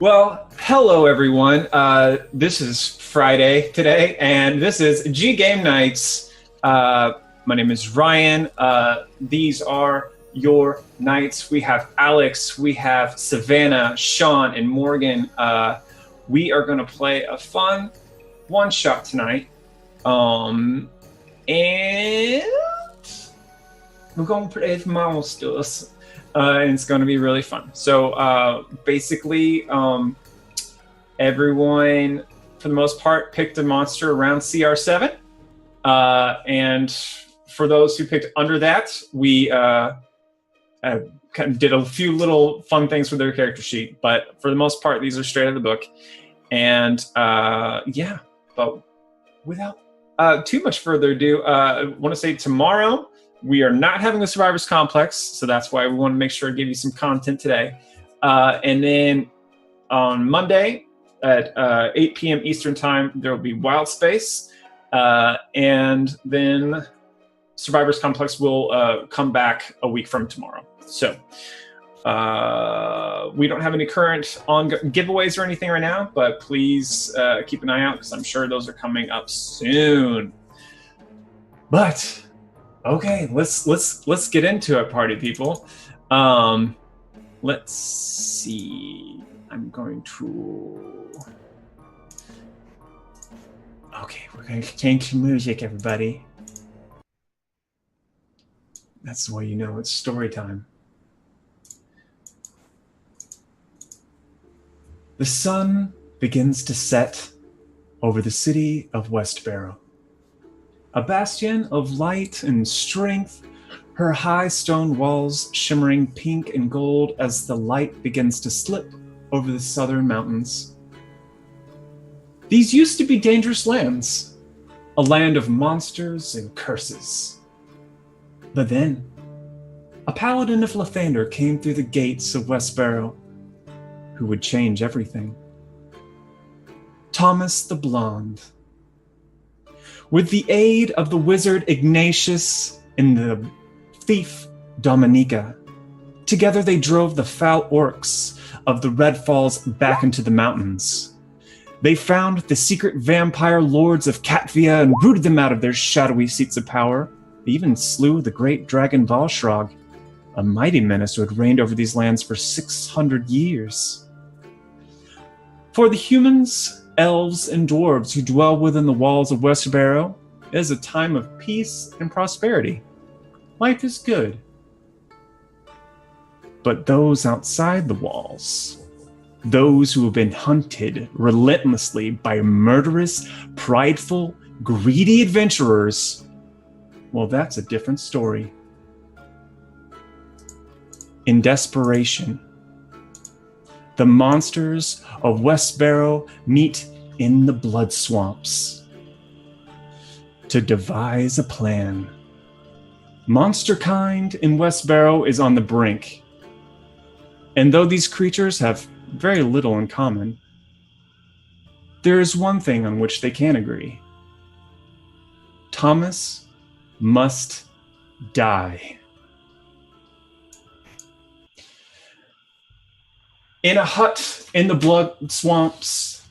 Well, hello everyone. This is Friday today, and this is GGameKnights. My name is Ryan. These are your knights. We have Alex, we have Savannah, Sean, and Morgan. We are going to play a fun one-shot tonight. And we're going to play monsters. And it's going to be really fun. So basically, everyone, for the most part, picked a monster around CR7. And for those who picked under that, we kind of did a few little fun things with their character sheet. But for the most part, these are straight out of the book. And yeah, but without too much further ado, I want to say tomorrow, we are not having the Survivors Complex, so that's why we want to make sure to give you some content today. And then on Monday at 8 p.m. Eastern Time, there will be Wild Space. And then Survivors Complex will come back a week from tomorrow. So we don't have any current giveaways or anything right now, but please keep an eye out because I'm sure those are coming up soon. But okay, let's get into it, party people. Let's see. I'm going to. Okay, we're going to change the music, everybody. That's the way you know it's story time. The sun begins to set over the city of Westborough. A bastion of light and strength, her high stone walls shimmering pink and gold as the light begins to slip over the southern mountains. These used to be dangerous lands, a land of monsters and curses. But then, a paladin of Lathander came through the gates of Westborough, who would change everything. Thomas the Blonde. With the aid of the wizard Ignatius and the thief Dominica, together they drove the foul orcs of the Red Falls back into the mountains. They found the secret vampire lords of Katvia and rooted them out of their shadowy seats of power. They even slew the great dragon Valshrog, a mighty menace who had reigned over these lands for 600 years. For the humans, elves, and dwarves who dwell within the walls of Westborough, it is a time of peace and prosperity. Life is good. But those outside the walls, those who have been hunted relentlessly by murderous, prideful, greedy adventurers, well, that's a different story. In desperation, the monsters of Westborough meet in the blood swamps to devise a plan. Monsterkind in Westborough is on the brink. And though these creatures have very little in common, there is one thing on which they can agree. Thomas must die. In a hut in the blood swamps,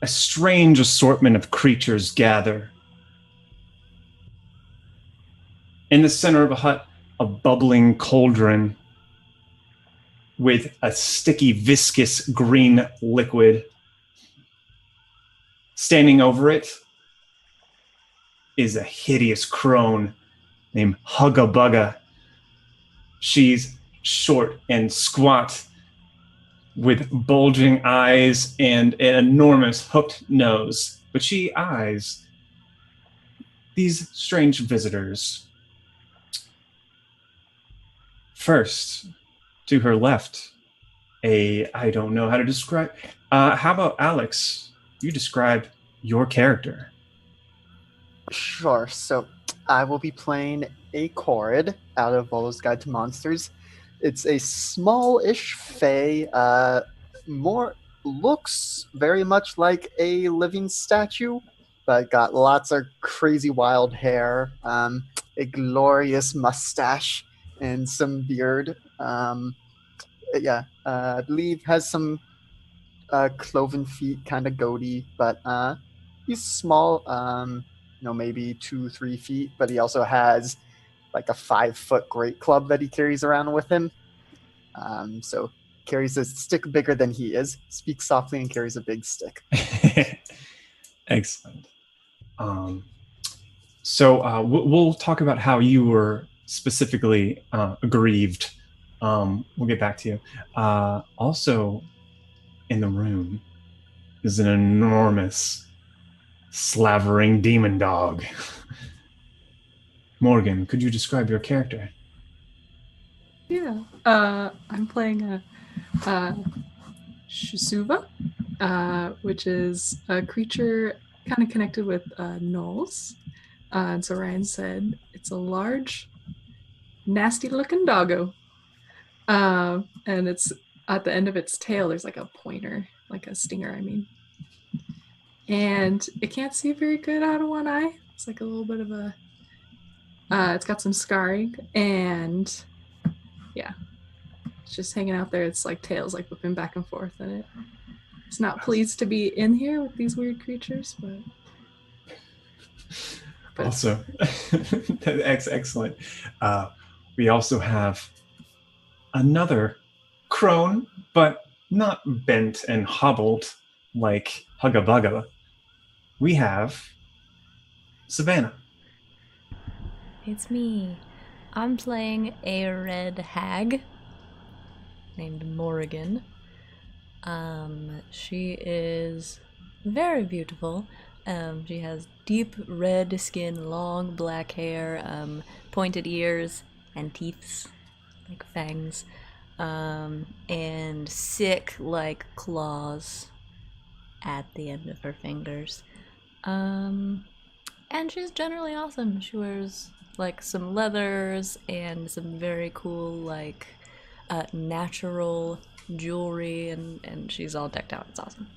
a strange assortment of creatures gather. In the center of a hut, a bubbling cauldron with a sticky, viscous green liquid. Standing over it is a hideous crone named Hugga Bugga. She's short and squat with bulging eyes and an enormous hooked nose, but she eyes these strange visitors. First, to her left, I don't know how to describe. How about Alex? You describe your character. Sure. So I will be playing a Chord out of Volo's Guide to Monsters. It's a small-ish fae, more looks very much like a living statue, but got lots of crazy wild hair, a glorious mustache, and some beard. I believe has some cloven feet, kind of goaty, but he's small. Maybe 2-3 feet, but he also has like a 5-foot great club that he carries around with him. So carries a stick bigger than he is. Speaks softly and carries a big stick. Excellent. So we'll talk about how you were specifically aggrieved. We'll get back to you. Also, in the room is an enormous, slavering demon dog. Morgan, could you describe your character? Yeah, I'm playing a Shisuva, which is a creature kind of connected with gnolls. And so Ryan said it's a large, nasty-looking doggo. And it's at the end of its tail, there's like a pointer, like a stinger, I mean. And it can't see very good out of one eye. It's like a little bit of a... it's got some scarring, and yeah. It's just hanging out there. It's like tails like whipping back and forth, and it's not pleased to be in here with these weird creatures, but also excellent. We also have another crone, but not bent and hobbled like Hugga Bugga. We have Savannah. It's me. I'm playing a red hag named Morrigan. She is very beautiful. She has deep red skin, long black hair, pointed ears, and teeth, like fangs, and sick, like, claws at the end of her fingers. And she's generally awesome. She wears, like, some leathers and some very cool, like, natural jewelry, and she's all decked out. It's awesome.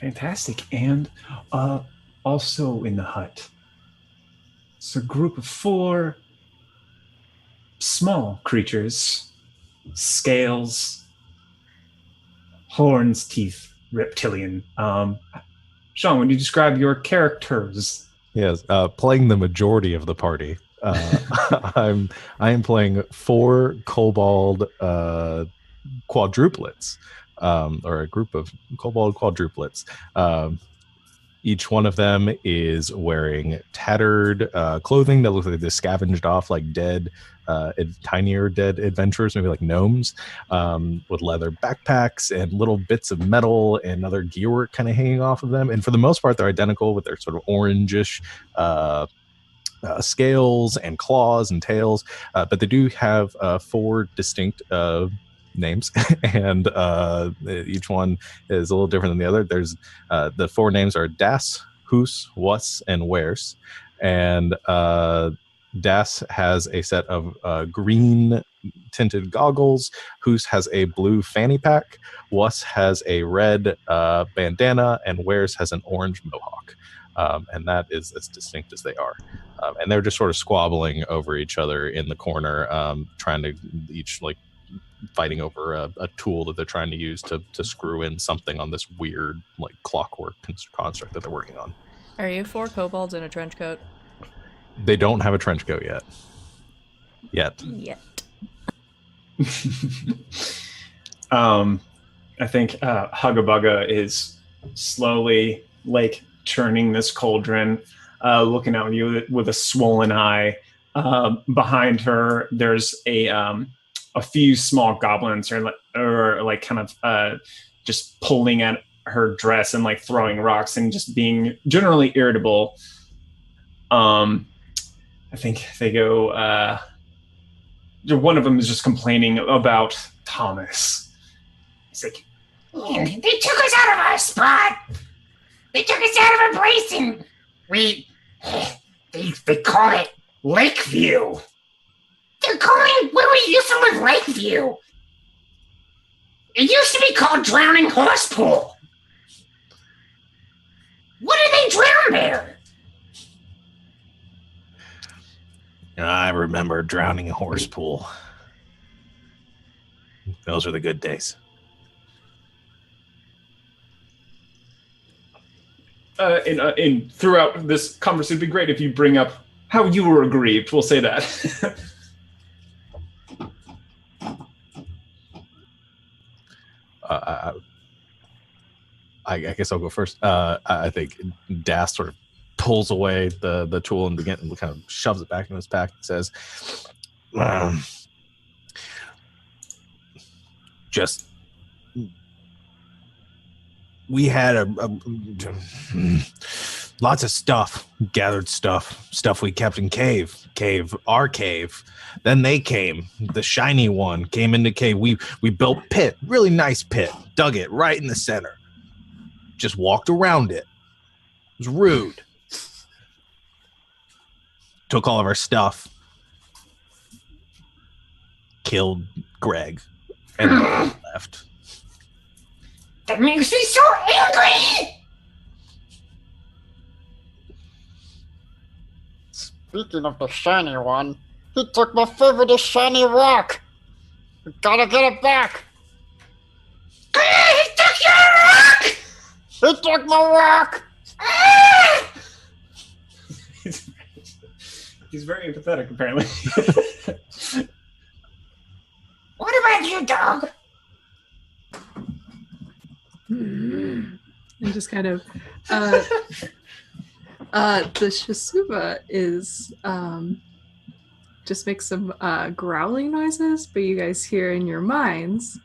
Fantastic. And also in the hut, it's a group of 4 small creatures, scales, horns, teeth, reptilian. Sean, would you describe your characters? Yes, playing the majority of the party. I am playing 4 kobold quadruplets, or a group of kobold quadruplets. Each one of them is wearing tattered clothing that looks like they scavenged off like dead, tinier dead adventurers, maybe like gnomes, with leather backpacks and little bits of metal and other gearwork kind of hanging off of them. And for the most part, they're identical with their sort of orangish scales and claws and tails, but they do have 4 distinct names, and each one is a little different than the other. There's the 4 names are Das, Hus, Was, and Where's, and Das has a set of green tinted goggles. Hus has a blue fanny pack. Was has a red bandana, and Where's has an orange mohawk. And that is as distinct as they are. And they're just sort of squabbling over each other in the corner, trying to each like fighting over a tool that they're trying to use to screw in something on this weird like clockwork construct that they're working on. Are you 4 kobolds in a trench coat? They don't have a trench coat yet. I think Hugga Bugga is slowly like turning this cauldron, looking at you with a swollen eye. Behind her, there's a few small goblins or like kind of just pulling at her dress and like throwing rocks and just being generally irritable. I think they go. One of them is just complaining about Thomas. He's like, "Man, they took us out of our spot. They took us out of our place, and they call it Lakeview. They're calling where we used to live Lakeview. It used to be called Drowning Horse Pool. What do they drown there?" I remember Drowning Horse Pool. Those were the good days. In throughout this conversation, it'd be great if you bring up how you were aggrieved. We'll say that. I guess I'll go first. I think Das sort of pulls away the tool and kind of shoves it back in his pack and says, "Just we had lots of stuff, gathered stuff we kept in our cave. Then they came. The shiny one came into cave. We built pit, really nice pit, dug it right in the center. Just walked around it. It was rude. Took all of our stuff. Killed Greg. And left. That makes me so angry! Speaking of the shiny one, he took my favorite shiny rock. We gotta get it back. He took your rock! He took my rock. He's very empathetic, apparently. What about you, dog? And just kind of the Shisuba is just makes some growling noises, but you guys hear in your minds,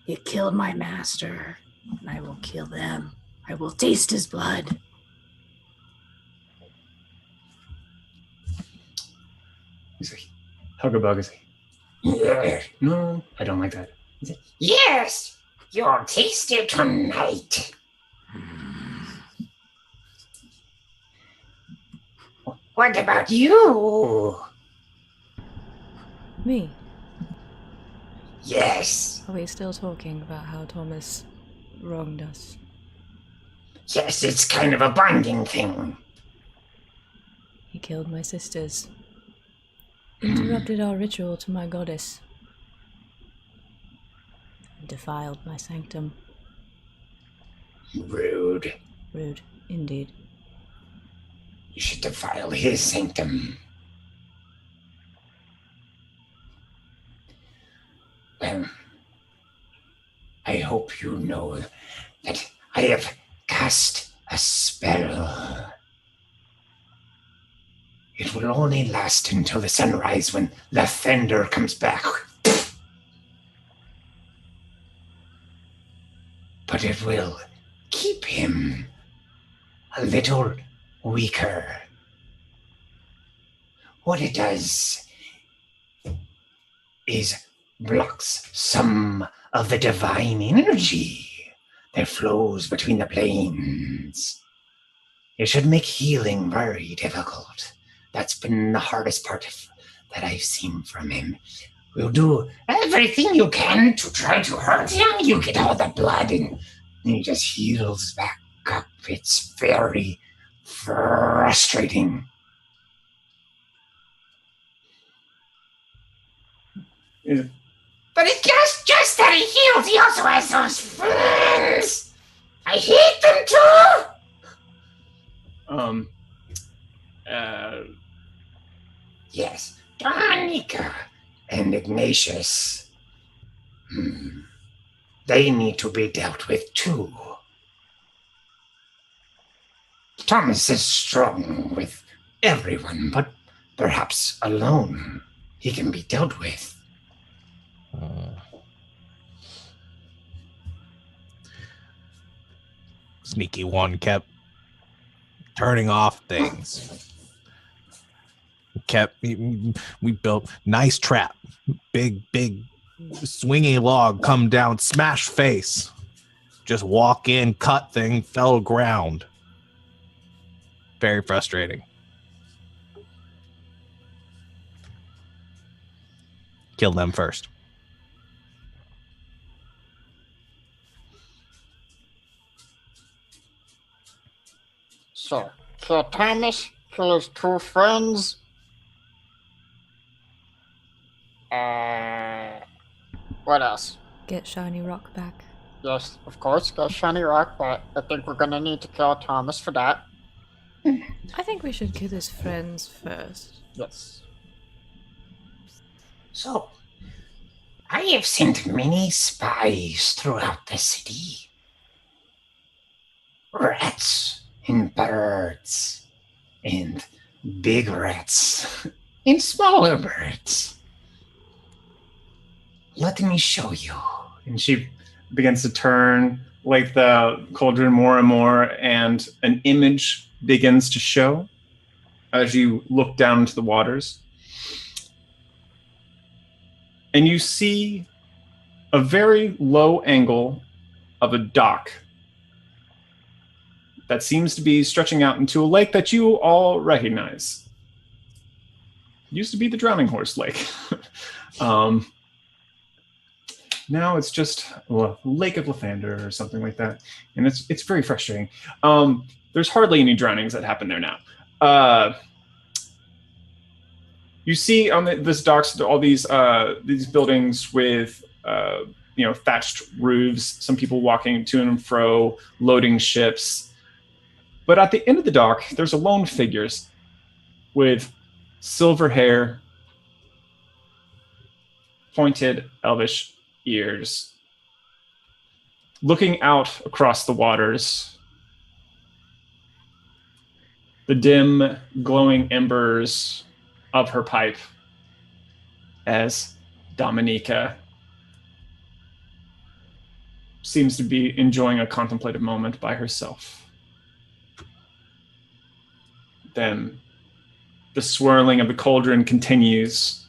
"You killed my master, and I will kill them. I will taste his blood." He's like, Hugabug is like, Yeah. no, I don't like that. He's like, Yes, you'll taste it tonight. What about you? Me? Yes, Are we still talking about how Thomas wronged us? yes, it's kind of a bonding thing. He killed my sisters. Interrupted our ritual to my goddess. And defiled my sanctum. Rude. Rude, indeed. You should defile his sanctum. Well, I hope you know that I have cast a spell. It will only last until the sunrise when Lathander comes back. But it will keep him a little weaker. What it does is blocks some of the divine energy that flows between the planes. It should make healing very difficult. That's been the hardest part that I've seen from him. We'll do everything you can to try to hurt him. You get all the blood and he just heals back up. It's very frustrating. But it's just that he heals. He also has those friends. I hate them too. Yes, Dominica and Ignatius. They need to be dealt with too. Thomas is strong with everyone, but perhaps alone he can be dealt with. Sneaky one kept turning off things. We built nice trap, big swingy log, come down, smash face, just walk in, cut thing, fell ground. Very frustrating. Kill them first. So, kill Thomas, kill his two friends. What else? Get Shiny Rock back. Yes, of course, got Shiny Rock, but I think we're gonna need to kill Thomas for that. I think we should kill his friends first. Yes. So, I have sent many spies throughout the city. Rats and birds and big rats and smaller birds. Let me show you. And she begins to turn like the cauldron more and more, and an image begins to show as you look down into the waters. And you see a very low angle of a dock that seems to be stretching out into a lake that you all recognize. It used to be the Drowning Horse Lake. Now it's just Lake of Lathander or something like that, and it's very frustrating. There's hardly any drownings that happen there now. You see on this docks all these buildings with thatched roofs, some people walking to and fro, loading ships. But at the end of the dock, there's a lone figure with silver hair, pointed elvish ears, looking out across the waters. The dim, glowing embers of her pipe as Dominica seems to be enjoying a contemplative moment by herself. Then the swirling of the cauldron continues.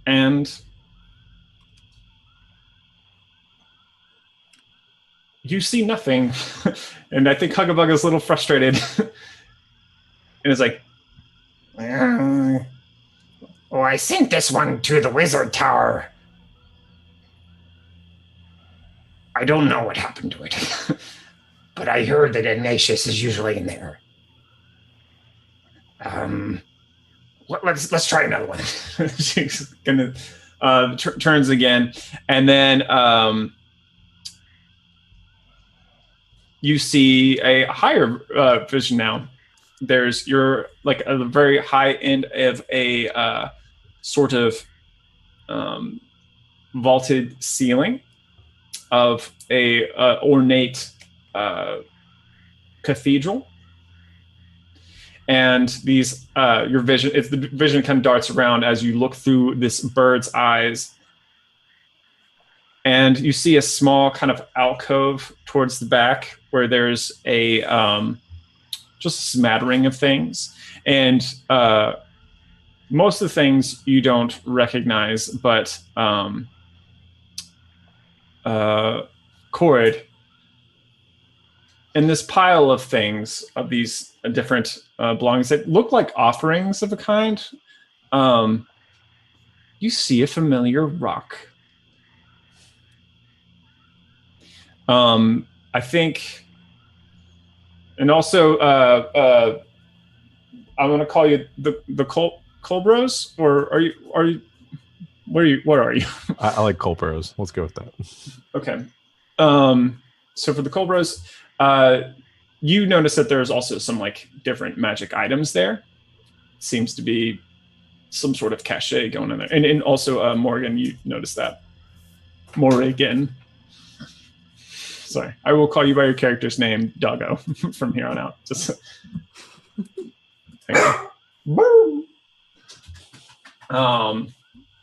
And you see nothing. And I think Huggabug is a little frustrated. And is like, Oh, I sent this one to the wizard tower. I don't know what happened to it. But I heard that Ignatius is usually in there. Let's try another one. she's gonna turns again, and then you see a higher vision now. You're like at the very high end of a sort of vaulted ceiling of a ornate cathedral. And these, the vision kind of darts around as you look through this bird's eyes, and you see a small kind of alcove towards the back where there's a just a smattering of things, and most of the things you don't recognize, but Cord, in this pile of things, of these different belongings that look like offerings of a kind, you see a familiar rock. I think, and also, I'm going to call you the Colbros, or are you? What are you? I like Colbros. Let's go with that. Okay. So for the Colbros, you notice that there's also some like different magic items there. Seems to be some sort of cachet going in there. And also Morgan, you notice that. Morrigan. Sorry. I will call you by your character's name, Doggo, from here on out. Just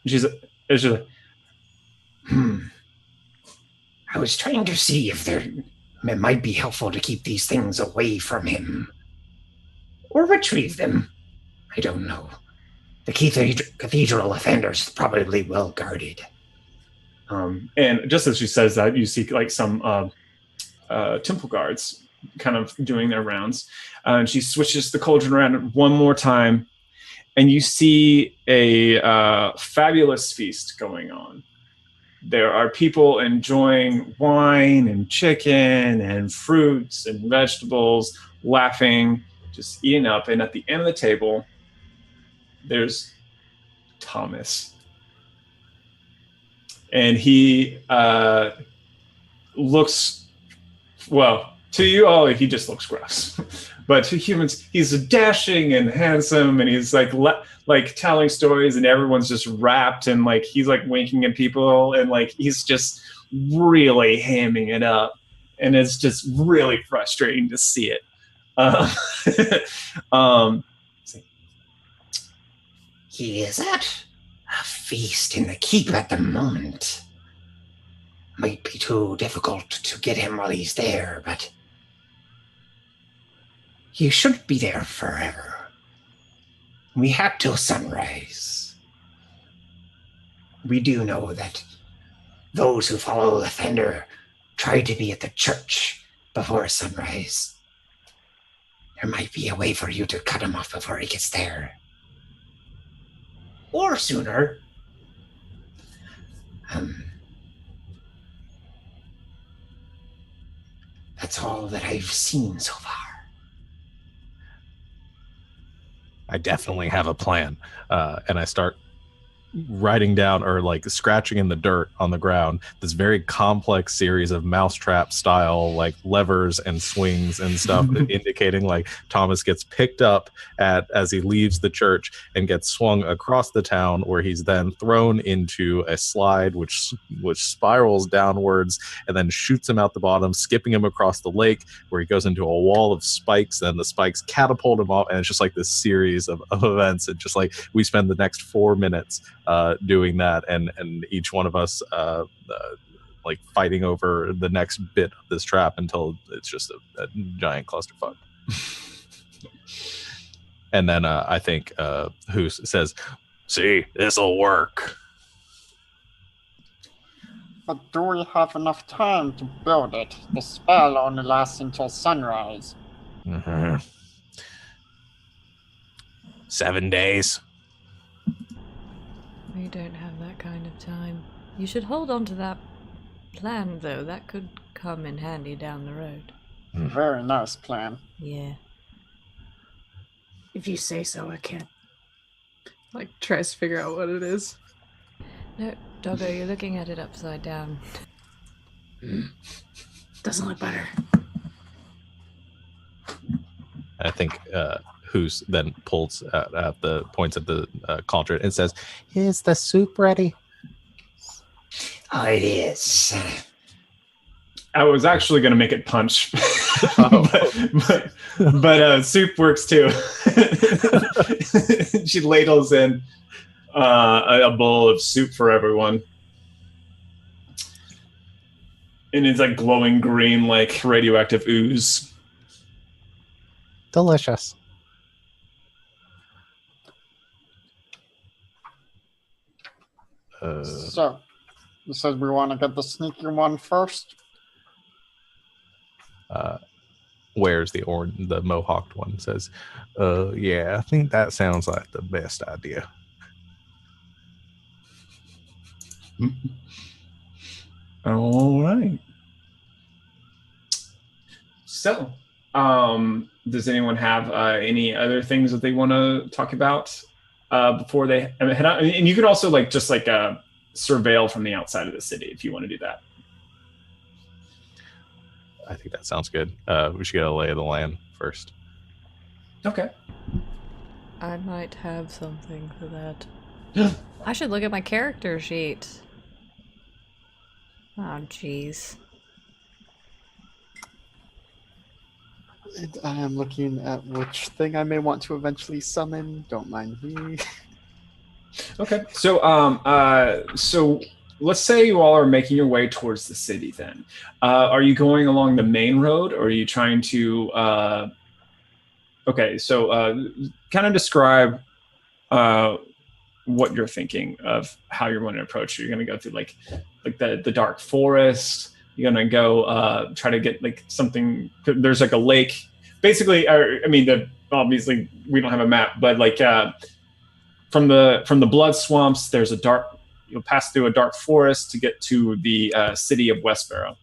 she's like, I was trying to see if it might be helpful to keep these things away from him. Or retrieve them. I don't know. The cathedral offenders is probably well guarded. And just as she says that, you see like some temple guards kind of doing their rounds. And she switches the cauldron around one more time, and you see a fabulous feast going on. There are people enjoying wine and chicken and fruits and vegetables, laughing, just eating up. And at the end of the table, there's Thomas. And he looks, well, to you, he just looks gross. But to humans, he's dashing and handsome, and he's like telling stories, and everyone's just rapt, and like he's like winking at people, and like he's just really hamming it up, and it's just really frustrating to see it. He is at a feast in the keep at the moment. Might be too difficult to get him while he's there, but he shouldn't be there forever. We have till sunrise. We do know that those who follow the Fender try to be at the church before sunrise. There might be a way for you to cut him off before he gets there. Or sooner. That's all that I've seen so far. I definitely have a plan. And I start writing down or like scratching in the dirt on the ground this very complex series of mousetrap style like levers and swings and stuff indicating like Thomas gets picked up as he leaves the church and gets swung across the town, where he's then thrown into a slide which spirals downwards and then shoots him out the bottom, skipping him across the lake, where he goes into a wall of spikes, and the spikes catapult him off, and it's just like this series of events. And just like we spend the next 4 minutes doing that, and each one of us like fighting over the next bit of this trap until it's just a giant clusterfuck. And then I think who says, "See, this'll work." But do we have enough time to build it? The spell only lasts until sunrise. 7 days. We don't have that kind of time. You should hold on to that plan, though. That could come in handy down the road. Very nice plan. Yeah. If you say so, I can't. Like, tries to figure out what it is. No, Doggo, you're looking at it upside down. Doesn't look better. I think Who's then pulls at the points at the cauldron and says, "Is the soup ready?" Oh, it is. I was actually going to make it punch, but soup works too. She ladles in a bowl of soup for everyone. And it's like glowing green, like radioactive ooze. Delicious. So, you said we want to get the sneaky one first? Where's the mohawked one? Says, yeah, I think that sounds like the best idea. All right. So, does anyone have any other things that they want to talk about before they head out? And you can also surveil from the outside of the city if you want to do that. I think that sounds good. We should get a lay of the land first. Okay. I might have something for that. I should look at my character sheet. Oh, jeez. I am looking at which thing I may want to eventually summon. Don't mind me. Okay. So let's say you all are making your way towards the city then. Are you going along the main road, or are you trying to... Okay, so kind of describe what you're thinking of how you're going to approach it. You're going to go through like the dark forest. You're going to go try to get like something... There's like a lake. Basically, obviously we don't have a map, but like from the blood swamps, there's a dark... You'll pass through a dark forest to get to the city of Westboro.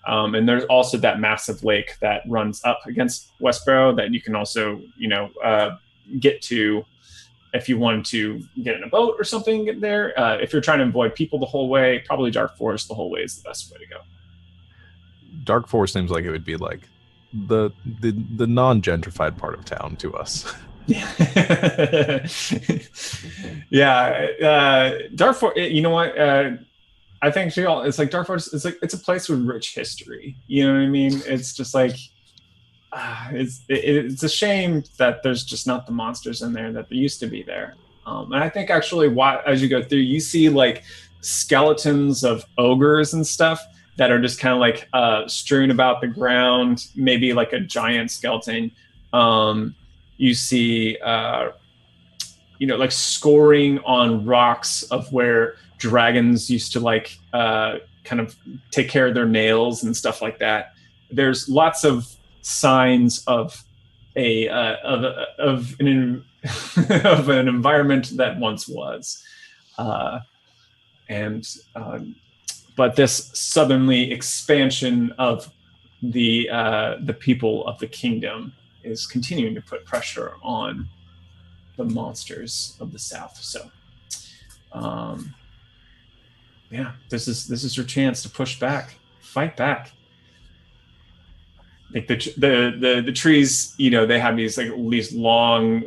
And there's also that massive lake that runs up against Westboro that you can also, get to if you wanted to get in a boat or something, get there. If you're trying to avoid people the whole way, probably Dark Forest the whole way is the best way to go. Dark Forest seems like it would be like the non-gentrified part of town to us. Yeah, Dark Forest. You know what? I think it's like Dark Forest. It's a place with rich history. You know what I mean? It's just like it's a shame that there's just not the monsters in there that there used to be there. And I think actually, as you go through, you see like skeletons of ogres and stuff that are just kind of like strewn about the ground. Maybe like a giant skeleton. You see, like scoring on rocks of where dragons used to like kind of take care of their nails and stuff like that. There's lots of signs of of an environment that once was, but this southerly expansion of the people of the kingdom is continuing to put pressure on the monsters of the south. So, this is your chance to push back, fight back. Like the trees, they have these long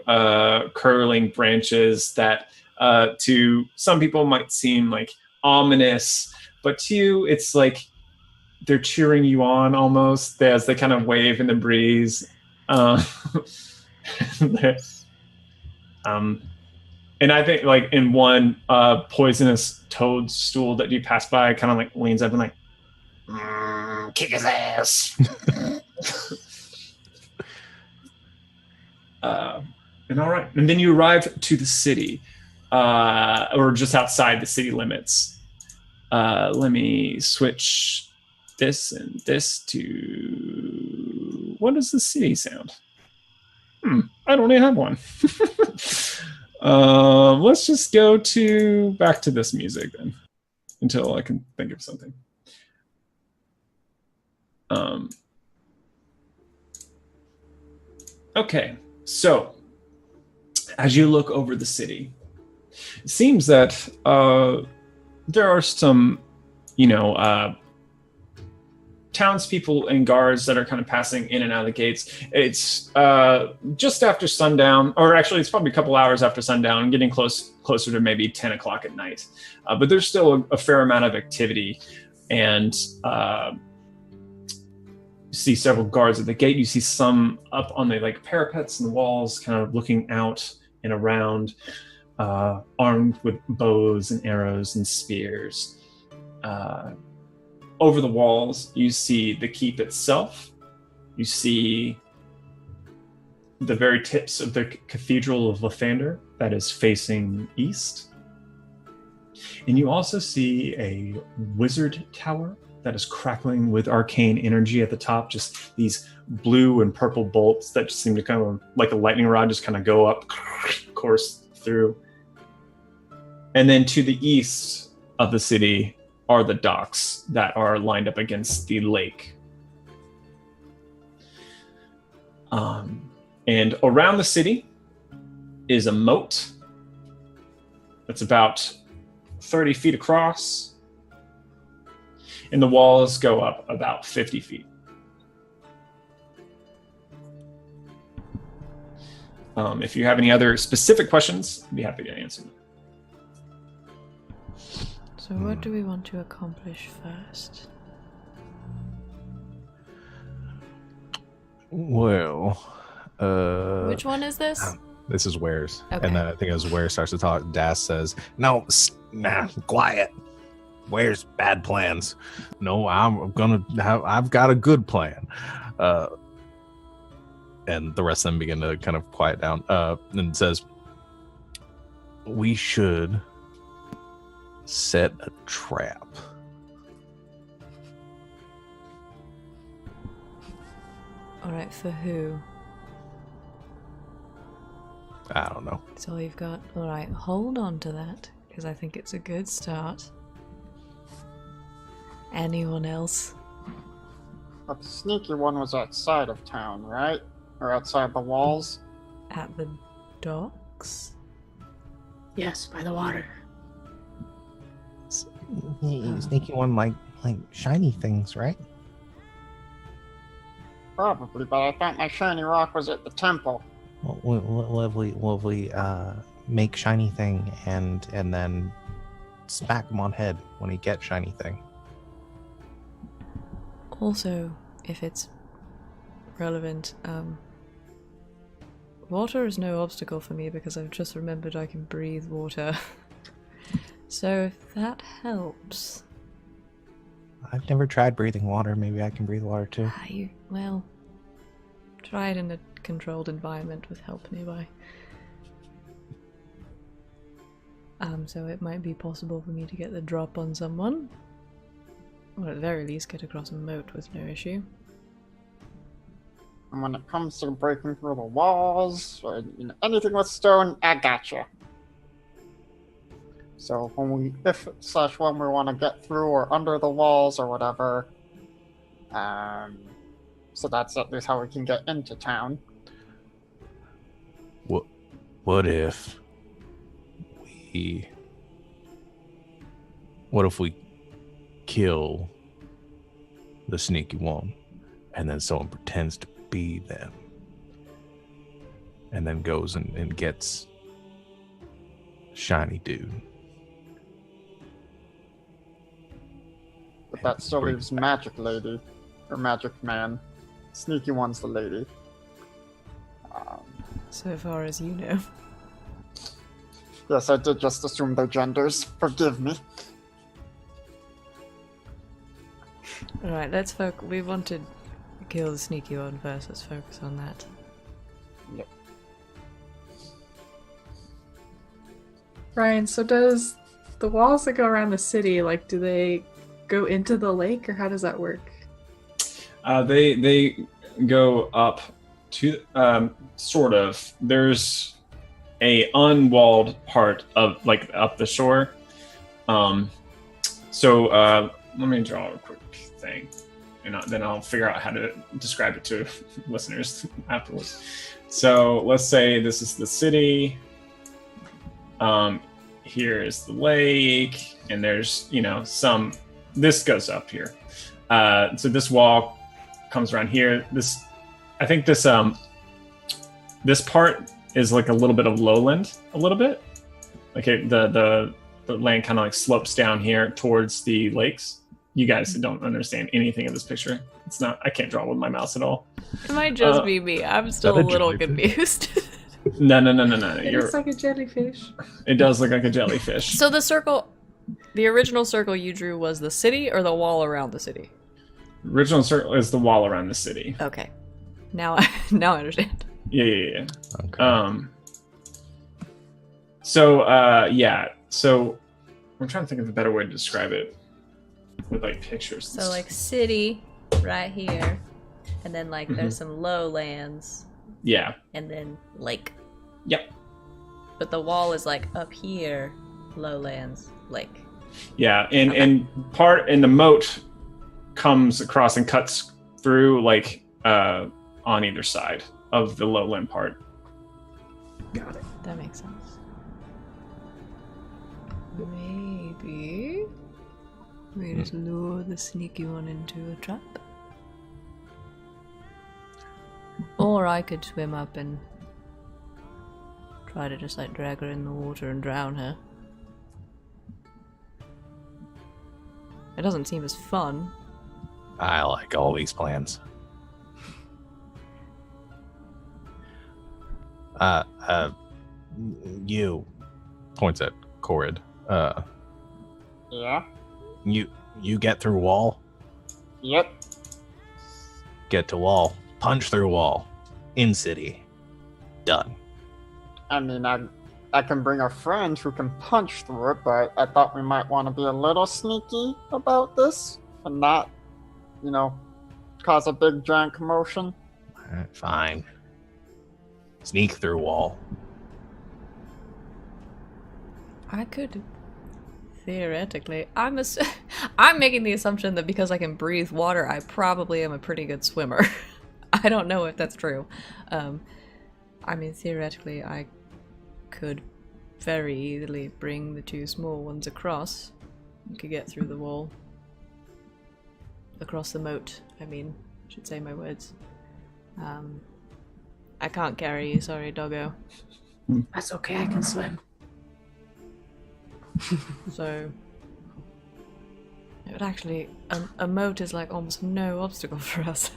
curling branches that to some people might seem like ominous, but to you it's like they're cheering you on almost as they kind of wave in the breeze. And I think like in one poisonous toadstool that you pass by kind of like leans up and like Kick his ass. And all right, and then you arrive to the city, or just outside the city limits. Let me switch this and this to what does the city sound? I don't even have one. Let's just go back to this music then, until I can think of something. Okay, so as you look over the city, it seems that there are some, townspeople and guards that are kind of passing in and out of the gates. It's just after sundown, or actually it's probably a couple hours after sundown, getting closer to maybe 10 o'clock at night. But there's still a fair amount of activity, and you see several guards at the gate. You see some up on the parapets and the walls, kind of looking out and around, armed with bows and arrows and spears. Over the walls, you see the keep itself. You see the very tips of the Cathedral of Lathander that is facing east. And you also see a wizard tower that is crackling with arcane energy at the top. Just these blue and purple bolts that just seem to kind of, like a lightning rod, just kind of go up, course through. And then to the east of the city are the docks that are lined up against the lake. And around the city is a moat that's about 30 feet across, and the walls go up about 50 feet. If you have any other specific questions, I'd be happy to answer them. So what do we want to accomplish first? Well, which one is this? This is Wares. Okay. And then I think as Wares starts to talk, Das says, "No, quiet. Wares bad plans. No, I've got a good plan." And the rest of them begin to kind of quiet down. And says, "We should set a trap." Alright, for who? I don't know. That's all you've got? Alright, hold on to that, because I think it's a good start. Anyone else? But the sneaky one was outside of town, right? Or outside the walls? At the docks? Yes, by the water. Sneaky one like shiny things, right? Probably, but I thought my shiny rock was at the temple. Lovely, make shiny thing and then smack him on head when he gets shiny thing. Also, if it's relevant, water is no obstacle for me because I've just remembered I can breathe water. So if that helps. I've never tried breathing water. Maybe I can breathe water too. Well, try it in a controlled environment with help nearby. So it might be possible for me to get the drop on someone. Or at the very least get across a moat with no issue. And when it comes to breaking through the walls, or anything with stone, I gotcha. So when we want to get through or under the walls or whatever, so that's at least how we can get into town. What if we kill the sneaky one and then someone pretends to be them and then goes and gets shiny dude? But that still leaves Magic Lady, or Magic Man. Sneaky one's the lady. So far as you know. Yes, I did just assume their genders. Forgive me. Alright, we want to kill the sneaky one first, let's focus on that. Yep. Ryan, so does the walls that go around the city, like, do they go into the lake, or how does that work? They go up to sort of. There's a unwalled part of like up the shore. So let me draw a quick thing, and then I'll figure out how to describe it to listeners afterwards. So let's say this is the city. Here is the lake, and there's some. This goes up here. So this wall comes around here. I think this part is like a little bit of lowland, a little bit. Like the land kind of like slopes down here towards the lakes. You guys don't understand anything of this picture. It's not. I can't draw with my mouse at all. It might just be me. I'm still a little confused. No. It looks like a jellyfish. It does look like a jellyfish. So the original circle you drew was the city or the wall around the city? Original circle is the wall around the city. Okay. Now I understand. Yeah. Okay. So I'm trying to think of a better way to describe it with like pictures. So like city right here, and then like there's some lowlands. Yeah. And then lake. Yep. But the wall is like up here, lowlands, lake. Yeah, and the moat comes across and cuts through like on either side of the lowland part. Got it. That makes sense. Maybe we just lure the sneaky one into a trap. Or I could swim up and try to just like drag her in the water and drown her. It doesn't seem as fun. I like all these plans. You points at Corrid. Yeah? You get through wall, Yep. get to wall, punch through wall, in city, done. I mean, I can bring a friend who can punch through it, but I thought we might want to be a little sneaky about this and not, cause a big giant commotion. Alright, fine. Sneak through wall. I could theoretically. I'm making the assumption that because I can breathe water, I probably am a pretty good swimmer. I don't know if that's true. I mean, theoretically, I could very easily bring the two small ones across. You could get through the wall. Across the moat, I should say my words. I can't carry you, sorry, doggo. That's okay, I can swim. So, it would actually, a moat is like almost no obstacle for us,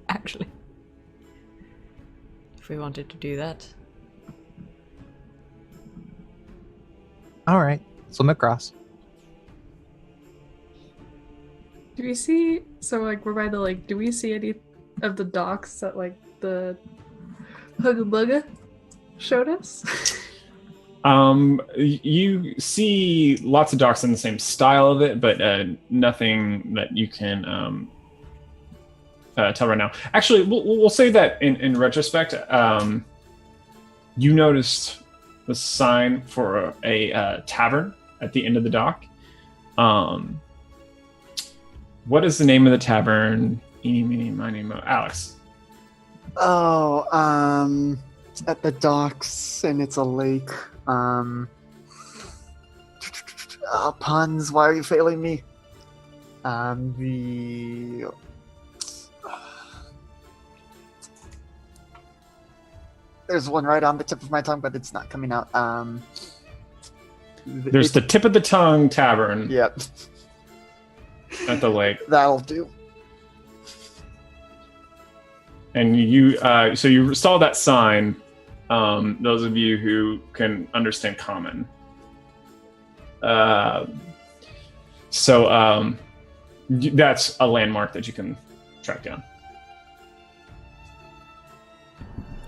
actually. If we wanted to do that. All right, swim across. Do we see, so like we're by the lake, do we see any of the docks that like the Hugga Bugga showed us? You see lots of docks in the same style of it, but nothing that you can tell right now. Actually, we'll say that in retrospect, you noticed the sign for a tavern at the end of the dock. What is the name of the tavern? Eeny, meeny, miny, mo. Alex. Oh, at the docks, and it's a lake. Puns, why are you failing me? There's one right on the tip of my tongue, but it's not coming out. There's the Tip of the Tongue Tavern. Yep. At the lake. That'll do. And you, so you saw that sign. Those of you who can understand Common. So that's a landmark that you can track down.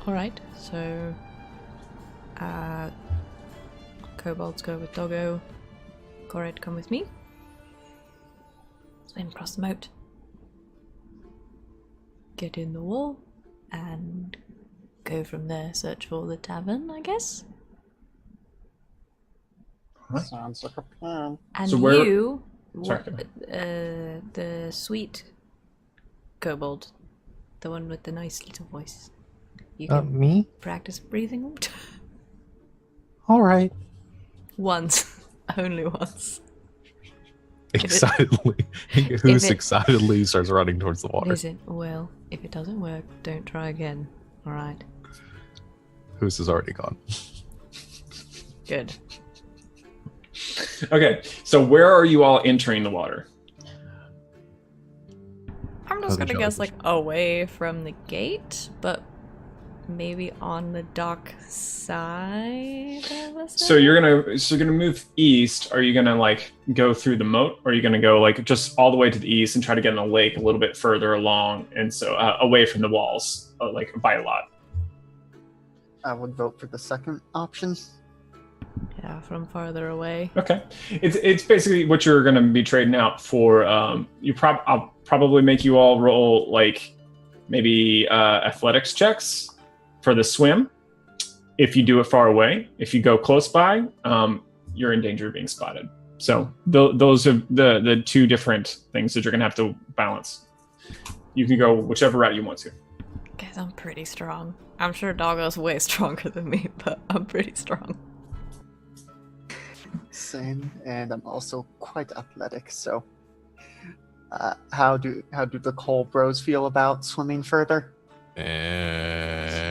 All right, so kobolds go with doggo. Corrid, come with me. Swim across the moat. Get in the wall and go from there. Search for the tavern, I guess. Sounds like a plan. And So where- you, Sorry. the sweet kobold, the one with the nice little voice. You can Me? practice breathing All right. once, only once. Excitedly. Who's excitedly starts running towards the water? Listen, well, if it doesn't work, don't try again. All right. Who's is already gone. Good. Okay, so where are you all entering the water? I'm just the gonna guess jellyfish. like away from the gate, but maybe on the dock side of the So you're gonna move east. Are you gonna like go through the moat, or are you gonna go like just all the way to the east and try to get in the lake a little bit further along, and so away from the walls, like by a lot? I would vote for the second option. Yeah, from farther away. Okay, it's basically what you're gonna be trading out for. I'll probably make you all roll like maybe athletics checks for the swim. If you do it far away, if you go close by, you're in danger of being spotted. So those are the two different things that you're gonna have to balance. You can go whichever route you want to. Guys, I'm pretty strong. I'm sure Doggo's way stronger than me, but I'm pretty strong. Same, and I'm also quite athletic. So, how do the Cole Bros feel about swimming further? Can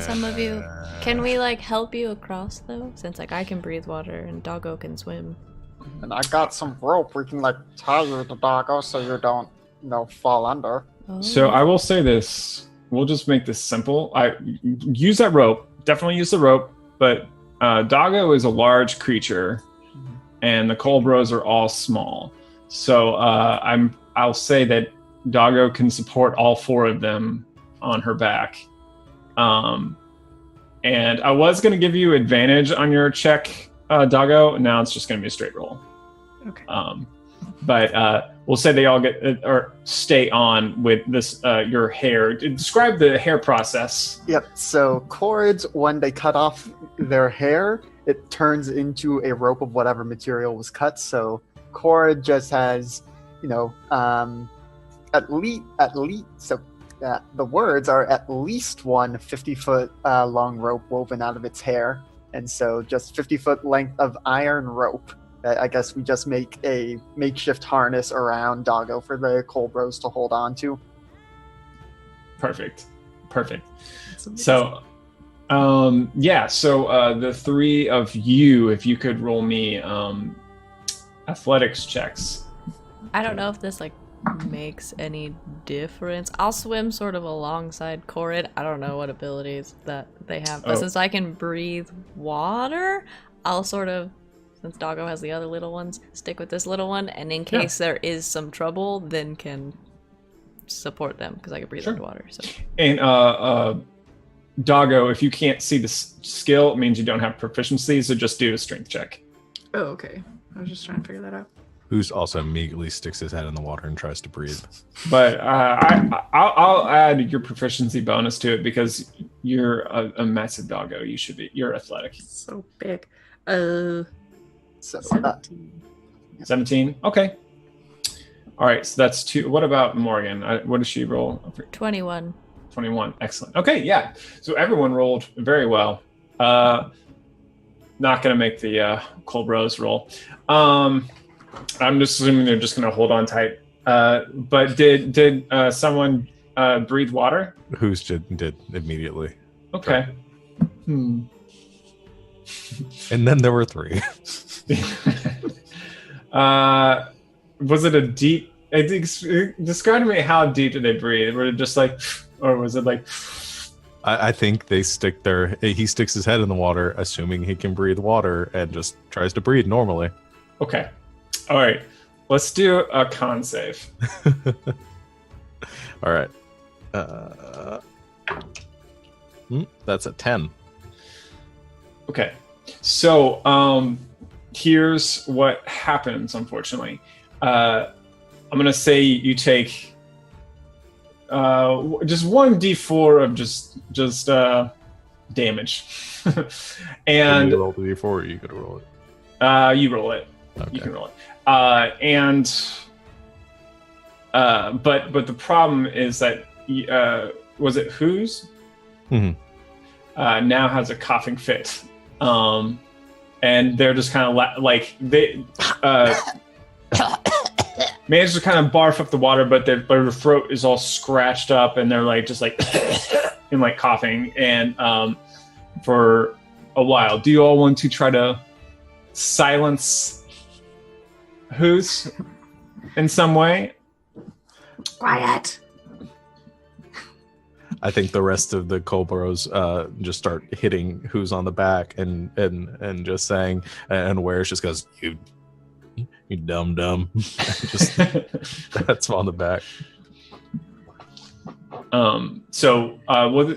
some of you... Can we, like, help you across, though? Since, like, I can breathe water and Doggo can swim. And I got some rope. We can like tie you to doggo so you don't, fall under. So I will say this. We'll just make this simple. I use that rope. Definitely use the rope. But Doggo is a large creature, and the Cole Bros are all small. So I'll say that Doggo can support all four of them on her back. And I was going to give you advantage on your check, Doggo. Now it's just going to be a straight roll. Okay. But we'll say they all get or stay on with this your hair. Describe the hair process. Yep. So cords, when they cut off their hair, it turns into a rope of whatever material was cut. So cord just has, at least. So the words are at least one 50-foot long rope woven out of its hair. And so just 50-foot length of iron rope. I guess we just make a makeshift harness around Doggo for the Colbros to hold on to. Perfect. That's amazing. So, so the three of you, if you could roll me athletics checks. I don't know if this like makes any difference. I'll swim sort of alongside Corid. I don't know what abilities that they have, but since I can breathe water, I'll sort of, since Doggo has the other little ones, stick with this little one, and in case there is some trouble, then can support them because I can breathe underwater. So. And Doggo, if you can't see the skill, it means you don't have proficiency, so just do a strength check. Oh, okay. I was just trying to figure that out. Who's also immediately sticks his head in the water and tries to breathe. But I'll add your proficiency bonus to it because you're a massive Doggo. You're athletic. So big. So 17. 17? Okay. All right, so that's 2. What about Morgan? What does she roll? 21. 21. Excellent. Okay, yeah. So everyone rolled very well. Not going to make the Colbros roll. I'm just assuming they're just going to hold on tight. But did someone breathe water? Who's did immediately. Okay. And then there were 3. Was it a deep? Describe to me how deep did they breathe? Were it just like, or was it like? I think he sticks his head in the water, assuming he can breathe water, and just tries to breathe normally. Okay. All right. Let's do a con save. All right. That's a 10. Okay. So here's what happens, unfortunately. I'm going to say you take just 1d4 of just damage. And you roll the d4 or you could roll it? You roll it. Okay. You can roll it. But the problem is that was it whose? Mm-hmm. Now has a coughing fit. And they're just kind of like they managed to kind of barf up the water, but their throat is all scratched up, and they're like just like and like coughing and for a while. Do you all want to try to silence who's in some way? Quiet. I think the rest of the Colbros just start hitting who's on the back and just saying, and Where's just goes, you dumb. Just that's on the back.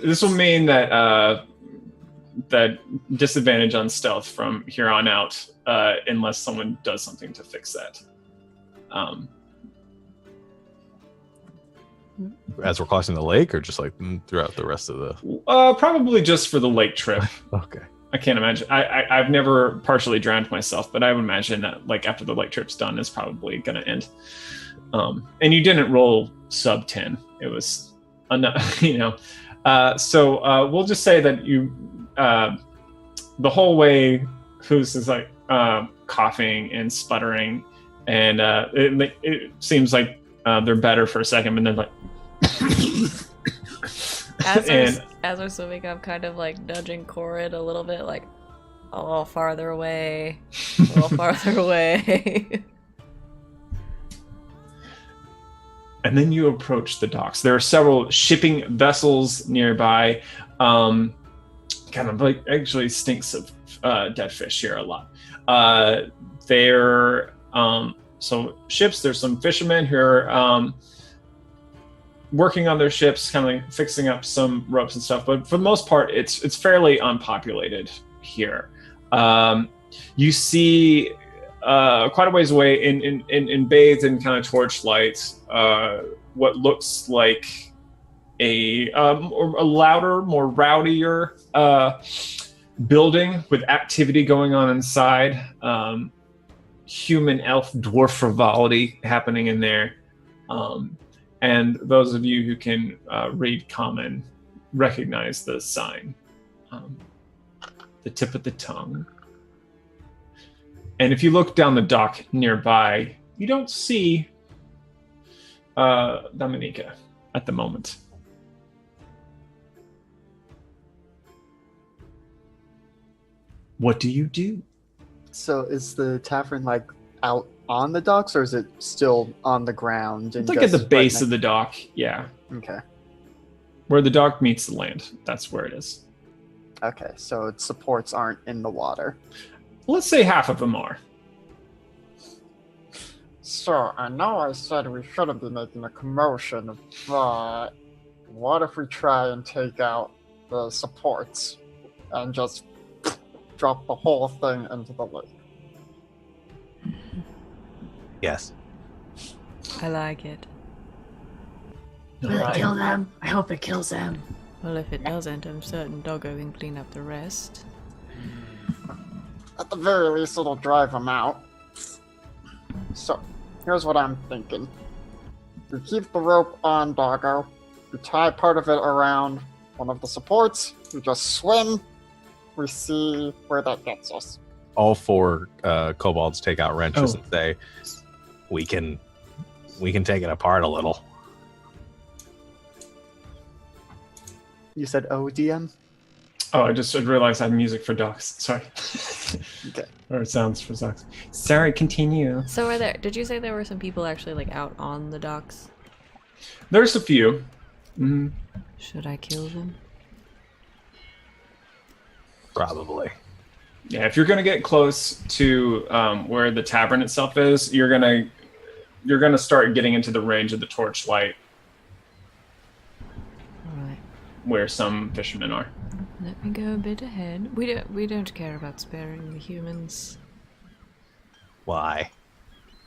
This will mean that that disadvantage on stealth from here on out, unless someone does something to fix that. As we're crossing the lake, or just like throughout the rest of the... Probably just for the lake trip. Okay. I can't imagine. I've never partially drowned myself, but I would imagine that like after the lake trip's done, it's probably going to end. And you didn't roll sub 10. It was, so we'll just say that you, the whole way, Foos is like coughing and sputtering, and it seems like they're better for a second, but then like. As we're swimming, I'm kind of like nudging Corid a little bit, like a little farther away, And then you approach the docks. There are several shipping vessels nearby. Kind of like actually stinks of dead fish here a lot. So ships. There's some fishermen who are working on their ships, kind of like fixing up some ropes and stuff. But for the most part, it's fairly unpopulated here. You see quite a ways away in bathed in kind of torchlight, what looks like a louder, more rowdier building with activity going on inside. Human, elf, dwarf frivolity happening in there. And those of you who can read common recognize the sign. the tip of the tongue. And if you look down the dock nearby, you don't see Dominica at the moment. What do you do? So is the tavern like out on the docks, or is it still on the ground? It's like at the base of the dock, yeah. Okay. Where the dock meets the land. That's where it is. Okay, so its supports aren't in the water. Let's say half of them are. So, I know I said we shouldn't be making a commotion, but what if we try and take out the supports and just drop the whole thing into the lake? Yes. I like it. Will it kill them? I hope it kills them. Well, if it doesn't, I'm certain Doggo can clean up the rest. At the very least, it'll drive them out. So, here's what I'm thinking. We keep the rope on Doggo, we tie part of it around one of the supports, we just swim, we see where that gets us. All 4 kobolds take out wrenches and say, we can take it apart a little. You said ODM? Oh, I just realized I have music for ducks. Sorry. Okay. Or sounds for ducks. Sorry, continue. So did you say there were some people actually like out on the docks? There's a few. Mm. Should I kill them? Probably. Yeah, if you're gonna get close to where the tavern itself is, you're gonna start getting into the range of the torchlight, Alright. where some fishermen are. Let me go a bit ahead. We don't care about sparing the humans. Why?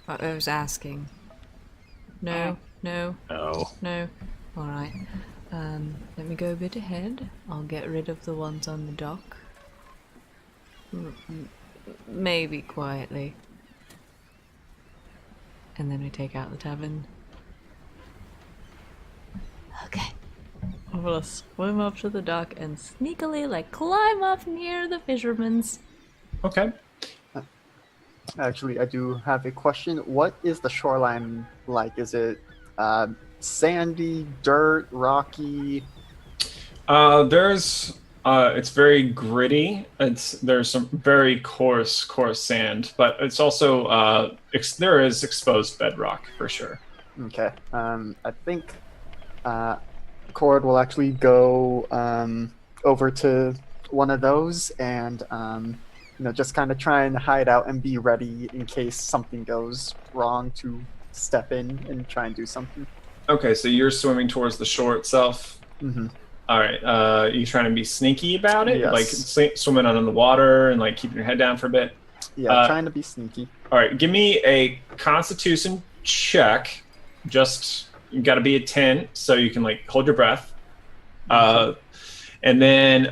I was asking. No. No. Alright. Let me go a bit ahead. I'll get rid of the ones on the dock. Maybe quietly. And then we take out the tavern. Okay. I'm gonna swim up to the dock and sneakily, climb up near the fishermen's. Okay. Actually, I do have a question. What is the shoreline like? Is it sandy, dirt, rocky? It's very gritty. There's some very coarse sand, but it's also there is exposed bedrock for sure. Okay. I think Cord will actually go over to one of those and just kind of try and hide out and be ready in case something goes wrong to step in and try and do something. Okay, so you're swimming towards the shore itself. Mm-hmm. All right. You trying to be sneaky about it, Yes. like swimming under the water and like keeping your head down for a bit. Yeah, trying to be sneaky. All right, give me a Constitution check. Just you got to be a 10, so you can hold your breath. And then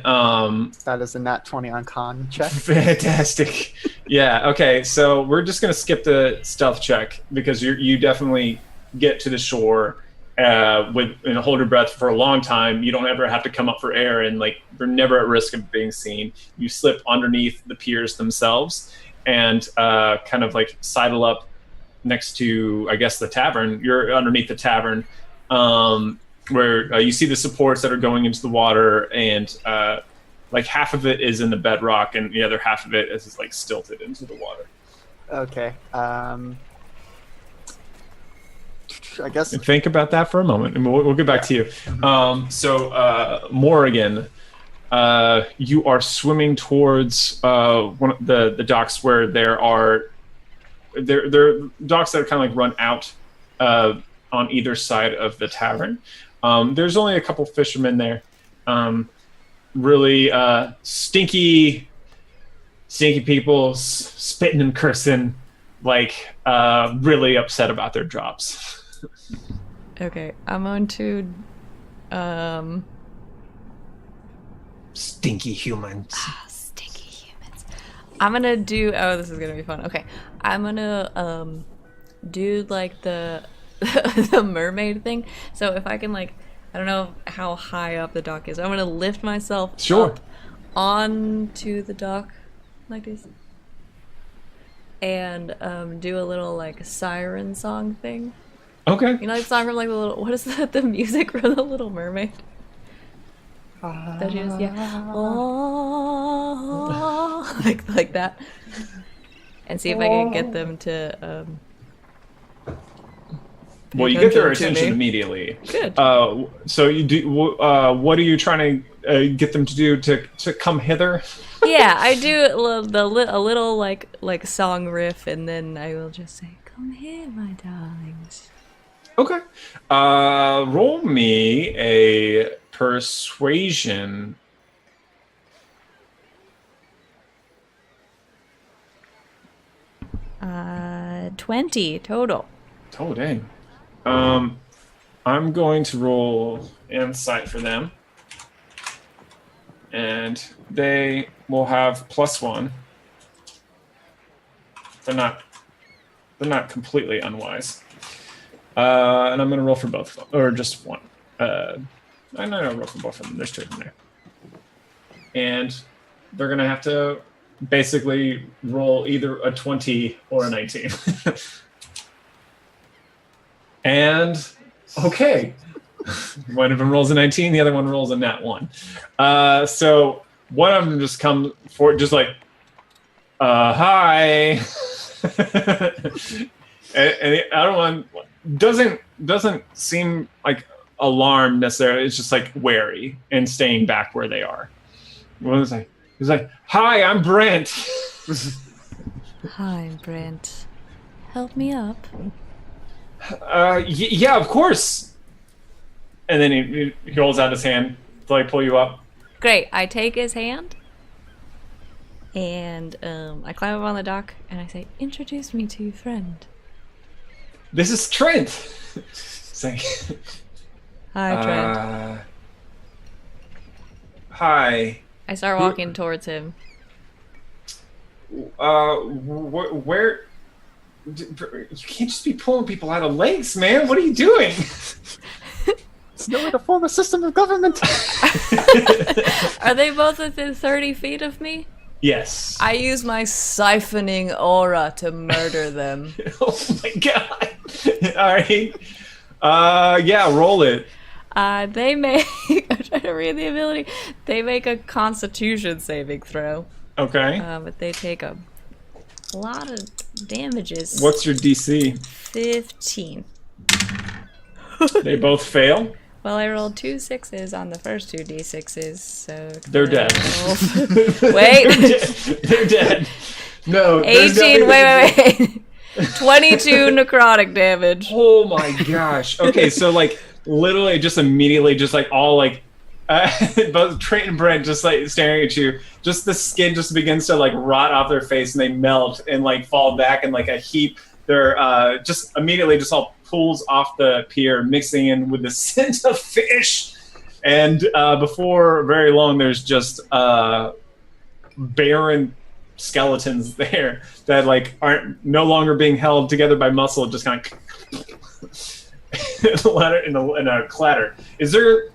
that is a nat 20 on con check. Fantastic. Yeah. Okay. So we're just gonna skip the stealth check because you definitely get to the shore and hold your breath for a long time. You don't ever have to come up for air, and you're never at risk of being seen. You slip underneath the piers themselves and kind of sidle up next to, I guess, the tavern. You're underneath the tavern. Where you see the supports that are going into the water, and half of it is in the bedrock, and the other half of it is stilted into the water. Okay. I guess. And think about that for a moment, and we'll get back to you. So Morrigan, you are swimming towards one of the docks where there are docks that are kind of run out on either side of the tavern. There's only a couple fishermen there. Really stinky people, spitting and cursing, really upset about their jobs. Okay, I'm on to Stinky humans. Stinky humans. I'm gonna do. Oh, this is gonna be fun. Okay, I'm gonna do the the mermaid thing. So if I can I don't know how high up the dock is. I'm gonna lift myself up onto the dock like this and do a little like siren song thing. Okay. You know, like the song from like the little, what is that? The music from the Little Mermaid. That she just, yeah, oh, like that, and see if I can get them to. Well, you get their attention to attention me. immediately. Good. So you do. What are you trying to get them to do to come hither? Yeah, I do a little like song riff, and then I will just say, "Come here, my darlings." Okay. Roll me a persuasion. 20 total. Oh dang. I'm going to roll insight for them, and they will have +1. They're not completely unwise. And I'm going to roll for both of them, or just one. I'm not going to roll for both of them. There's 2 of them there. And they're going to have to basically roll either a 20 or a 19. And, okay. One of them rolls a 19, the other one rolls a nat 1. So one of them just comes for just like, hi. And the other one doesn't seem like alarmed necessarily. It's just like wary and staying back where they are. What was I? He's like, "Hi, I'm Brent." Hi, Brent. Help me up. Yeah, of course. And then he holds out his hand to like pull you up. Great. I take his hand, and I climb up on the dock, and I say, "Introduce me to your friend." This is Trent. Say, Hi, Trent. Hi. I start walking towards him. Where? You can't just be pulling people out of lakes, man. What are you doing? It's no way to form a system of government. Are they both within 30 feet of me? Yes. I use my siphoning aura to murder them. Oh my god. All right. Yeah, roll it. They make... I'm trying to read the ability. They make a Constitution saving throw. Okay. But they take a lot of damages. What's your DC? 15. They both fail? Well, I rolled 2 6s on the first 2 d6s, so... They're dead. Wait. They're dead. No. 18, wait. 22 necrotic damage. Oh my gosh. Okay, so like literally just immediately just like all like both Trent and Brent just like staring at you, just the skin just begins to like rot off their face and they melt and like fall back in like a heap. They're just immediately just all pulls off the pier, mixing in with the scent of fish. And before very long, there's just barren skeletons there that like aren't no longer being held together by muscle, just kind of in a clatter. Is there?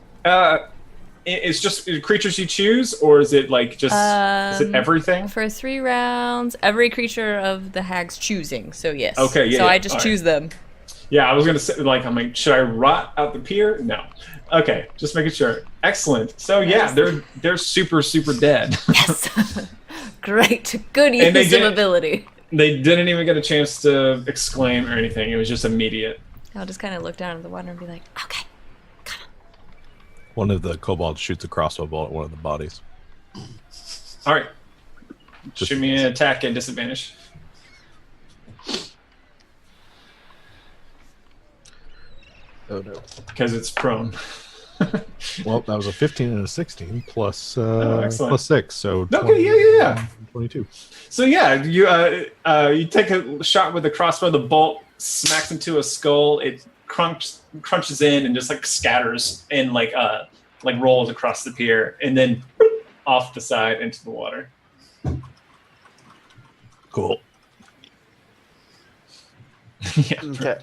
It's just creatures you choose, or is it like just is it everything? For 3 rounds, every creature of the hag's choosing. So yes. Okay. Yeah. So yeah. I just choose them. Yeah, I was gonna say like I'm like, should I rot out the pier? No. Okay, just making sure. Excellent. So yeah, they're super dead. Yes. Great. Good use of ability. They didn't even get a chance to exclaim or anything. It was just immediate. I'll just kind of look down at the water and be like, okay. One of the kobolds shoots a crossbow bolt at one of the bodies. All right. Shoot me an attack at disadvantage. Oh no. Because it's prone. Well, that was a 15 and a 16 plus excellent. plus 6, so 20, Okay, yeah. 22. So yeah, you take a shot with the crossbow, the bolt smacks into a skull, it crunches in and just like scatters and like rolls across the pier and then off the side into the water. Cool. Yeah. Okay.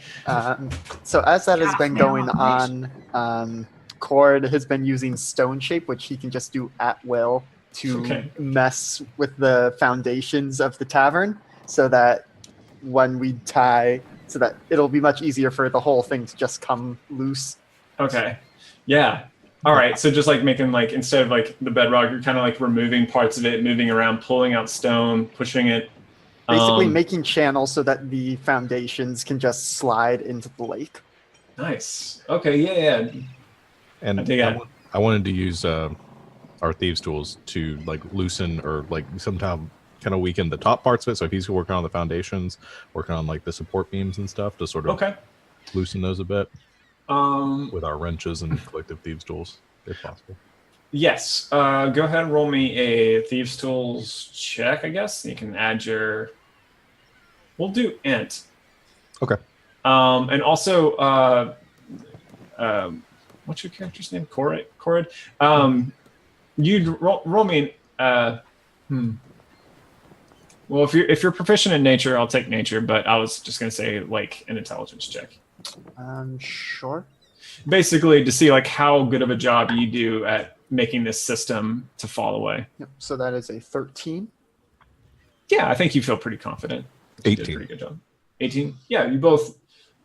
So as that has been going on, Cord has been using Stone Shape, which he can just do at will to mess with the foundations of the tavern, so that when we tie, so that it'll be much easier for the whole thing to just come loose. Okay. Yeah. All right. So just like making like, instead of like the bedrock, you're kind of like removing parts of it, moving around, pulling out stone, pushing it. Basically making channels so that the foundations can just slide into the lake. Nice. Okay. Yeah. And I wanted to use our thieves tools to like loosen or like sometime kind of weaken the top parts of it. So if he's working on the foundations, working on like the support beams and stuff, to sort of loosen those a bit with our wrenches and collective thieves tools, if possible. Yes. Go ahead and roll me a thieves tools check, I guess. You can add your... We'll do int. Okay. And also, what's your character's name? Corrid? You'd roll me... Well, if you're proficient in nature, I'll take nature, but I was just going to say like an intelligence check. Sure. Basically, to see like how good of a job you do at making this system to fall away. Yep. So that is a 13. Yeah, I think you feel pretty confident. 18. You did a pretty good job. 18. Yeah, you both.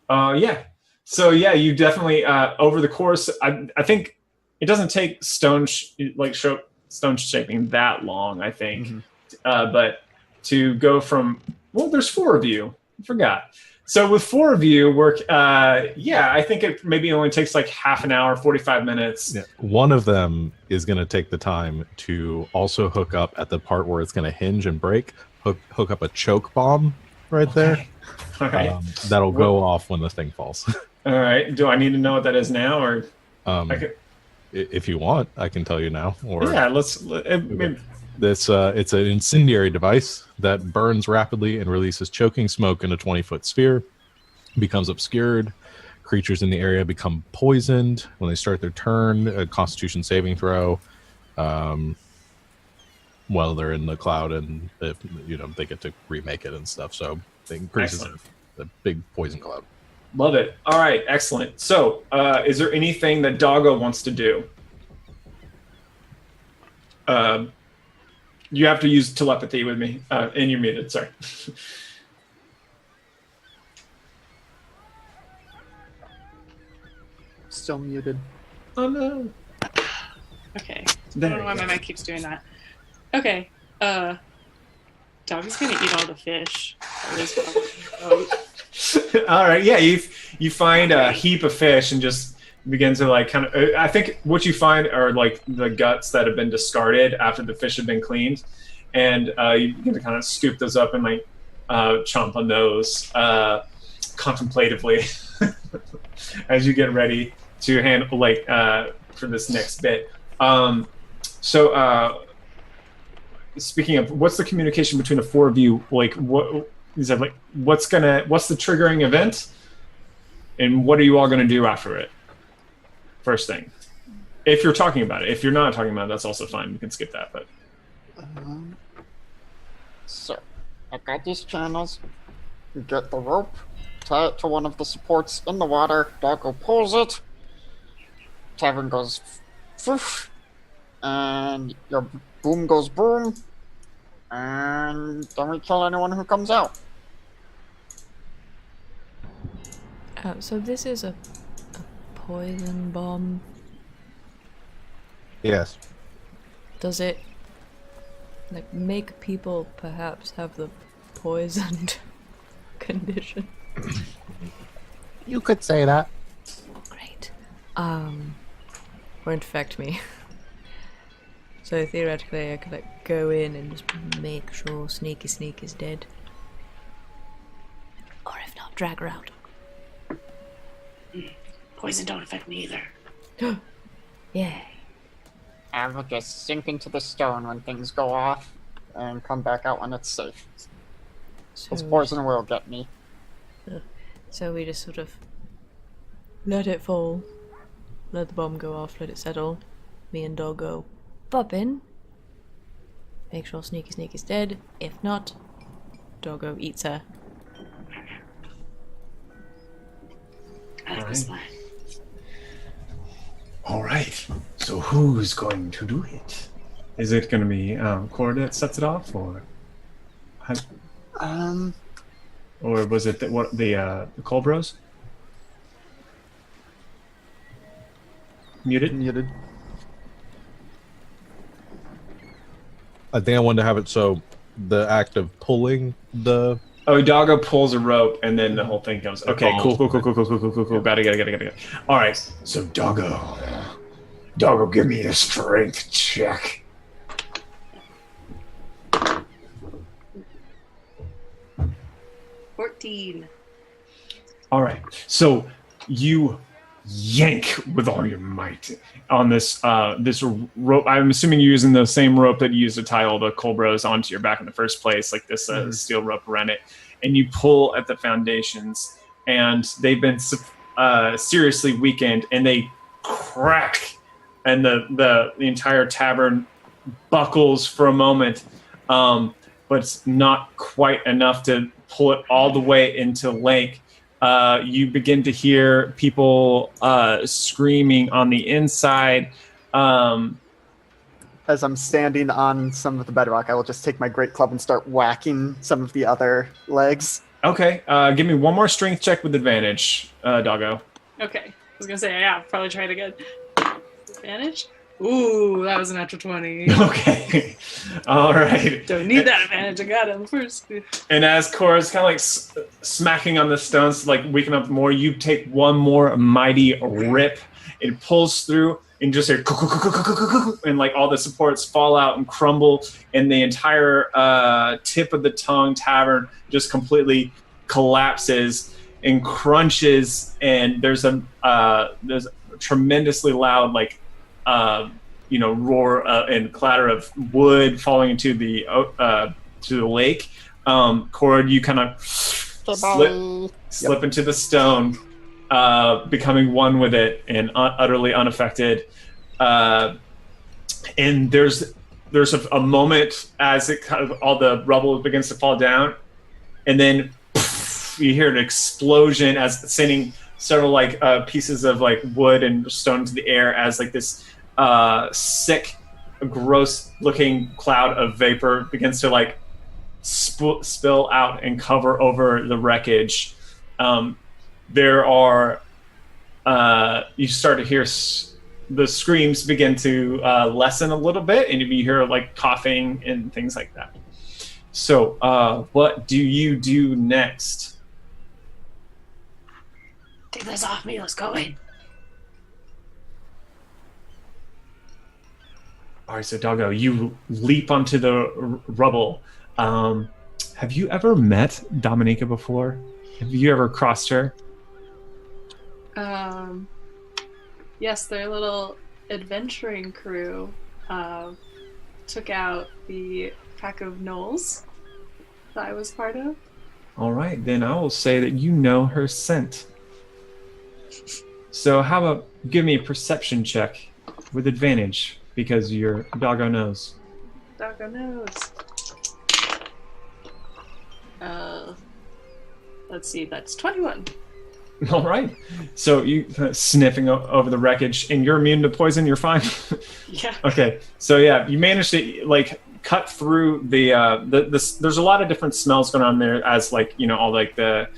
Yeah. So yeah, you definitely over the course. I think it doesn't take stone shaping that long. I think, but to go from there's 4 of you. I forgot. So with 4 of you work, I think it maybe only takes like half an hour, 45 minutes. Yeah. One of them is going to take the time to also hook up at the part where it's going to hinge and break, hook up a choke bomb right there. All right. That'll go off when the thing falls. All right. Do I need to know what that is now, or if you want, I can tell you now. Or yeah, It's an incendiary device that burns rapidly and releases choking smoke in a 20-foot sphere, becomes obscured. Creatures in the area become poisoned when they start their turn, a Constitution saving throw, while they're in the cloud, and if they get to remake it and stuff. So it increases the big poison cloud. Love it. All right, excellent. So is there anything that Doggo wants to do? You have to use telepathy with me, and you're muted, sorry. Still muted. Oh, no. Okay. I don't know why my mic keeps doing that. Okay. Doggy's gonna eat all the fish. All right, yeah, you find a heap of fish and just begin to like kind of, I think what you find are like the guts that have been discarded after the fish have been cleaned, and you begin to kind of scoop those up and like chomp on those contemplatively as you get ready to handle like for this next bit. So speaking of, what's the communication between the 4 of you? Like, what is that like? What's the triggering event, and what are you all gonna do after it? First thing, if you're talking about it. If you're not talking about it, that's also fine. We can skip that. But so I got these channels. You get the rope, tie it to one of the supports in the water. Doggo pulls it. Tavern goes foof, and your boom goes boom, and then we kill anyone who comes out. So this is a poison bomb. Yes. Does it like make people perhaps have the poisoned condition? You could say that. Great. Or infect me. So theoretically I could like go in and just make sure Sneaky Sneak is dead. Or if not, drag her out. Poison don't affect me either. Yay. I will just sink into the stone when things go off and come back out when it's safe. This poison will get me. So we just sort of let it fall, let the bomb go off, let it settle. Me and Doggo pop in, make sure Sneaky Sneak is dead. If not, Doggo eats her. I like this plan. All right. So who's going to do it? Is it going to be Cord that sets it off, or was it the Colbros? Muted. I think I wanted to have it so the act of pulling the... Oh, Doggo pulls a rope, and then the whole thing goes. Okay, cool. Got it. All right, so Doggo, give me a strength check. $14. All right, so you yank with all your might on this rope. I'm assuming you're using the same rope that you used to tie all the Colbros onto your back in the first place, like this steel rope around it, and you pull at the foundations, and they've been seriously weakened, and they crack, and the entire tavern buckles for a moment, but it's not quite enough to pull it all the way into lake. You begin to hear people screaming on the inside. As I'm standing on some of the bedrock, I will just take my great club and start whacking some of the other legs. Okay, give me one more strength check with advantage, Doggo. Okay, I was gonna say, yeah, probably try it again. Advantage? Ooh, that was a natural 20. Okay, all right. Don't need that advantage, I got him first. And as Cora's kind of like smacking on the stones to like weaken up more, you take one more mighty rip. It pulls through and just hear and like all the supports fall out and crumble, and the entire tip of the tongue tavern just completely collapses and crunches, and there's a tremendously loud like roar and clatter of wood falling into the lake. Cord, you kind of slip into the stone, becoming one with it and utterly unaffected. And there's a moment as it kind of all the rubble begins to fall down, and then you hear an explosion as sending several like pieces of like wood and stone into the air as like this sick, gross-looking cloud of vapor begins to like spill out and cover over the wreckage. There are you start to hear the screams begin to lessen a little bit, and you hear like coughing and things like that. So, what do you do next? Take this off me. Let's go in. All right, so Doggo, you leap onto the rubble. Have you ever met Dominica before? Have you ever crossed her? Yes, their little adventuring crew took out the pack of gnolls that I was part of. All right, then I will say that you know her scent. So how about give me a perception check with advantage, because your Doggo knows. Doggo knows. Let's see, that's 21. All right. So you kind of sniffing over the wreckage, and you're immune to poison. You're fine. Yeah. Okay. So yeah, you managed to like cut through the there's a lot of different smells going on there, as like all like the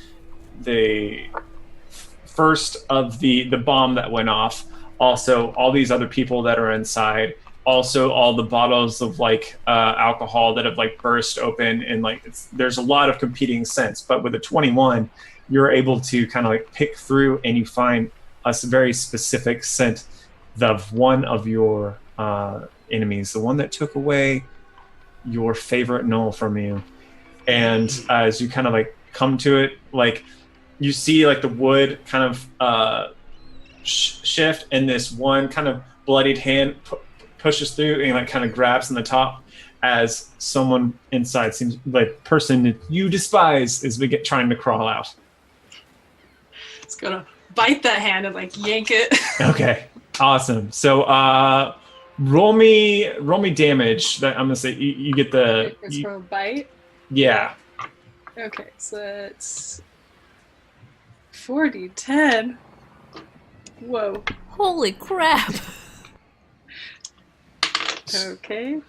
first of the bomb that went off. Also, all these other people that are inside. Also, all the bottles of like alcohol that have like burst open, and like there's a lot of competing scents. But with a 21, you're able to kind of like pick through, and you find a very specific scent of one of your enemies, the one that took away your favorite gnoll from you. And as you kind of like come to it, like you see like the wood kind of shift, and this one kind of bloodied hand pushes through and like kind of grabs on the top, as someone inside seems like person that you despise is trying to crawl out. It's gonna bite that hand and like yank it. Okay, awesome. So roll me damage. That I'm gonna say you get the. It's from a bite. Yeah. Okay, so it's 4d10. Whoa! Holy crap! Okay.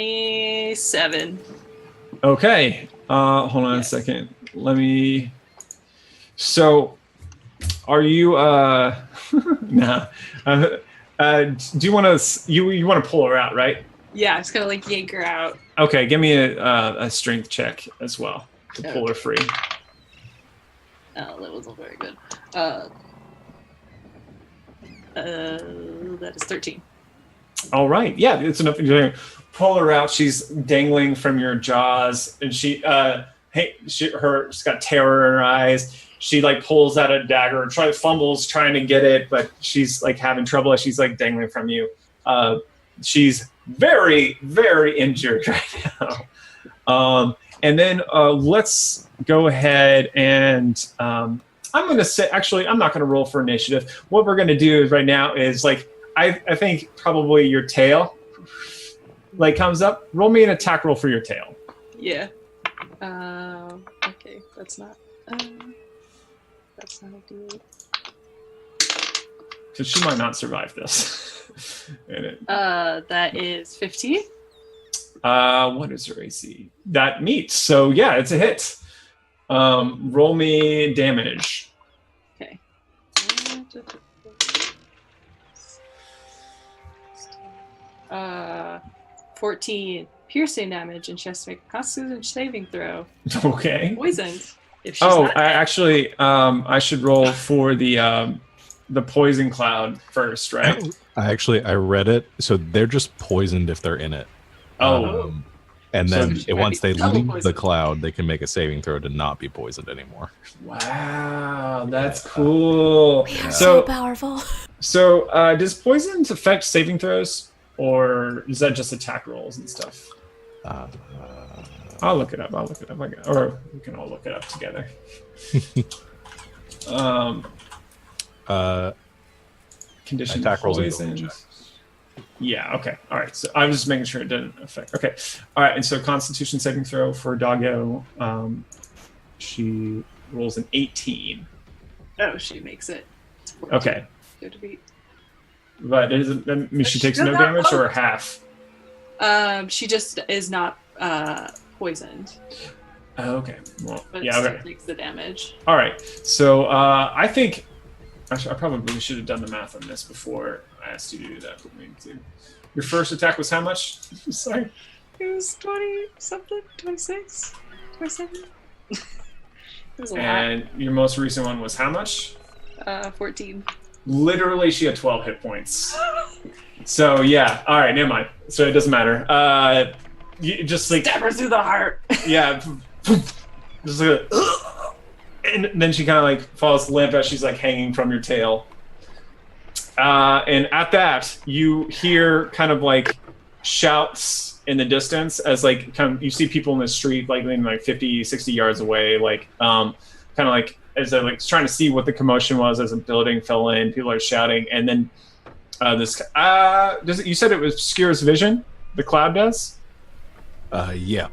27. Okay. Hold on Yes. a second. Let me. So, are you? Nah. Do you want to? You want to pull her out, right? Yeah, I'm just gonna like yank her out. Okay. Give me a strength check as well to pull her Okay. free. Oh, that wasn't very good. That is 13. All right. Yeah, it's enough. You pull her out. She's dangling from your jaws, and she's got terror in her eyes. She like pulls out a dagger, fumbles trying to get it, but she's like having trouble as she's like dangling from you. She's very, very injured right now. And then let's go ahead and I'm going to say, actually, I'm not going to roll for initiative. What we're going to do is right now is like, I think probably your tail like comes up. Roll me an attack roll for your tail. Yeah. Okay, that's not a deal. Because she might not survive this. That is 15. What is her AC? That meets. So yeah, it's a hit. Roll me damage. Okay. 14 piercing damage, and she has to make a Constitution saving throw. Okay. Poisoned. If she's Oh, not I dead. actually, I should roll for the poison cloud first, right? I read it, so they're just poisoned if they're in it. Oh. And So then she might once be they double leave the poisoned. cloud, they can make a saving throw to not be poisoned anymore. Wow, that's cool. We are So- so powerful. So, does poison affect saving throws, or is that just attack rolls and stuff? I'll look it up. Or we can all look it up together. Condition Attack rolls and poison. ability checks. Yeah, okay. All right. So I was just making sure it didn't affect. Okay. All right. And so Constitution saving throw for Doggo. She rolls an 18. Oh, she makes it. It's 14. Okay. Good to beat. But that means she takes no She's not damage or poked. half? She just is not poisoned, Oh, okay. Well, but yeah, still okay. takes the damage. All right. So I think actually, I probably should have done the math on this before I asked you to do that. But me too. Your first attack was how much? Sorry. It was 20 something, 26, 27. It was a And your most recent one was how much? lot. 14. Literally, she had 12 hit points. So yeah. All right. Never mind. So it doesn't matter. You just like Stab her through the heart. yeah. Just like, and then she kind of like falls limp as she's like hanging from your tail. And at that, you hear kind of like shouts in the distance as like kind of you see people in the street like maybe like 50, 60 yards away, like kind of like as they're like trying to see what the commotion was as a building fell in. People are shouting, and then this does it? You said it obscures vision. The cloud does. Yeah.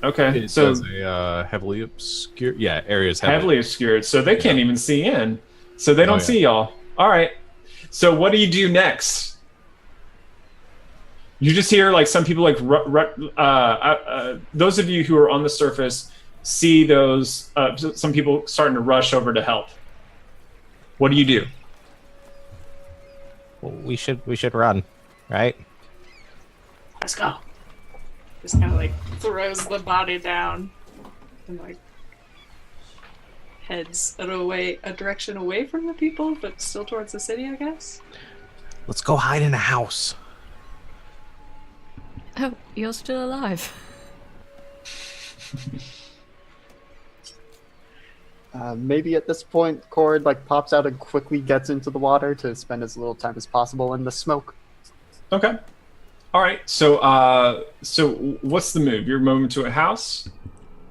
Okay, It so does a heavily obscure. Yeah, areas heavily obscured, so they can't even see in, so they don't yeah. see y'all. All right, so what do you do next? You just hear like some people like those of you who are on the surface see those some people starting to rush over to help. What do you do? Well, we should run, right? Let's go. Just kind of like throws the body down and like heads a direction away from the people, but still towards the city, I guess. Let's go hide in a house. Oh, you're still alive. Maybe at this point, Cord like pops out and quickly gets into the water to spend as little time as possible in the smoke. Okay. All right. So so what's the move? You're moving to a house.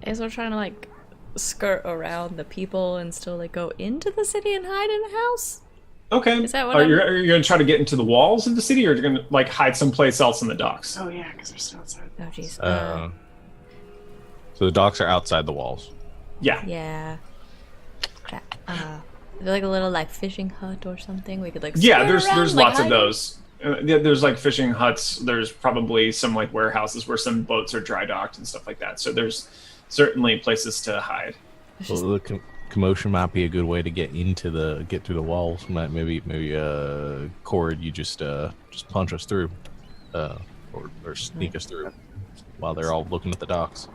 Is we're trying to like skirt around the people and still like go into the city and hide in a house? Okay. Is that what are you going to try to get into the walls of the city, or are you going to like hide someplace else in the docks? Oh yeah, because we're still outside. Oh jeez. So the docks are outside the walls. Yeah. Yeah. Is there like a little like fishing hut or something we could like? Yeah, square there's around, like, lots of hide? those. Yeah, there's like fishing huts. There's probably some like warehouses where some boats are dry docked and stuff like that. So there's certainly places to hide. Well, the commotion might be a good way to get through the walls. Maybe Cord, you just punch us through, or sneak us through while they're all looking at the docks.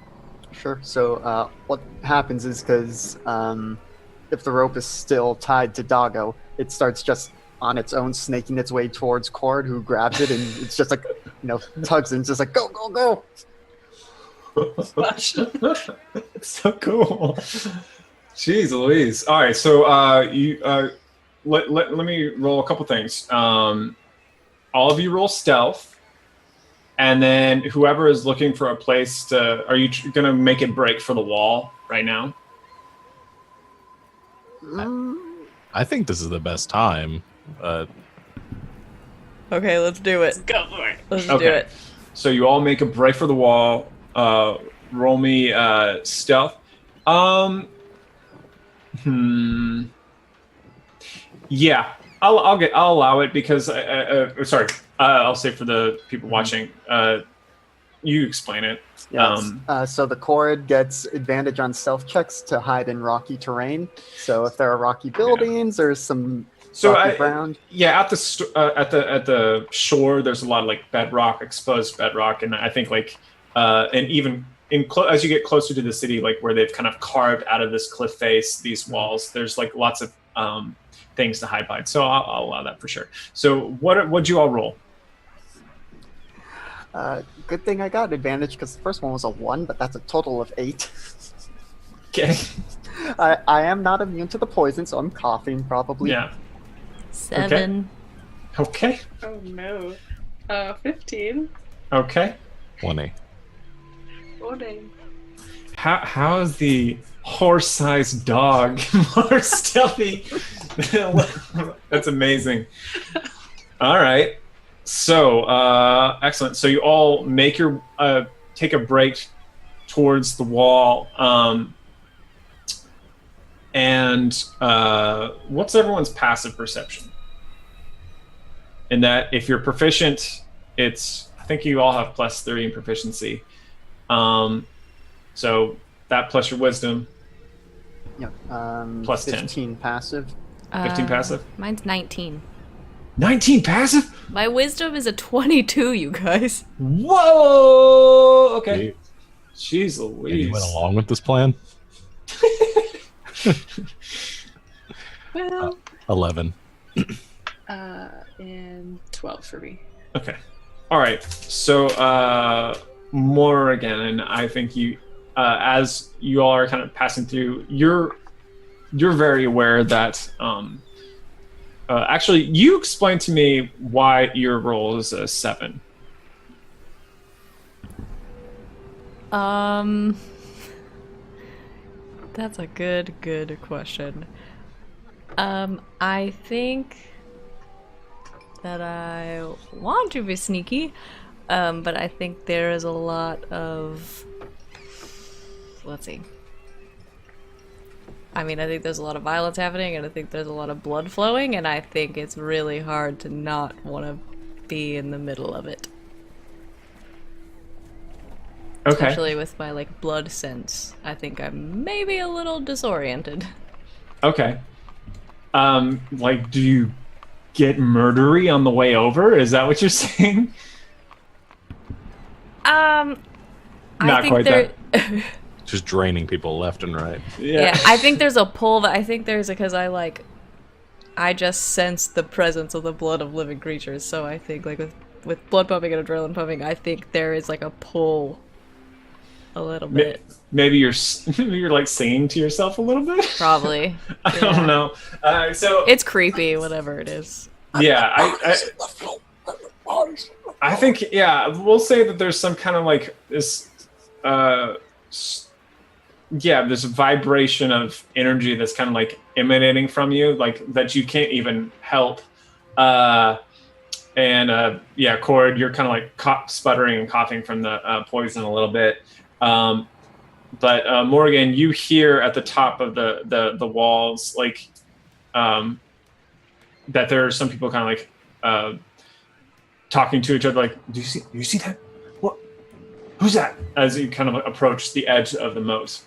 Sure. So what happens is because if the rope is still tied to Doggo, it starts just on its own snaking its way towards Cord, who grabs it, and it's just like, tugs and just like, go, go, go. It's so cool. Jeez Louise. All right, so let me roll a couple things. All of you roll stealth, and then whoever is looking for a place to, are you going to make it break for the wall right now? I think this is the best time. Okay, let's do it. Go for it. Let's do it. So you all make a break for the wall. Roll me stealth. Yeah, I'll allow it because sorry. I'll say for the people watching. You explain it. Yes. So the Cord gets advantage on stealth checks to hide in rocky terrain. So if there are rocky buildings or some rocky ground. Yeah, at the shore, there's a lot of like bedrock, exposed bedrock, and I think like and even as you get closer to the city, like where they've kind of carved out of this cliff face these walls, there's like lots of things to hide behind. So I'll allow that for sure. So what'd you all roll? Good thing I got advantage because the first one was a 1, but that's a total of 8. Okay. I am not immune to the poison, so I'm coughing probably. Yeah. 7. Okay. Oh no. 15. Okay. 20. 14. How is the horse-sized dog more stealthy? That's amazing. All right. So excellent. So you all make your take a break towards the wall. And what's everyone's passive perception? In that, if you're proficient, I think you all have +3 in proficiency. So that plus your wisdom. Yep. Plus 10. 15 passive. 15 passive. Mine's 19. 19 passive? My wisdom is a 22, you guys. Whoa! Okay. Jeez Louise. And you went along with this plan? Well. 11. And 12 for me. Okay. All right. So Morgan, and I think you, as you all are kind of passing through, you're very aware that actually you explained to me why your role is a 7. That's a good question. I think that I want to be sneaky, but I think there is a lot of, let's see. I mean, I think there's a lot of violence happening, and I think there's a lot of blood flowing, and I think it's really hard to not want to be in the middle of it. Okay. Especially with my, like, blood sense. I think I'm maybe a little disoriented. Okay. Like, do you get murdery on the way over? Is that what you're saying? Not Not quite that. Just draining people left and right. Yeah, I think there's a pull that I think there's because I just sense the presence of the blood of living creatures. So I think like with blood pumping and adrenaline pumping, I think there is like a pull a little bit. Maybe you're like singing to yourself a little bit. Probably. I don't know. So it's creepy, whatever it is. Yeah, I think we'll say that there's some kind of like this. There's a vibration of energy that's kind of like emanating from you, like that you can't even help. Cord, you're kind of like sputtering and coughing from the poison a little bit. But Morgan, you hear at the top of the walls, like that there are some people kind of like talking to each other, like, do you see that? What? Who's that? As you kind of approach the edge of the moat,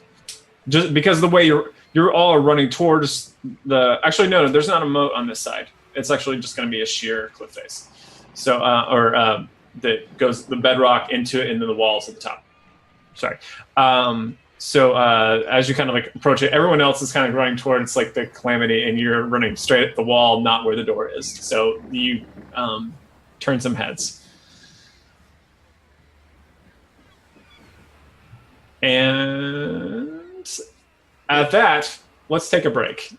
just because the way you're all running towards the. Actually, no, there's not a moat on this side. It's actually just going to be a sheer cliff face. So, that goes the bedrock into the walls at the top. Sorry. So as you kind of like approach it, everyone else is kind of running towards like the calamity, and you're running straight at the wall, not where the door is. So you turn some heads. And at that, let's take a break.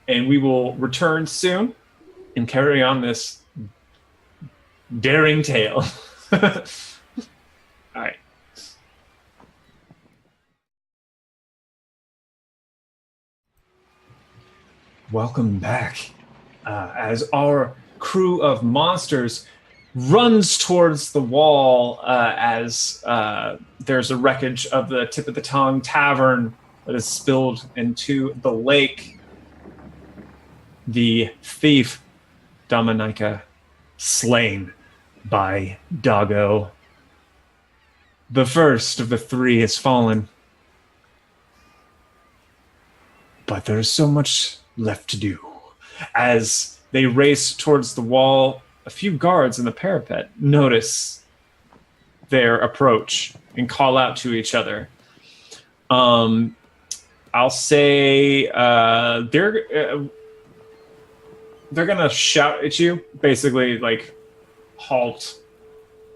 And we will return soon and carry on this daring tale. All right. Welcome back. As our crew of monsters runs towards the wall as there's a wreckage of the Tip of the Tongue Tavern that is spilled into the lake. The thief, Dominica, slain by Doggo. The first of the three has fallen. But there's so much left to do. As they race towards the wall, a few guards in the parapet notice their approach and call out to each other. I'll say they're gonna shout at you, basically like halt,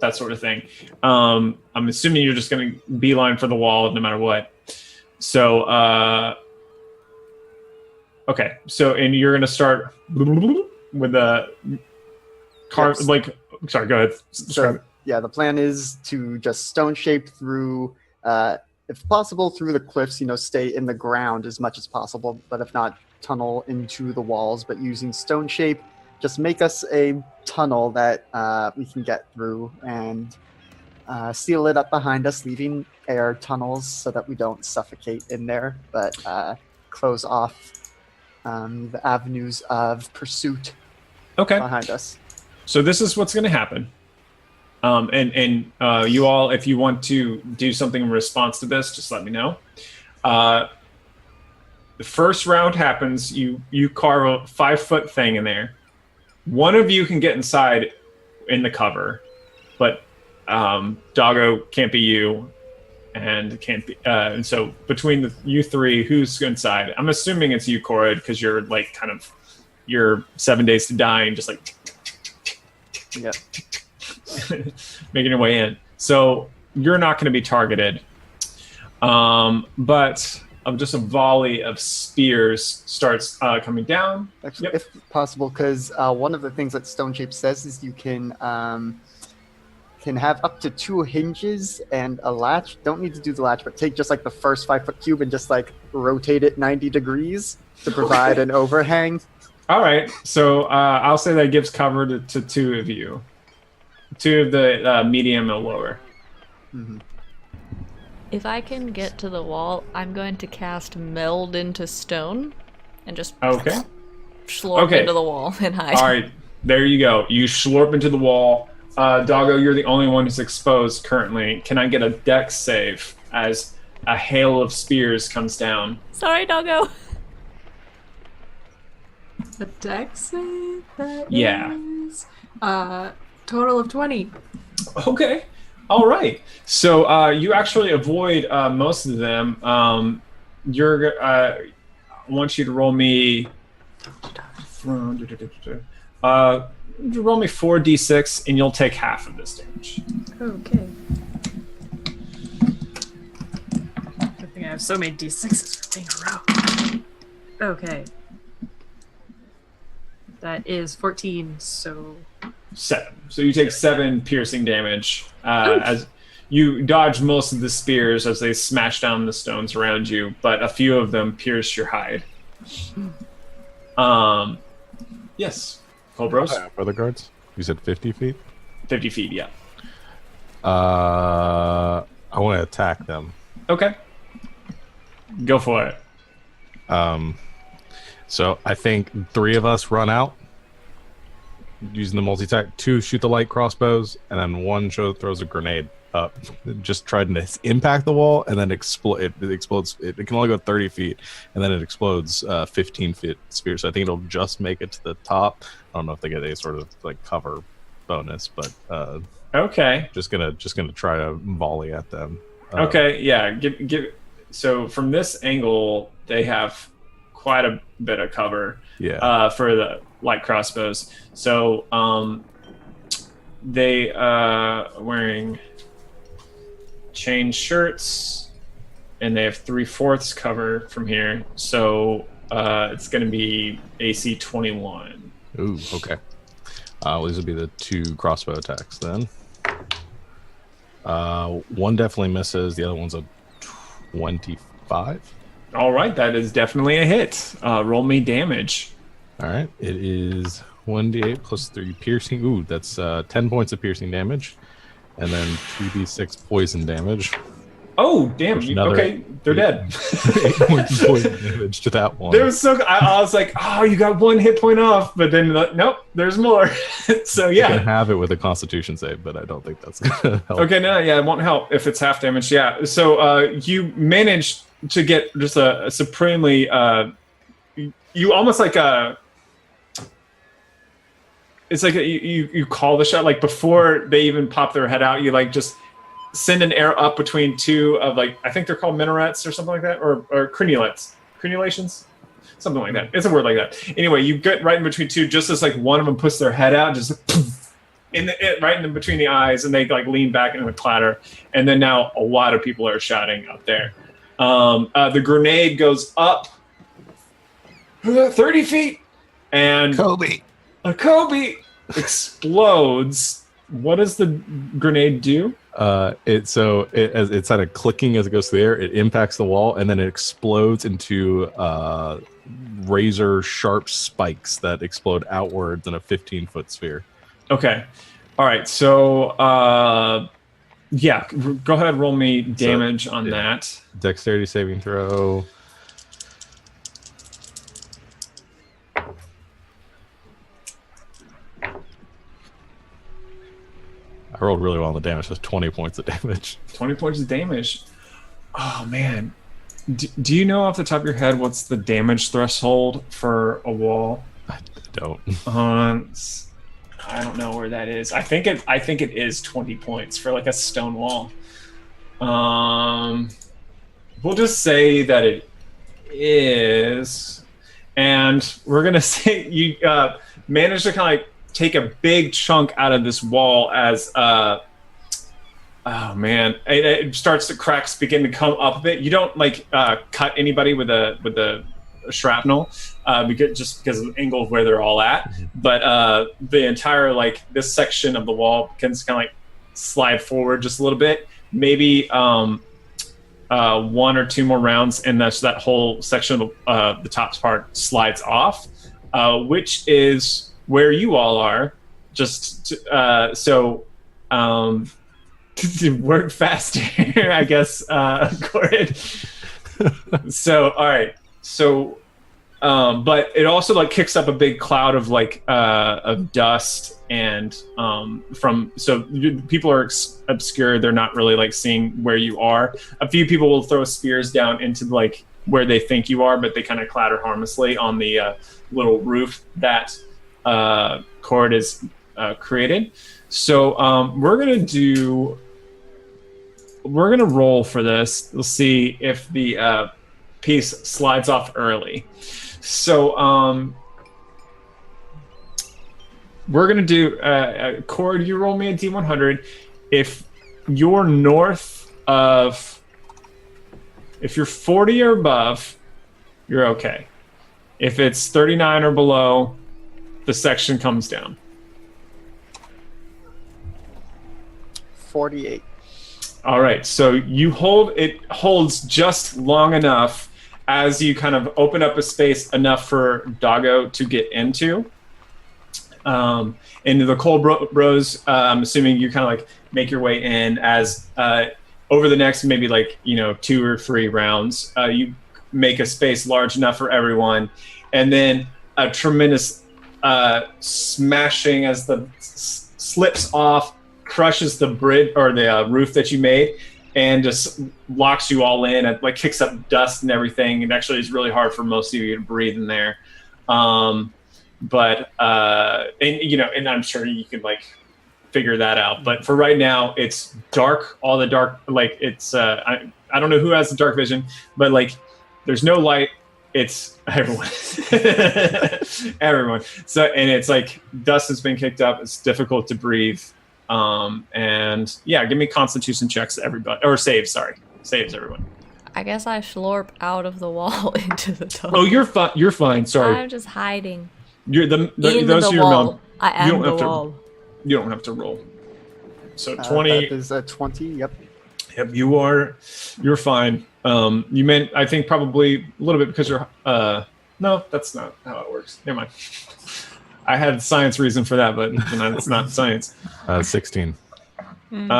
that sort of thing. I'm assuming you're just gonna beeline for the wall no matter what. So okay, so and you're gonna start with the car. Yes. Like, sorry, go ahead. So yeah, the plan is to just stone shape through, if possible, through the cliffs. Stay in the ground as much as possible, but if not, tunnel into the walls. But using stone shape, just make us a tunnel that we can get through and seal it up behind us, leaving air tunnels so that we don't suffocate in there, but close off the avenues of pursuit behind us. So this is what's going to happen. And you all, if you want to do something in response to this, just let me know. The first round happens. You carve a 5-foot thing in there. One of you can get inside in the cover, but Doggo can't be you, and can't be. And so between you three, who's inside? I'm assuming it's you, Cora, because you're like kind of you're 7 days to die and just like making your way in. So you're not going to be targeted, but just a volley of spears starts coming down. Actually, if possible, because one of the things that Stone Shape says is you can have up to 2 hinges and a latch. Don't need to do the latch, but take just like the first 5-foot cube and just like rotate it 90 degrees to provide an overhang. All right, so I'll say that gives cover to 2 of you. 2 of the medium and lower. Mm-hmm. If I can get to the wall, I'm going to cast Meld into Stone and just slurp into the wall and hide. All right, there you go. You slurp into the wall. Doggo, you're the only one who's exposed currently. Can I get a dex save as a hail of spears comes down? Sorry, Doggo. A dex save? That Yeah. is, total of 20. Okay. All right. So you actually avoid most of them. I want you to roll me. Roll me 4d6, and you'll take half of this damage. Okay. Good thing I have so many d6s for being a row. Okay. That is 14, so... 7. So you take 7 piercing damage as you dodge most of the spears as they smash down the stones around you, but a few of them pierce your hide. Yes. Colbros? For the guards? You said 50 feet? 50 feet, yeah. I want to attack them. Okay. Go for it. So I think 3 of us run out using the multi-attack. 2 shoot the light crossbows, and then 1 throws a grenade up, just trying to impact the wall, and then explode. It explodes. It can only go 30 feet, and then it explodes 15-foot sphere. So I think it'll just make it to the top. I don't know if they get a sort of like cover bonus, but okay. Just gonna try to volley at them. Okay, yeah. Give. So from this angle, they have quite a bit of cover. Yeah. For the light crossbows. So they wearing chain shirts, and they have 3/4 cover from here. So it's going to be AC 21. Ooh, okay. These would be the 2 crossbow attacks then. 1 definitely misses. The other one's a 25. All right, that is definitely a hit. Roll me damage. All right, it is 1d8 plus 3 piercing. Ooh, that's 10 points of piercing damage, and then 2d6 poison damage. Oh, damn. Okay, they're dead. 8 points of poison damage to that one. There was I was like, oh, you got 1 hit point off, but then nope, there's more. So yeah. You can have it with a Constitution save, but I don't think that's gonna help. Okay, no, yeah, it won't help if it's half damage. Yeah. So you managed to get just a supremely you almost like it's like you call the shot, like before they even pop their head out, you like just send an arrow up between 2 of, like, I think they're called minarets or something like that, or crenulations, something like that. It's a word like that. Anyway, you get right in between 2, just as like one of them puts their head out, just right in between the eyes, and they like lean back into a clatter. And then now a lot of people are shouting up there. The grenade goes up 30 feet, and Kobe. a Kobe explodes. What does the grenade do? It's kind of clicking as it goes through the air. It impacts the wall, and then it explodes into razor sharp spikes that explode outwards in a 15-foot sphere. Okay. All right. So, yeah, go ahead and roll me damage on that. Dexterity saving throw. I rolled really well on the damage. That's 20 points of damage. 20 points of damage. Oh, man. Do you know off the top of your head what's the damage threshold for a wall? I don't. I don't know where that is. I think it is 20 points for like a stone wall. We'll just say that it is, and we're gonna say you managed to kind of like take a big chunk out of this wall as oh man, it starts to cracks begin to come up a bit. You don't like cut anybody with a shrapnel because of the angle of where they're all at, but the entire like this section of the wall can kind of like slide forward just a little bit, maybe 1 or 2 more rounds, and that whole section of the top part slides off, which is where you all are. Just to work faster, I guess, Gordon. So, all right. So, but it also like kicks up a big cloud of like of dust, and people are obscured. They're not really like seeing where you are. A few people will throw spears down into like where they think you are, but they kind of clatter harmlessly on the little roof that Cord is created. So we're gonna roll for this. We'll see if the piece slides off early. So we're gonna do Cord, you roll me a D100. If you're north of, if you're 40 or above, you're okay. If it's 39 or below, the section comes down. 48. All right, so it holds just long enough as you kind of open up a space enough for Doggo to get into. Into the Cold Bros, I'm assuming you kind of like make your way in as over the next maybe like 2 or 3 rounds, you make a space large enough for everyone, and then a tremendous smashing as the slips off, crushes the bridge or the roof that you made, and just locks you all in. And like kicks up dust and everything. And actually, it's really hard for most of you to breathe in there. But and I'm sure you can like figure that out. But for right now, it's dark. All the dark, like it's I don't know who has the dark vision, but like there's no light. It's everyone. Everyone. So, and it's like dust has been kicked up. It's difficult to breathe. And yeah, give me constitution checks, everybody, or saves. Sorry, saves, everyone. I guess I slurp out of the wall into the tunnel. Oh, you're fine. You're fine. Sorry. I'm just hiding. You're In those the are your wall. I am the wall. You don't have to roll. So 20 That is a 20. Yep. Yep, you're fine. You meant, I think, probably a little bit because you're no, that's not how it works. Never mind. I had science reason for that, but it's not science. 16. 20.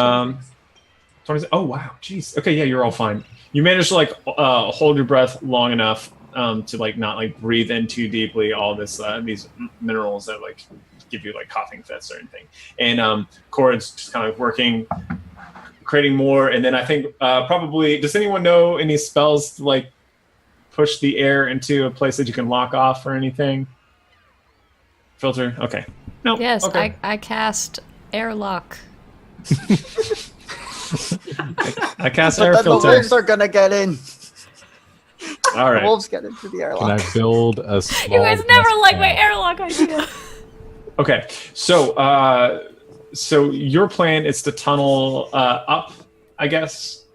Oh wow, jeez. Okay, yeah, you're all fine. You managed to like hold your breath long enough to like not like breathe in too deeply all this these minerals that like give you like coughing fits or anything. And Corid's just kind of working, creating more. And then I think probably, does anyone know any spells to like push the air into a place that you can lock off or anything? Filter? Okay. No. Yes, okay. I cast airlock. I cast But air then the filter. wolves are gonna get in. All right. The wolves get into the Can airlock. I build a small... You guys never nest like my egg? airlock idea. Okay. So your plan is to tunnel up, I guess.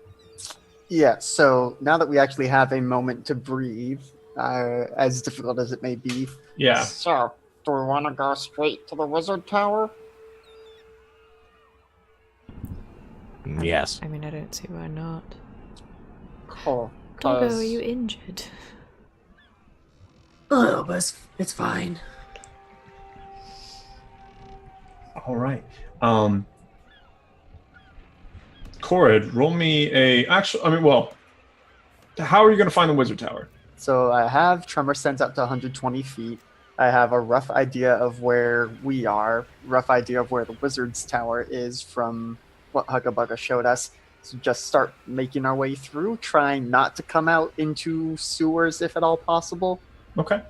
Yeah, so now that we actually have a moment to breathe, as difficult as it may be, Yeah. So, do we want to go straight to the wizard tower? Yes. I mean, I don't see why not. Cool. Doggo, 'cause are you injured? Oh, but it's fine. All right. Corid, roll me a. Actually, I mean, well, how are you going to find the wizard tower? so I have tremor sense up to 120 feet. I have a rough idea of where we are, rough idea of where the wizard's tower is from what Hugga Bugga showed us. So just start making our way through, trying not to come out into sewers if at all possible. Okay.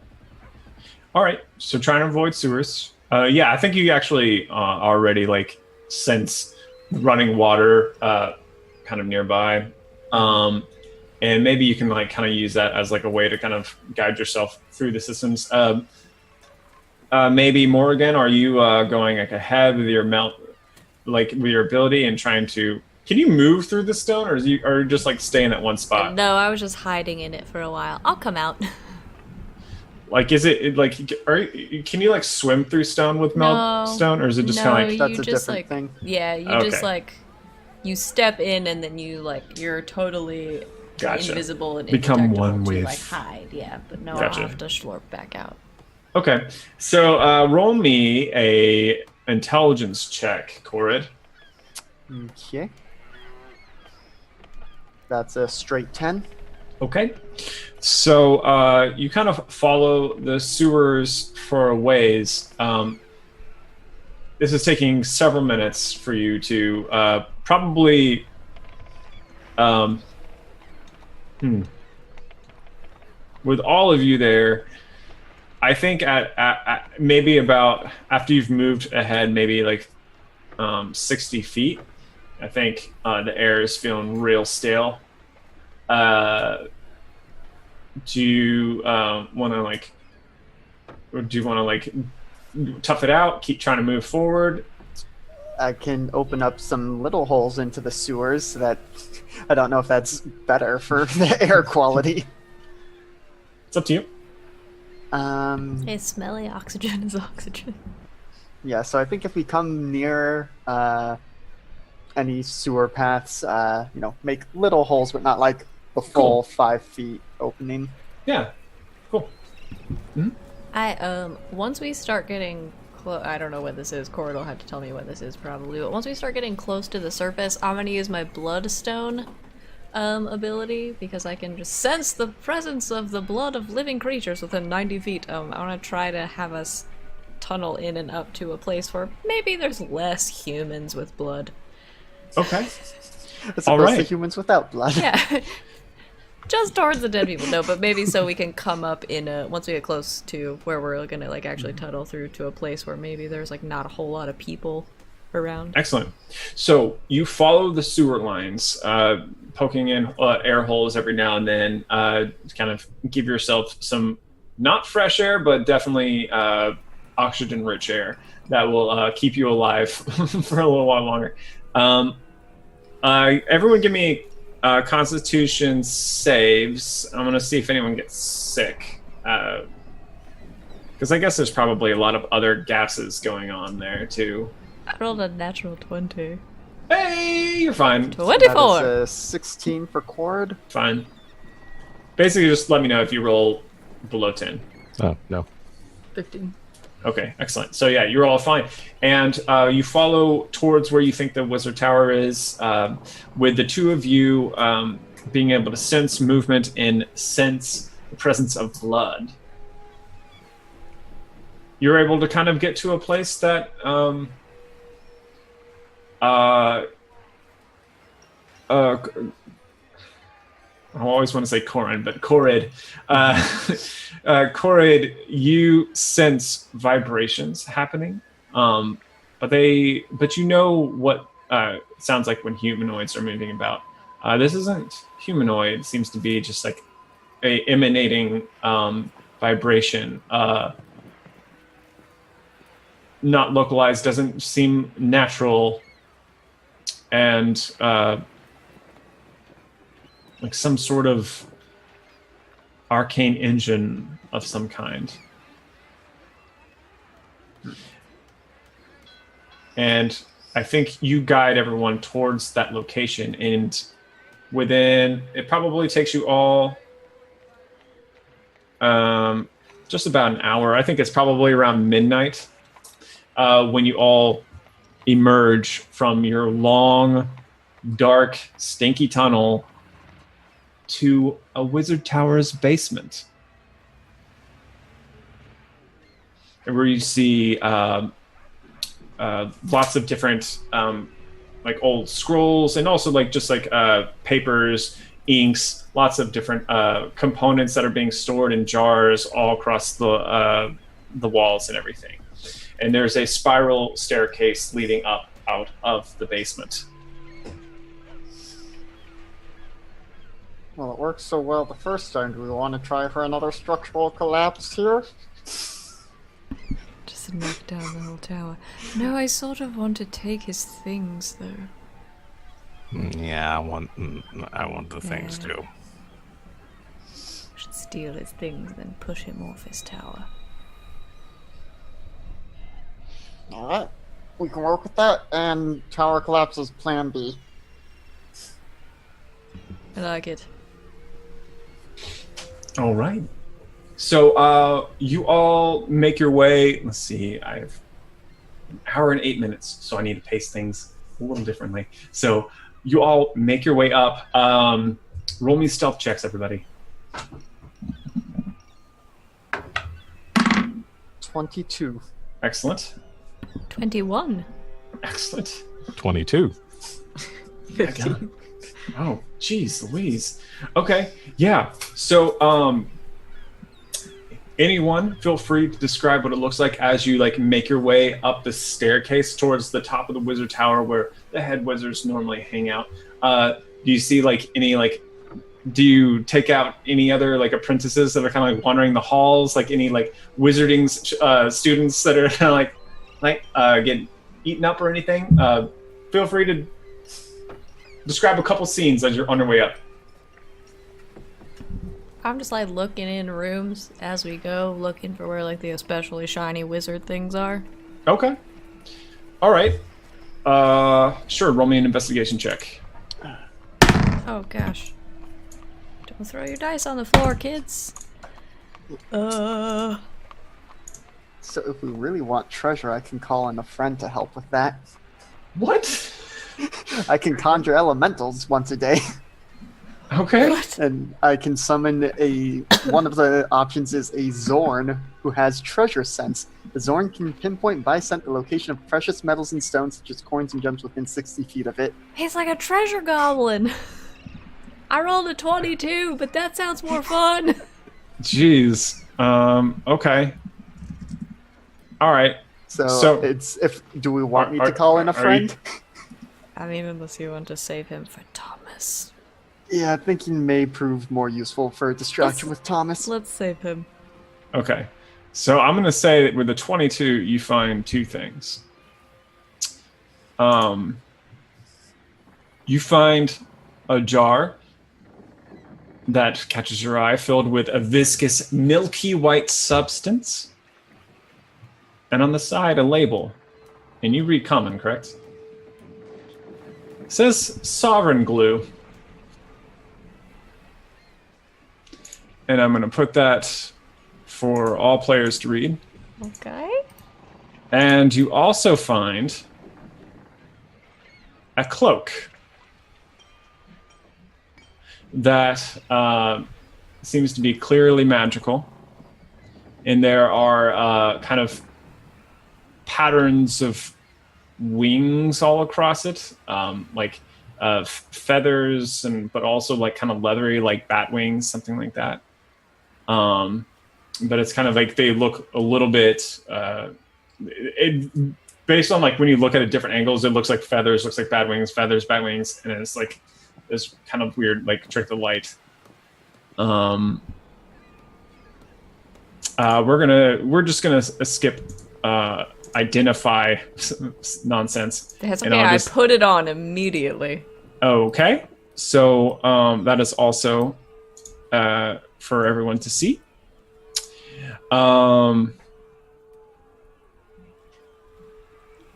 All right. So trying to avoid sewers. Yeah, I think you actually already like sense running water kind of nearby. And maybe you can like kind of use that as like a way to kind of guide yourself through the systems. Maybe Morrigan, are you going like ahead with your with your ability and trying to? Can you move through the stone, or are you just like staying at one spot? No, I was just hiding in it for a while. I'll come out. Like, is it like? Can you like swim through stone with melt stone, or is it just kind of like? That's you a just different thing. Yeah, you Okay. just like you step in and then you're totally Gotcha. invisible and Become indestructible one to with- like hide. Yeah, but no, Gotcha. I'll have to slurp back out. Okay, so roll me a intelligence check, Corid. Okay. That's a straight 10. Okay, so you kind of follow the sewers for a ways. This is taking several minutes for you to probably. With all of you there, I think at maybe about after you've moved ahead, maybe like 60 feet, I think the air is feeling real stale. Do you want to like? Or do you want to like tough it out? Keep trying to move forward. I can open up some little holes into the sewers so that I don't know if that's better for the air quality. It's up to you. Hey, smelly oxygen is oxygen. Yeah, so I think if we come near any sewer paths, make little holes, but not like the full 5 feet opening. Yeah, cool. Once we start getting close, I don't know what this is. Corid will have to tell me what this is probably. But once we start getting close to the surface, I'm gonna use my bloodstone ability because I can just sense the presence of the blood of living creatures within 90 feet. I want to try to have us tunnel in and up to a place where maybe there's less humans with blood. Okay. As opposed to humans without blood. Yeah. Just towards the dead people. No, but maybe so we can come up in once we get close to where we're gonna like actually tunnel through to a place where maybe there's like not a whole lot of people around. Excellent. So you follow the sewer lines, poking in air holes every now and then, to kind of give yourself some not fresh air, but definitely oxygen-rich air that will keep you alive for a little while longer. Everyone give me Constitution saves. I'm going to see if anyone gets sick. Because I guess there's probably a lot of other gases going on there, too. I rolled a natural 20. Hey, you're fine. 24! That is 16 for Cord. Fine. Basically, just let me know if you roll below 10. Oh, no. 15. Okay, excellent. So yeah, you're all fine. And you follow towards where you think the wizard tower is, with the two of you being able to sense movement and sense the presence of blood. You're able to kind of get to a place that I always want to say Corin, but Corrid. Corrid, you sense vibrations happening, but you know what it sounds like when humanoids are moving about. This isn't humanoid. It seems to be just like a emanating vibration. Not localized, doesn't seem natural, and like some sort of arcane engine of some kind. And I think you guide everyone towards that location, and within, it probably takes you all just about an hour. I think it's probably around midnight when you all emerge from your long, dark, stinky tunnel to a wizard tower's basement, where you see lots of different like old scrolls, and also like just like papers, inks, lots of different components that are being stored in jars all across the walls and everything. And there's a spiral staircase leading up out of the basement. Well, it worked so well the first time. Do we want to try for another structural collapse here? Just knock down the whole tower. No, I sort of want to take his things, though. Yeah, I want the things too. We should steal his things, then push him off his tower. Alright, we can work with that, and tower collapses plan B. I like it. All right. So you all make your way. Let's see. I have an hour and 8 minutes, so I need to pace things a little differently. So you all make your way up. Roll me stealth checks, everybody. 22. Excellent. 21. Excellent. 22. 15. Oh, geez, Louise. Okay, yeah. So, anyone, feel free to describe what it looks like as you like make your way up the staircase towards the top of the wizard tower, where the head wizards normally hang out. Do you see like any like? Do you take out any other like apprentices that are kind of like wandering the halls? Like any like wizarding students that are kind of like get eaten up or anything? Feel free to describe a couple scenes as you're on your way up. I'm just like looking in rooms as we go, looking for where like the especially shiny wizard things are. Okay. All right. Sure. Roll me an investigation check. Oh gosh. Don't throw your dice on the floor, kids. So if we really want treasure, I can call in a friend to help with that. What? I can conjure elementals once a day. Okay. And I can summon one of the options is a Zorn who has treasure sense. The Zorn can pinpoint by scent the location of precious metals and stones such as coins and gems within 60 feet of it. He's like a treasure goblin. I rolled a 22, but that sounds more fun. Jeez. Okay. All right. So it's do we want me to call in a friend? I mean, unless you want to save him for Thomas. Yeah, I think he may prove more useful for a distraction with Thomas. Let's save him. Okay. So I'm going to say that with the 22, you find two things. You find a jar that catches your eye filled with a viscous, milky white substance. And on the side, a label. And you read common, correct? It says Sovereign Glue. And I'm going to put that for all players to read. Okay. And you also find a cloak that seems to be clearly magical. And there are kind of patterns of wings all across it, like feathers, but also like kind of leathery, like bat wings, something like that. But it's kind of like they look a little bit, based on like when you look at it different angles, it looks like feathers, looks like bat wings, feathers, bat wings, and it's like this kind of weird like trick of light. We're just gonna skip identify nonsense. That's okay. I put it on immediately. Okay, so that is also for everyone to see.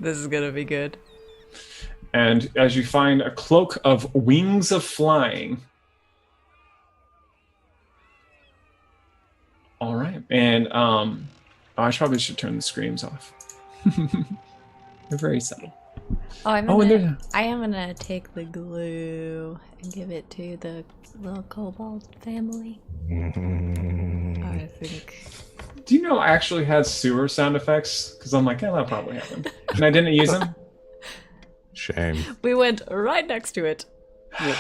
This is gonna be good. And as you find a cloak of wings of flying. All right, and I probably should turn the screams off. They're very subtle. Oh, I am gonna take the glue and give it to the little kobold family. I think. Do you know I actually had sewer sound effects? Because I'm like, yeah, that probably happened. And I didn't use them. Shame. We went right next to it. Yeah.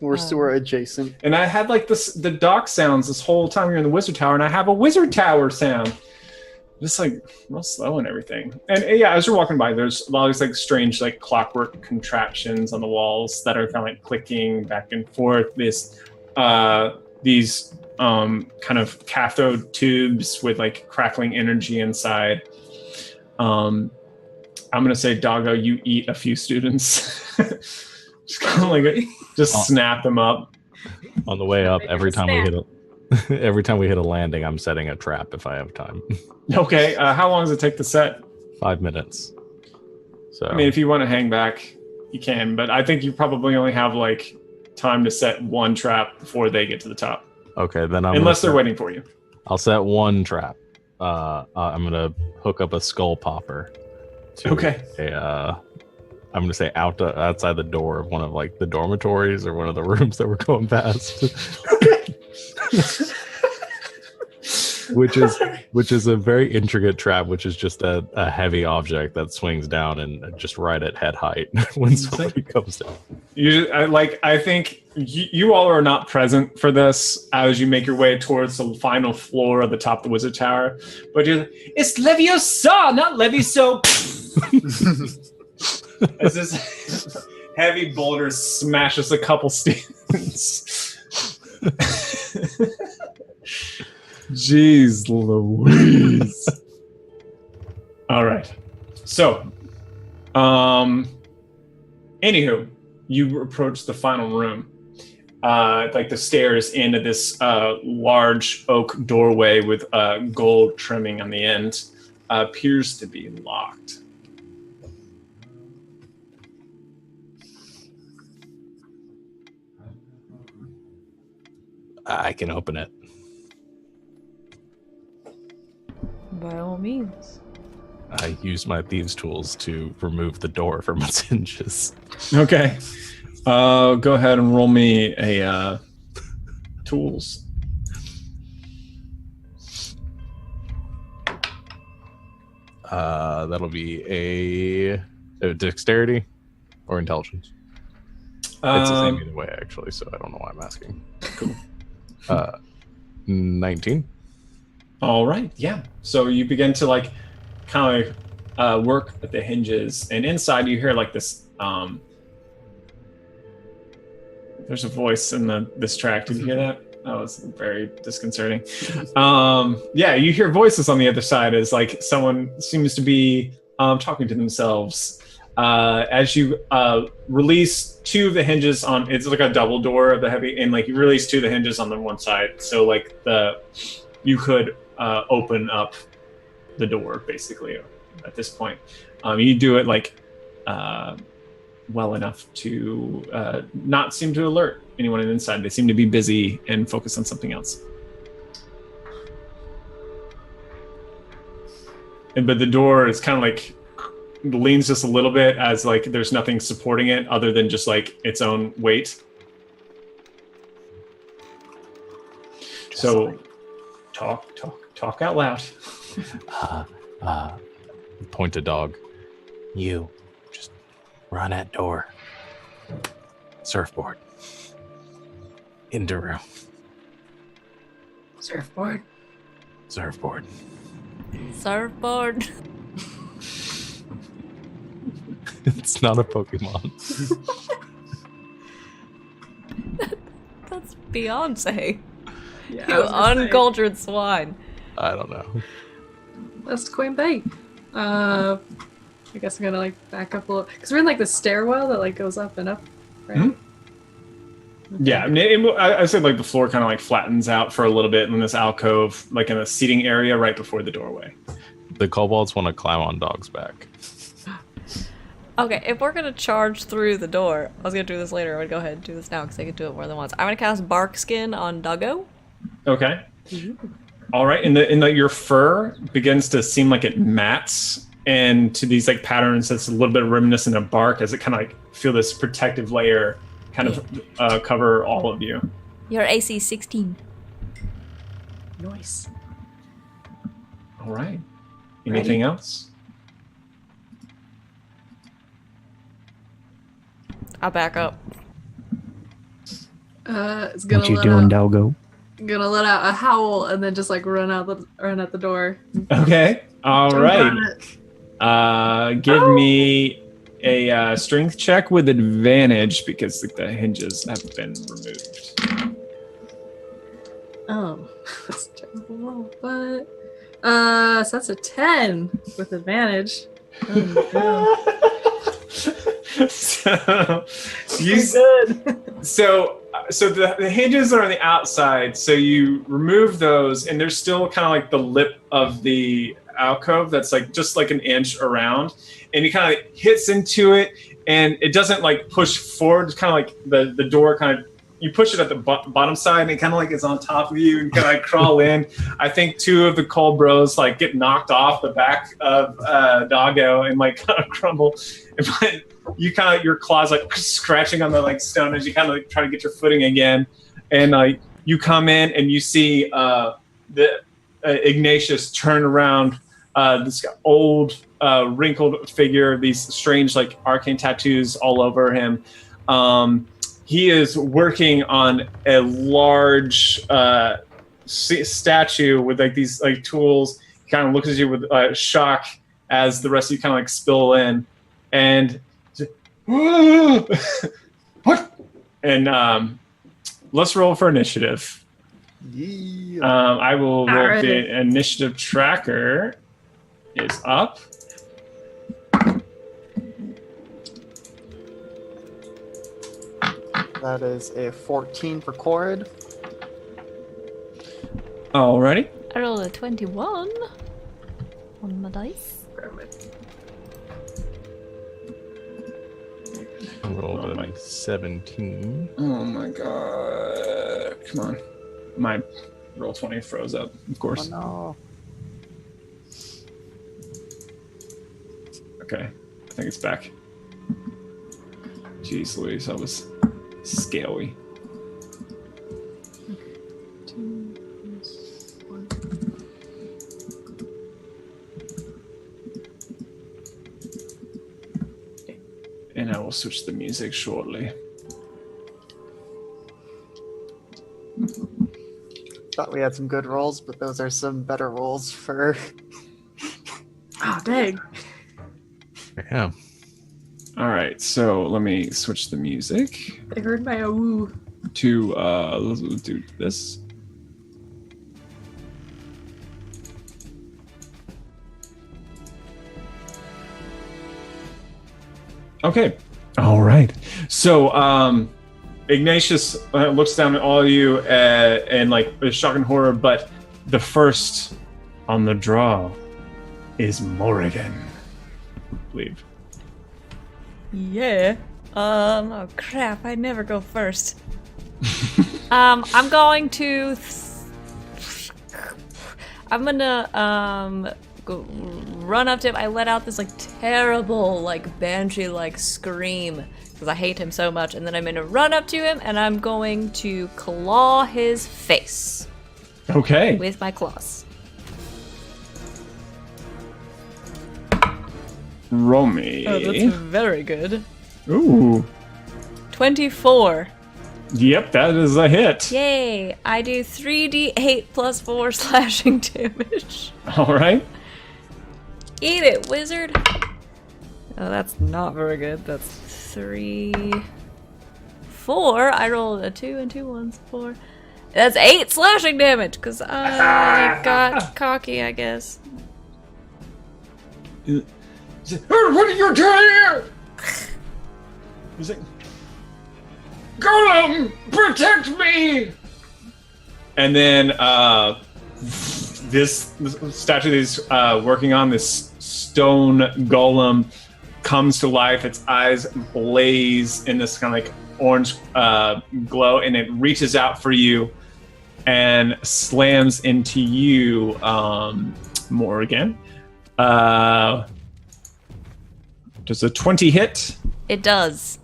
We're sewer adjacent. And I had like the dock sounds this whole time you're in the wizard tower, and I have a wizard tower sound. Just like real slow and everything. And yeah, as you're walking by, there's a lot of these like strange like clockwork contraptions on the walls that are kind of like clicking back and forth. These kind of cathode tubes with like crackling energy inside. I'm gonna say, Doggo, you eat a few students. Just kind of like snap them up. On the way up, every time we hit a landing, I'm setting a trap if I have time. Okay, how long does it take to set? 5 minutes. So I mean, if you want to hang back, you can, but I think you probably only have like time to set one trap before they get to the top. Okay, then unless they're waiting for you. I'll set one trap. I'm gonna hook up a skull popper. Okay. I'm gonna say outside the door of one of like the dormitories or one of the rooms that we're going past. which is a very intricate trap, which is just a heavy object that swings down and just right at head height when somebody comes down. I think you all are not present for this as you make your way towards the final floor of the top of the wizard tower, but it's Leviosa, not Levioso. As this heavy boulder smashes a couple students. Jeez Louise. All right. So, anywho, you approach the final room. Like the stairs into this large oak doorway with gold trimming on the end appears to be locked. I can open it. By all means. I use my thieves' tools to remove the door from its hinges. Okay. Go ahead and roll me a tools. That'll be a dexterity or intelligence. It's the same either way, actually, so I don't know why I'm asking. Cool. 19. All right, yeah. So you begin to like kind of work at the hinges, and inside you hear like this. There's a voice in this track. Did you hear that? That was very disconcerting. Yeah, you hear voices on the other side as like someone seems to be talking to themselves. As you release two of the hinges on, it's like a double door of the heavy, and like you release two of the hinges on the one side, so like you could open up the door basically at this point. You do it like well enough to not seem to alert anyone inside. They seem to be busy and focused on something else. But the door is kind of like leans just a little bit as like there's nothing supporting it other than just like its own weight. So talk out loud. Point to dog. You just run at door. Surfboard. Into room. Surfboard. Surfboard. Surfboard. It's not a Pokemon. That's Beyonce. Yeah, You uncultured swine. I don't know. That's Queen Bee. I guess I'm gonna like back up a little because we're in like the stairwell that like goes up and up, right? Mm-hmm. Yeah, I mean, I said like the floor kind of like flattens out for a little bit in this alcove, like in a seating area right before the doorway. The kobolds want to climb on dog's back. Okay, if we're gonna charge through the door, I was gonna do this later. I'm gonna go ahead and do this now because I can do it more than once. I'm gonna cast Bark Skin on Duggo. Okay. All right, your fur begins to seem like it mats into these like patterns that's a little bit reminiscent of bark as it kind of like feel this protective layer kind of cover all of you. Your AC 16. Nice. All right. Anything else? I'll back up. It's gonna What you let doing, out, Doggo? gonna let out a howl and then just like run out the door. Okay. All Jump right. on it. Give me a strength check with advantage because the hinges have been removed. Oh, that's a terrible roll, but so that's a 10 with advantage. Oh, So you good. so the hinges are on the outside, so you remove those, and there's still kind of like the lip of the alcove that's like just like an inch around, and he kind of like hits into it, and it doesn't like push forward. It's kind of like the door kind of, you push it at the bottom side, and it kind of like is on top of you and kind of like crawl in. I think two of the cold bros like get knocked off the back of Doggo and like kind of crumble. But you kind of, your claws like scratching on the like stone as you kind of like try to get your footing again, and you come in and you see the Ignatius turn around, this old wrinkled figure, these strange like arcane tattoos all over him. He is working on a large statue with like these like tools. He kind of looks at you with shock as the rest of you kind of like spill in, and what? And let's roll for initiative. Yeah. I will roll. Alright. The initiative tracker is up. That is a 14 for Corrid. Alrighty. I rolled a 21 on my dice. I rolled a 17. Oh my god. Come on. My roll 20 froze up, of course. Oh Okay. I think it's back. Jeez Louise, I was scaly. 2 plus 1. And I will switch the music shortly. Thought we had some good rolls, but those are some better rolls for. Oh, dang. Yeah. All right, so let me switch the music They heard my awoo. to let's do this. Okay. All right. So Ignatius looks down at all of you and like shock and horror, but the first on the draw is Morrigan. Leave. Yeah. Oh crap, I never go first. I'm going to... I'm gonna, go run up to him. I let out this, like, terrible, like, banshee-like scream, because I hate him so much, and then I'm gonna run up to him, and I'm going to claw his face. Okay. With my claws. Roll me. Oh, that's very good. Ooh. 24. Yep, that is a hit. Yay! I do 3d8 plus 4 slashing damage. All right. Eat it, wizard! Oh, that's not very good. That's 3... 4. I rolled a 2 and 2 ones. 4. That's 8 slashing damage, because I got cocky, I guess. What are you doing here? He's like, Golem, protect me! and then this statue that he's working on, this stone golem, comes to life. Its eyes blaze in this kind of like orange glow, and it reaches out for you and slams into you, Morrigan. Does a 20 hit? It does.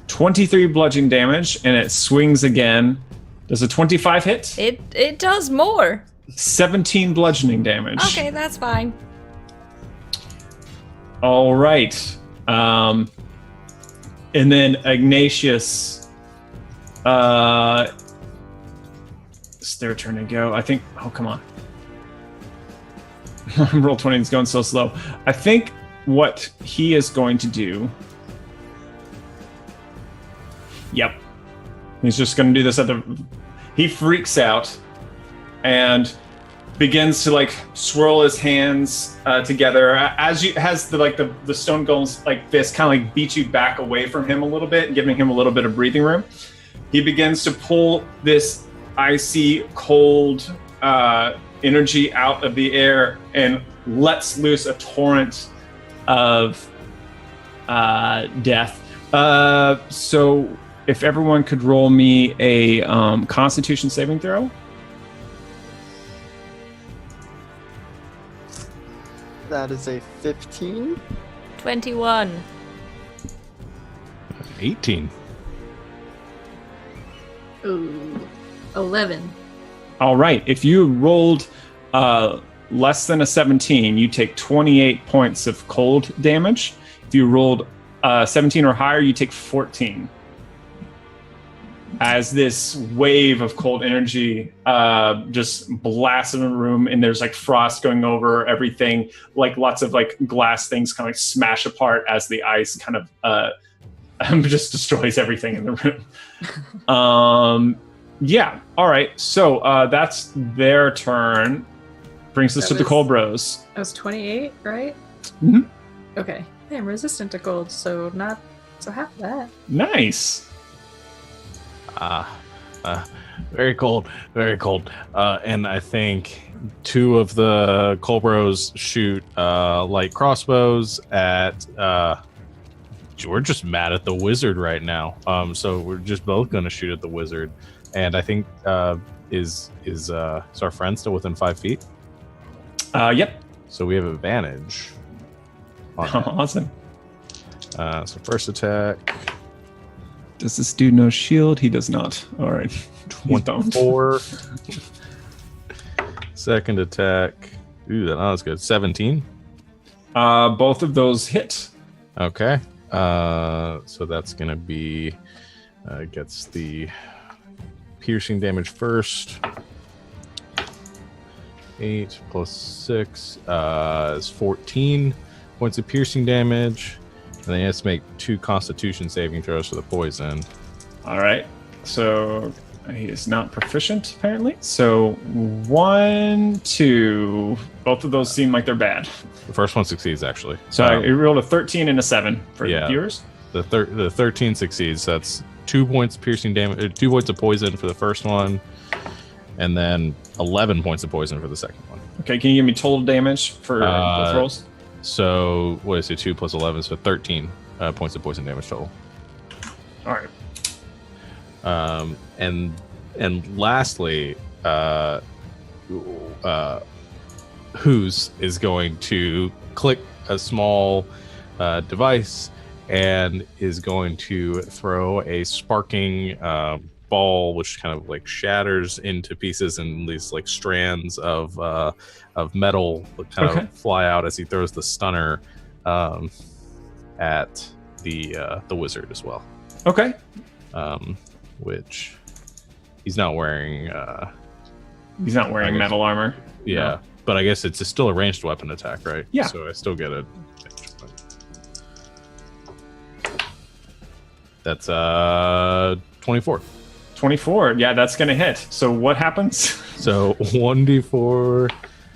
23 bludgeoning damage, and it swings again. Does a 25 hit? It does more. 17 bludgeoning damage. Okay, that's fine. All right. And then Ignatius. It's their turn to go. I think. Oh, come on. Roll 20 is going so slow. I think what he is going to do. Yep. He's just going to do this at the... He freaks out and begins to like swirl his hands together as the stone golem's like fist kind of like beat you back away from him a little bit, giving him a little bit of breathing room. He begins to pull this icy cold energy out of the air and lets loose a torrent of death. So if everyone could roll me a Constitution saving throw. That is a 15. 21. 18. Ooh. 11. All right. If you rolled less than a 17, you take 28 points of cold damage. If you rolled 17 or higher, you take 14. As this wave of cold energy just blasts in the room, and there's like frost going over everything, like lots of like glass things kind of like smash apart as the ice kind of just destroys everything in the room. Yeah. All right. So that's their turn. Brings us to the Cold Bros. That was 28, right? Mm-hmm. Okay. Hey, I'm resistant to cold, so not so half of that. Nice. Very cold, very cold. And I think two of the Colbros shoot light crossbows at. We're just mad at the wizard right now. So we're just both going to shoot at the wizard. And I think is our friend still within 5 feet? Yep. So we have advantage. Awesome. So first attack. Does this dude know shield? He does not. All right. 24. Second attack. Ooh, that was good. 17. Both of those hit. Okay. So that's going to be... gets the piercing damage first. 8 plus 6 is 14 points of piercing damage. And then he has to make 2 constitution saving throws for the poison. All right. So he is not proficient, apparently. So 1, 2. Both of those seem like they're bad. The first one succeeds, actually. So I rolled a 13 and a 7 for the Yeah. viewers. The 13 succeeds. That's 2 points of piercing damage, 2 points of poison for the first one, and then 11 points of poison for the second one. Okay, can you give me total damage for both rolls? So, what is it? 2 plus 11, so 13 points of poison damage total. All right. And lastly, Who's is going to click a small device and is going to throw a sparking ball, which kind of like shatters into pieces, and these like strands of metal kind of fly out as he throws the stunner at the wizard as well. Okay. Which he's not wearing. He's not wearing metal armor. Yeah, no. But I guess it's still a ranged weapon attack, right? Yeah. So I still get it. That's 24. 24. Yeah, that's gonna hit. So what happens? So 1d4.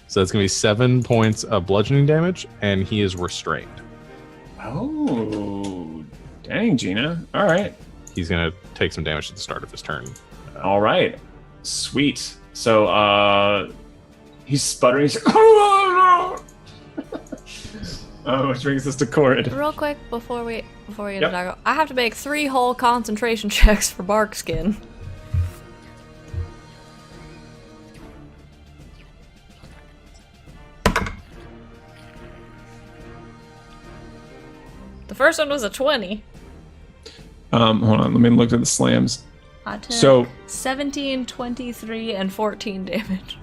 So that's gonna be 7 points of bludgeoning damage, and he is restrained. Oh, dang, Gina. All right. He's gonna take some damage at the start of his turn. All right. Sweet. So he's sputtering. He's like, oh no! Which brings us to Corid. Real quick before we get to Dago, I have to make 3 whole concentration checks for bark skin. The first one was a 20. Hold on, let me look at the slams. I took 17, 23, and 14 damage.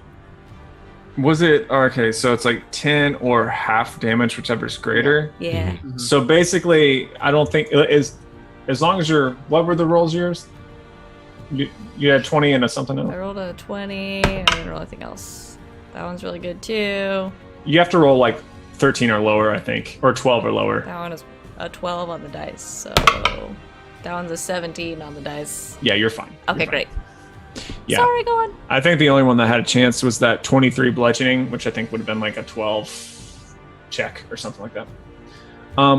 Was it okay? So it's like 10 or half damage, whichever's greater. Yeah. Mm-hmm. So basically, I don't think as long as you're. What were the rolls yours? You had 20 and a something else. I rolled a 20. I didn't roll anything else. That one's really good too. You have to roll like 13 or lower, I think, or 12 or lower. That one is a 12 on the dice, so that one's a 17 on the dice. Yeah, you're fine. Okay, great. Yeah. Sorry, go on. I think the only one that had a chance was that 23 bludgeoning, which I think would have been like a 12 check or something like that.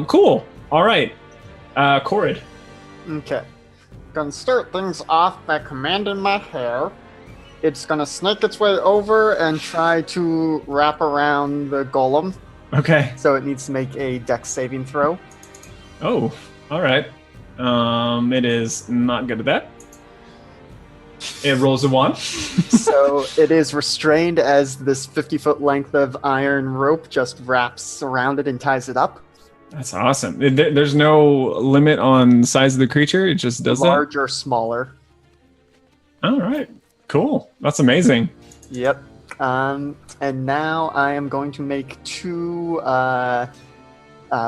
Cool. All right. Corid. Okay. Gonna start things off by commanding my hair. It's gonna snake its way over and try to wrap around the golem. Okay. So it needs to make a dex saving throw. Oh, all right. It is not good at that. It rolls a 1. So it is restrained as this 50-foot length of iron rope just wraps around it and ties it up. That's awesome. There's no limit on the size of the creature. It just does Large or smaller. All right. Cool. That's amazing. Yep. And now I am going to make 2...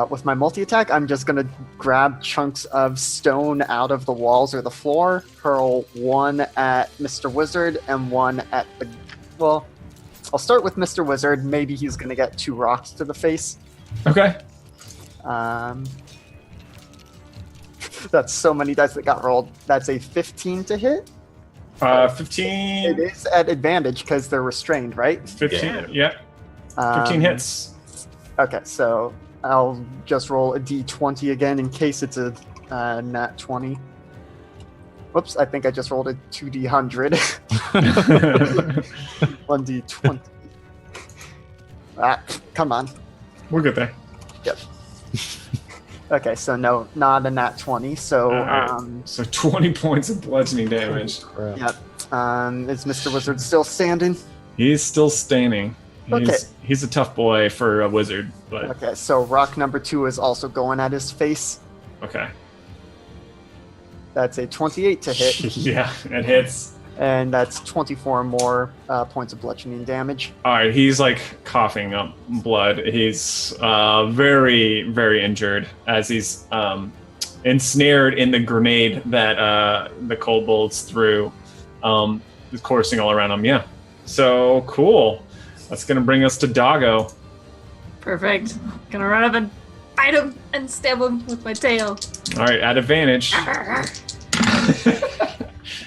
with my multi-attack, I'm just going to grab chunks of stone out of the walls or the floor, hurl 1 at Mr. Wizard and 1 at the... Well, I'll start with Mr. Wizard. Maybe he's going to get 2 rocks to the face. Okay. That's so many dice that got rolled. That's a 15 to hit. 15. It is at advantage because they're restrained, right? 15. Yeah. 15 hits. Okay, so I'll just roll a d20 again in case it's a nat 20. Whoops, I think I just rolled a 2d100. 1d20. Come on. We're good there. Yep. Okay, so no, not a nat 20. So, so 20 points of bludgeoning damage. Yep. Is Mr. Wizard still standing? He's still standing. Okay. He's a tough boy for a wizard, but okay. So rock number 2 is also going at his face. Okay. That's a 28 to hit, Yeah, it hits. and that's 24 more points of bludgeoning damage. All right, he's like coughing up blood. He's very, very injured as he's ensnared in the grenade that the kobolds threw, coursing all around him. Yeah. So cool. That's gonna bring us to Doggo. Perfect. Gonna run up and bite him and stab him with my tail. All right, at advantage.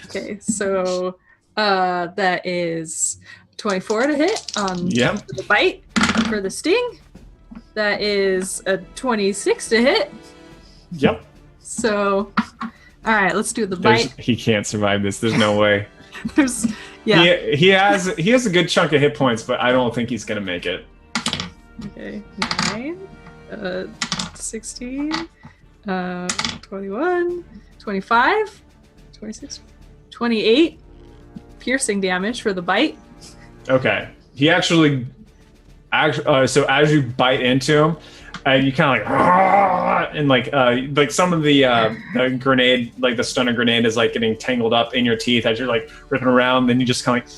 Okay, so that is 24 to hit on Yep. the bite. For the sting, that is a 26 to hit. Yep. So, all right, let's do the bite. He can't survive this. There's no way. There's, yeah. He has a good chunk of hit points, but I don't think he's gonna make it. Okay, 9, 16, 21, 25, 26, 28 piercing damage for the bite. Okay. He actually so as you bite into him, you kind of like, and like some of the grenade, like the stunner grenade, is like getting tangled up in your teeth as you're like ripping around. Then you just kind of like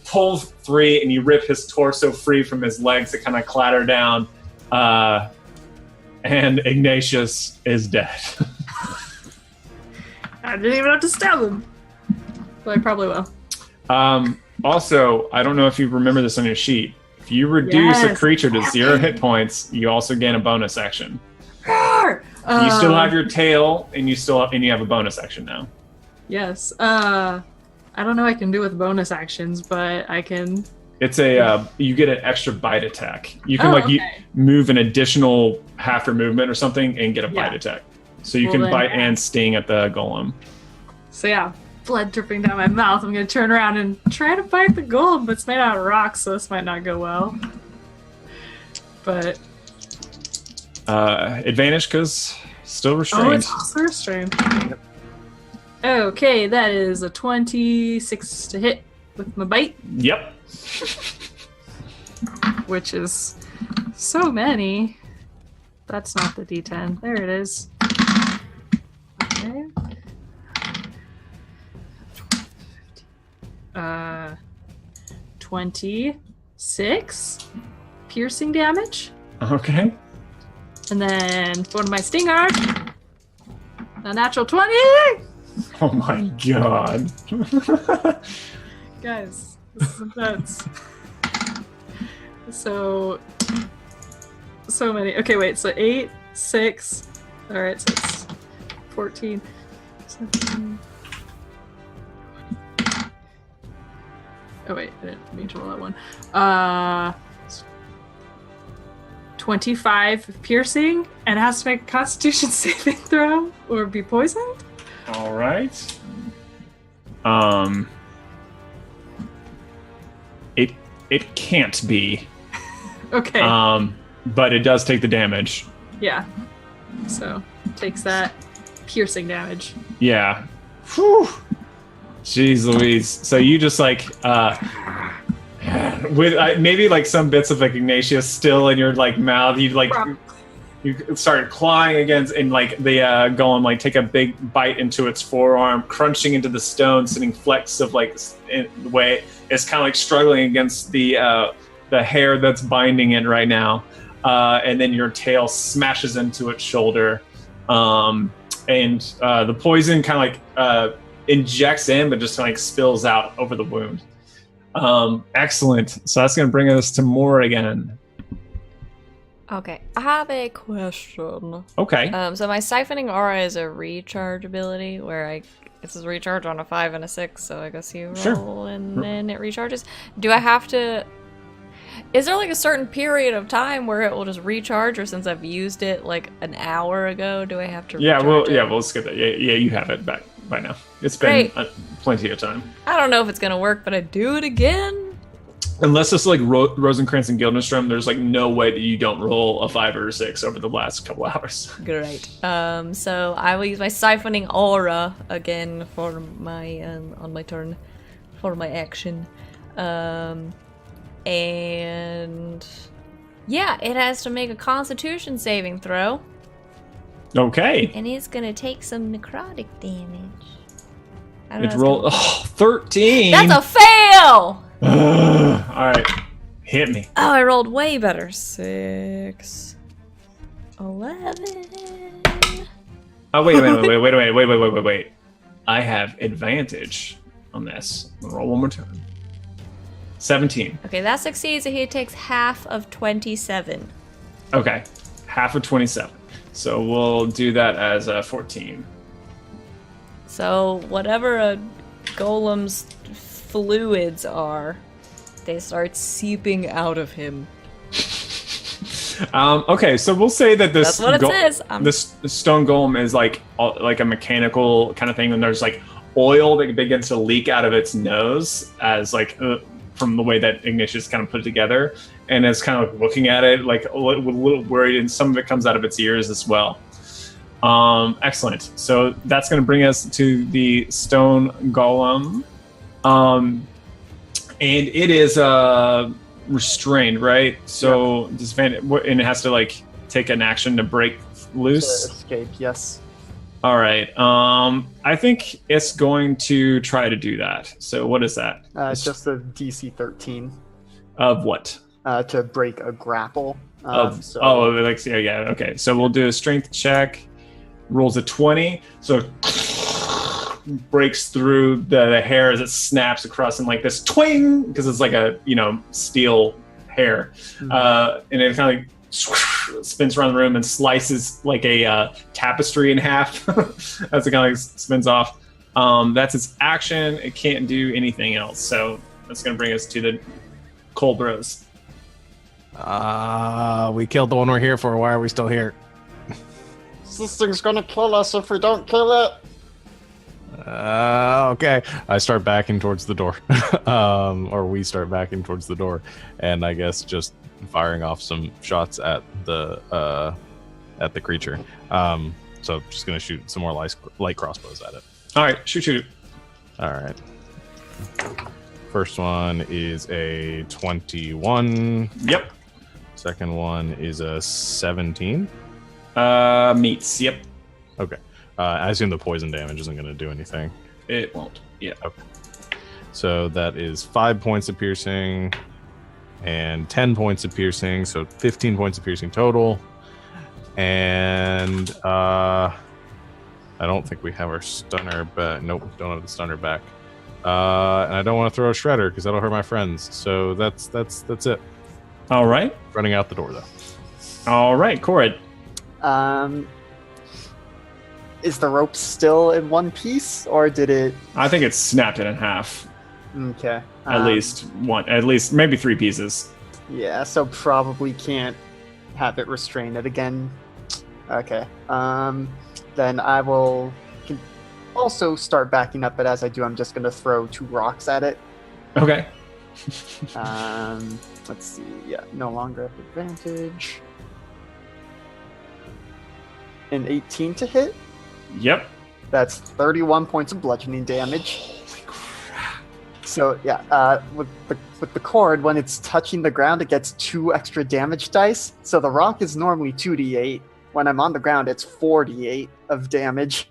pull free, and you rip his torso free from his legs that kind of clatter down, and Ignatius is dead. I didn't even have to stab him, but I probably will. Also, I don't know if you remember this on your sheet. If you reduce a Yes. creature to 0 hit points, you also gain a bonus action. Roar! You still have your tail, and you have a bonus action now. Yes. I don't know what I can do with bonus actions, but I can. It's a you get an extra bite attack. You can okay. move an additional half your movement or something and get a bite Yeah. attack. So you Well, can then, bite yeah. and sting at the golem. So yeah, blood dripping down my mouth. I'm gonna turn around and try to bite the golem, but it's made out of rock, so this might not go well. But Advantage because still restrained. oh, it's also restrained. Okay, that is a 26 to hit with my bite, Yep. which is so many. That's not the D10. There it is. Okay. 26 piercing damage. Okay. And then for my stinger, a natural 20! Oh my god. Guys, this is intense. So many. Okay, wait, so 8, 6. Alright, so it's 14, 17. Oh, wait, I didn't mean to roll that one. 25 piercing, and it has to make a Constitution saving throw or be poisoned? All right. It can't be. Okay. But it does take the damage. Yeah. So, takes that piercing damage. Yeah. Whew. Jeez Louise. So you just like with maybe like some bits of like Ignatius still in your like mouth. You start clawing against, and like the golem like take a big bite into its forearm, crunching into the stone, sending flecks of like in the way. It's kind of like struggling against the hair that's binding it right now, and then your tail smashes into its shoulder, and the poison kind of like injects in, but just like spills out over the wound. Excellent. So that's going to bring us to Moore again. Okay, I have a question. Okay. So my siphoning aura is a recharge ability where this is recharge on a 5 and a 6, so I guess you roll Sure. and then it recharges. Do I have to? Is there like a certain period of time where it will just recharge, or since I've used it like an hour ago, do I have to? Yeah. recharge it? We'll skip that. Yeah. You have it back by now. It's been Great. plenty of time. I don't know if it's gonna work, but I do it again. Unless it's like Rosencrantz and Guildenstern, there's like no way that you don't roll a 5 or a 6 over the last couple hours. Great. So I will use my siphoning aura again for my on my turn for my action. And yeah, it has to make a Constitution saving throw. Okay. And he's gonna take some necrotic damage. I don't It know. rolled 13. That's a fail! All right. Hit me. Oh, I rolled way better. 6, 11. Oh, wait. I have advantage on this. Roll one more time. 17. Okay, that succeeds, and he takes half of 27. Okay. Half of 27. So we'll do that as 14. So whatever a golem's fluids are, they start seeping out of him. Okay, so we'll say that this That's what it says. This stone golem is like a mechanical kind of thing, and there's like oil that begins to leak out of its nose as like from the way that Ignatius kind of put it together, and is kind of looking at it like a little worried, and some of it comes out of its ears as well. Excellent. So that's going to bring us to the stone golem, and it is restrained, right? So and it has to like take an action to break loose. To escape, yes. All right. I think it's going to try to do that. So what is that? Just a DC 13 Of what? to break a grapple. Okay. So we'll do a strength check. Rolls a 20. So breaks through the hair as it snaps across in like this twing, because it's like a steel hair, and it kind of spins around the room and slices like a tapestry in half as it kind of spins off. That's its action. It can't do anything else, so that's going to bring us to the Cold Bros. We killed the one we're here for. Why are we still here? This thing's gonna kill us if we don't kill it. Okay. I start backing towards the door, or we start backing towards the door, and I guess just firing off some shots at the creature. So just gonna shoot some more light crossbows at it. All right, shoot. All right. First one is a 21. Yep. Second one is a 17. Meets. Yep. Okay. I assume the poison damage isn't going to do anything. It won't. Yeah. Okay. So that is 5 points of piercing and 10 points of piercing, so 15 points of piercing total. And I don't think we have our stunner back. Nope, don't have the stunner back. And I don't want to throw a shredder because that'll hurt my friends. So that's it. All right. Running out the door though. All right, Corid. Is the rope still in one piece, or did it? I think it's snapped it in half. Okay. At least maybe 3 pieces. Yeah, so probably can't have it restrain it again. Okay. Then I will also start backing up, but as I do, I'm just going to throw 2 rocks at it. Okay. Let's see. Yeah, no longer have advantage. An 18 to hit. Yep. That's 31 points of bludgeoning damage. Holy crap. So yeah, with the cord, when it's touching the ground, it gets 2 extra damage dice. So the rock is normally 2d8. When I'm on the ground, it's 4d8 of damage.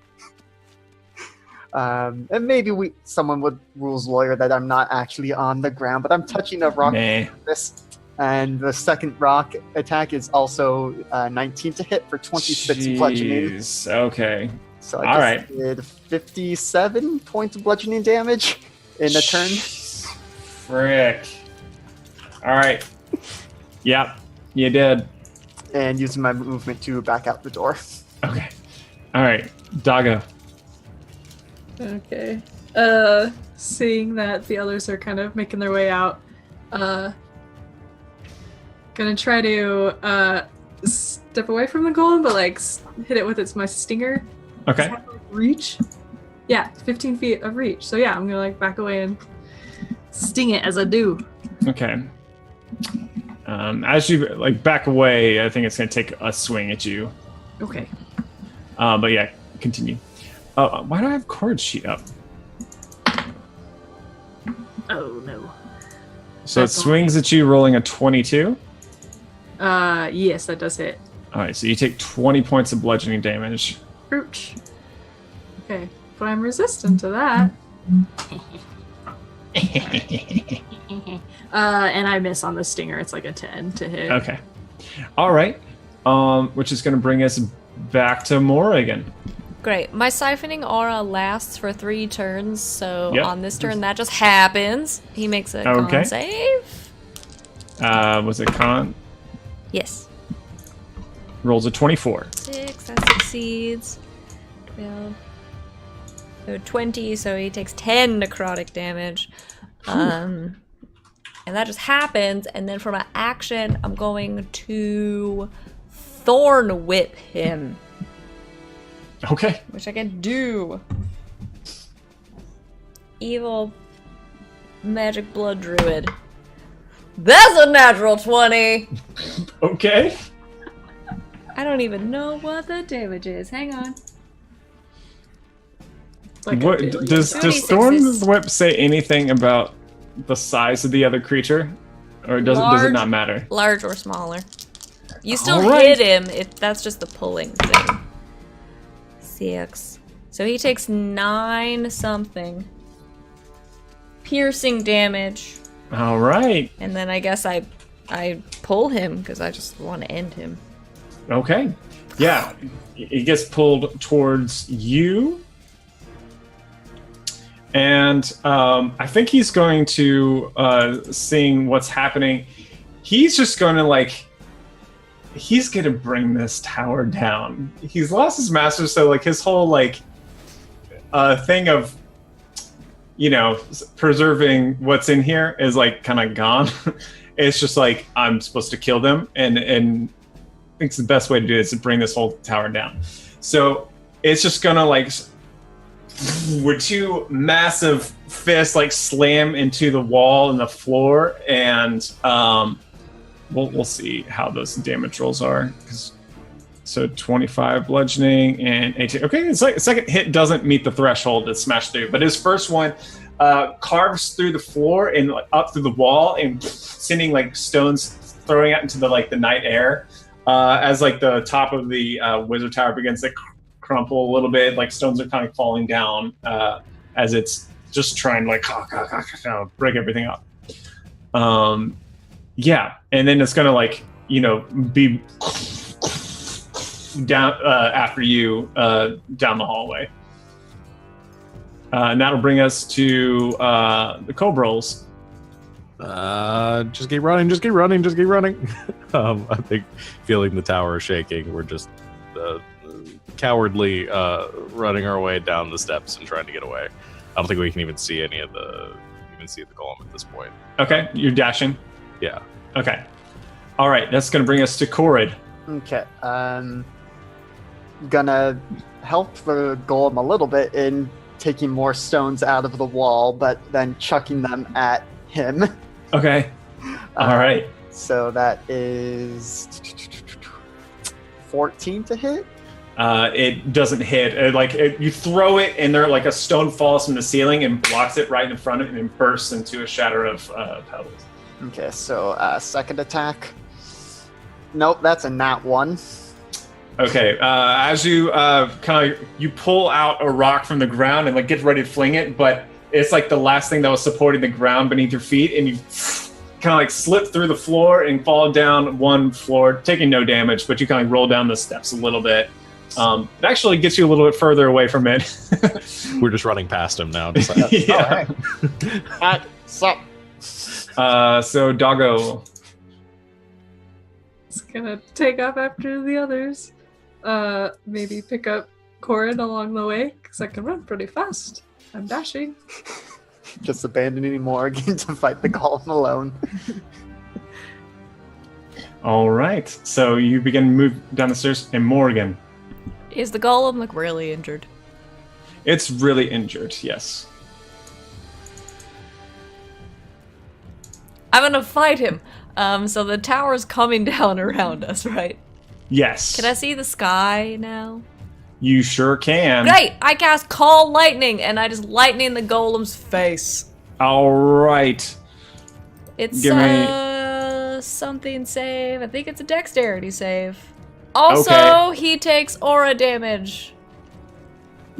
And maybe someone would rules lawyer that I'm not actually on the ground, but I'm touching a rock. This. And the second rock attack is also 19 to hit for 26 bludgeoning. Okay. So I just did 57 points of bludgeoning damage in a turn. Frick. All right. Yep, you did. And using my movement to back out the door. Okay. All right, Doggo. Okay. Seeing that the others are kind of making their way out, gonna try to step away from the golem, but like hit it with my stinger. Okay. Have, like, reach. Yeah, 15 feet of reach. So yeah, I'm gonna like back away and sting it as I do. Okay. As you like back away, I think it's gonna take a swing at you. Okay. But yeah, continue. Why do I have Corid's sheet up? Oh no. So it swings at you, rolling a 22. Yes, that does hit. All right, so you take 20 points of bludgeoning damage. Ouch. Okay, but I'm resistant to that. And I miss on the stinger. It's like a 10 to hit. Okay. All right. Which is going to bring us back to Mora again. Great. My siphoning aura lasts for 3 turns, so Yep. on this turn that just happens. He makes a con save. Was it con? Yes. Rolls a 24. 6, that succeeds. 12. So 20, so he takes 10 necrotic damage. And that just happens, and then for my action, I'm going to Thorn Whip him. Okay. Which I can do. Evil magic blood druid. That's a natural 20! Okay. I don't even know what the damage is. Hang on. Like What a billion. does 26 Thorn's Whip say anything about the size of the other creature, or does it not matter? Large or smaller. You still Alright. hit him if that's just the pulling thing. 6. So he takes 9 something. Piercing damage. All right. And then I guess I pull him because I just want to end him. Okay. Yeah. He gets pulled towards you. And I think he's going to, seeing what's happening, he's just going to, he's going to bring this tower down. He's lost his master, so, his whole, thing of, preserving what's in here is, kind of gone. It's just, I'm supposed to kill them, and I think the best way to do it is to bring this whole tower down. So it's just going to, with 2 massive fists slam into the wall and the floor, and we'll see how those damage rolls are. So 25 bludgeoning and 18. Okay, it's second hit doesn't meet the threshold to smash through, but his first one carves through the floor and up through the wall and sending stones throwing out into the night air as the top of the wizard tower begins to crumple a little bit, stones are kind of falling down as it's just trying to break everything up. Yeah, and then it's gonna be down after you down the hallway, and that'll bring us to the Cobrals. Just keep running, just keep running, just keep running. I think feeling the tower shaking, we're just cowardly running our way down the steps and trying to get away. I don't think we can even see any of the golem at this point. Okay, you're dashing. Yeah. Okay. All right, that's going to bring us to Korid. Okay. Gonna help the golem a little bit in taking more stones out of the wall, but then chucking them at him. Okay. All right. So that is 14 to hit. It doesn't hit. You throw it, and there a stone falls from the ceiling and blocks it right in front of it, and bursts into a shatter of pebbles. Okay, so second attack. Nope, that's a nat 1. Okay, as you you pull out a rock from the ground and get ready to fling it, but it's the last thing that was supporting the ground beneath your feet, and you kind of slip through the floor and fall down one floor, taking no damage, but you kind of roll down the steps a little bit. It actually gets you a little bit further away from it. We're just running past him now. Yeah. Alright, sup? So Doggo. It's gonna take off after the others. Maybe pick up Corin along the way, because I can run pretty fast. I'm dashing. Just abandoning Morgan to fight the golem alone. All right, so you begin to move down the stairs, and Morgan. Is the golem really injured? It's really injured, yes. I'm gonna fight him. So the tower's coming down around us, right? Yes. Can I see the sky now? You sure can. Great! I cast Call Lightning, and I just lightning the golem's face. All right. It's Give me- something save. I think it's a dexterity save. Also, he takes aura damage.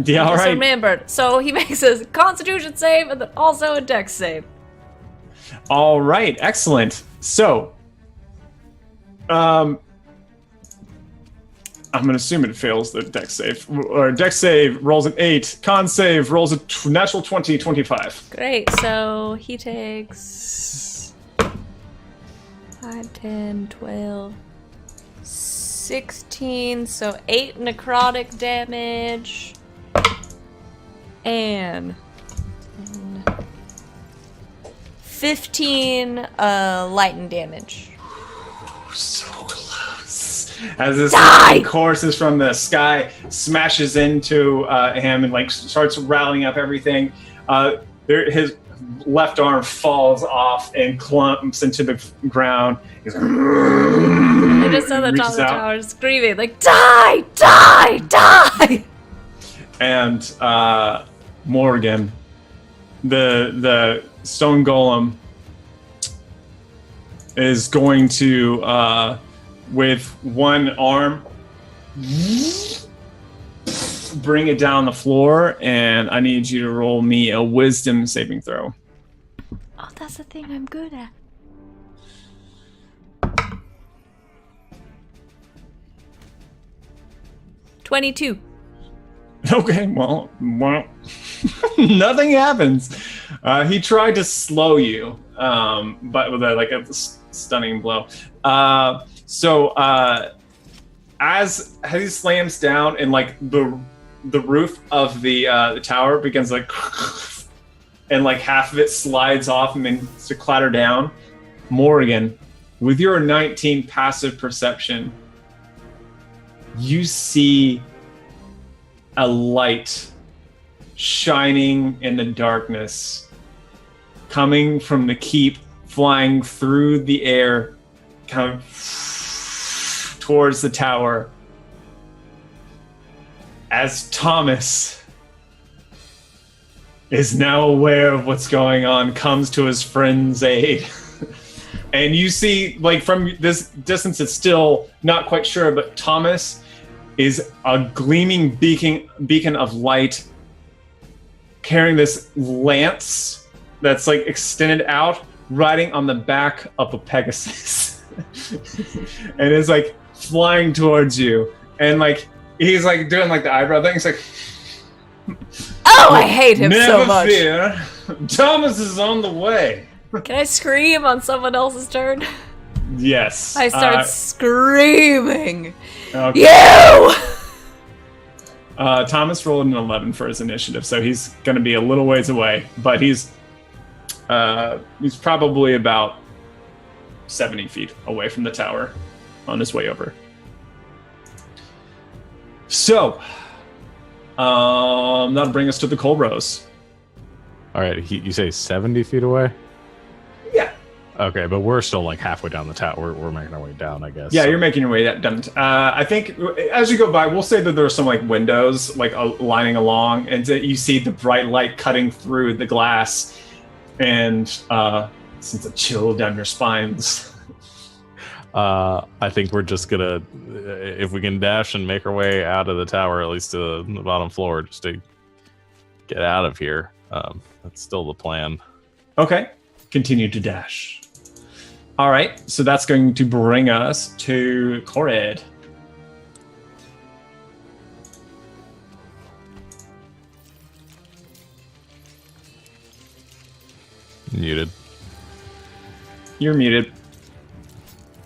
Yeah, all Just right. remembered. So he makes a Constitution save and then also a Dex save. All right, excellent. So, I'm gonna assume it fails the Dex save. Or Dex save rolls an 8. Con save rolls a natural 20, 25. Great. So he takes 5, 10, 12, 16. So 8 necrotic damage. And 15 lightning damage. So close. As this courses from the sky, smashes into him and like starts rattling up everything. His left arm falls off and clumps into the ground. He's like, I just saw the top of the tower screaming like, "Die! Die! Die!" And Morgan, the stone golem, is going to, with one arm, bring it down the floor, and I need you to roll me a wisdom saving throw. Oh, that's the thing I'm good at. "22. Okay, well, nothing happens. He tried to slow you, but with a stunning blow. As he slams down and like the roof of the tower begins like, and like half of it slides off and begins to clatter down. Morgan, with your 19 passive perception, you see a light shining in the darkness, coming from the keep, flying through the air, kind of towards the tower. As Thomas is now aware of what's going on, comes to his friend's aid. And you see, like, from this distance, it's still not quite sure, but Thomas is a gleaming beacon of light, carrying this lance that's like extended out, riding on the back of a Pegasus, and is like flying towards you. And like he's like doing like the eyebrow thing. He's like, "Oh, I hate him so much." Never fear, Thomas is on the way. Can I scream on someone else's turn? Yes. I start screaming. Okay. You! Thomas rolled an 11 for his initiative, so he's going to be a little ways away, but he's probably about 70 feet away from the tower on his way over. So, that'll bring us to the Colrose. All right, you say 70 feet away? Yeah. Okay, but we're still like halfway down the tower. We're making our way down, I guess. Yeah, so. You're making your way down. I think as you go by, we'll say that there are some like windows like lining along, and that you see the bright light cutting through the glass, and sends a chill down your spines. I think we're just gonna, if we can dash and make our way out of the tower, at least to the bottom floor, just to get out of here. That's still the plan. Okay, continue to dash. All right, so that's going to bring us to Korid. Muted. You're muted.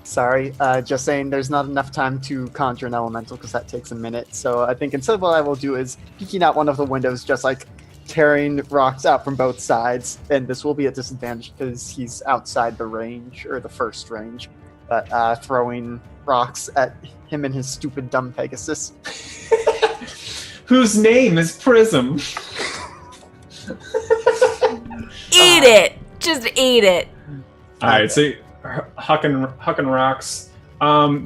Sorry, just saying there's not enough time to conjure an elemental because that takes a minute. So I think instead what I will do is peeking out one of the windows, just like tearing rocks out from both sides. And this will be a disadvantage because he's outside the range, or the first range. But throwing rocks at him and his stupid dumb Pegasus. Whose name is Prism. Eat it! Just eat it! Alright, so hucking rocks.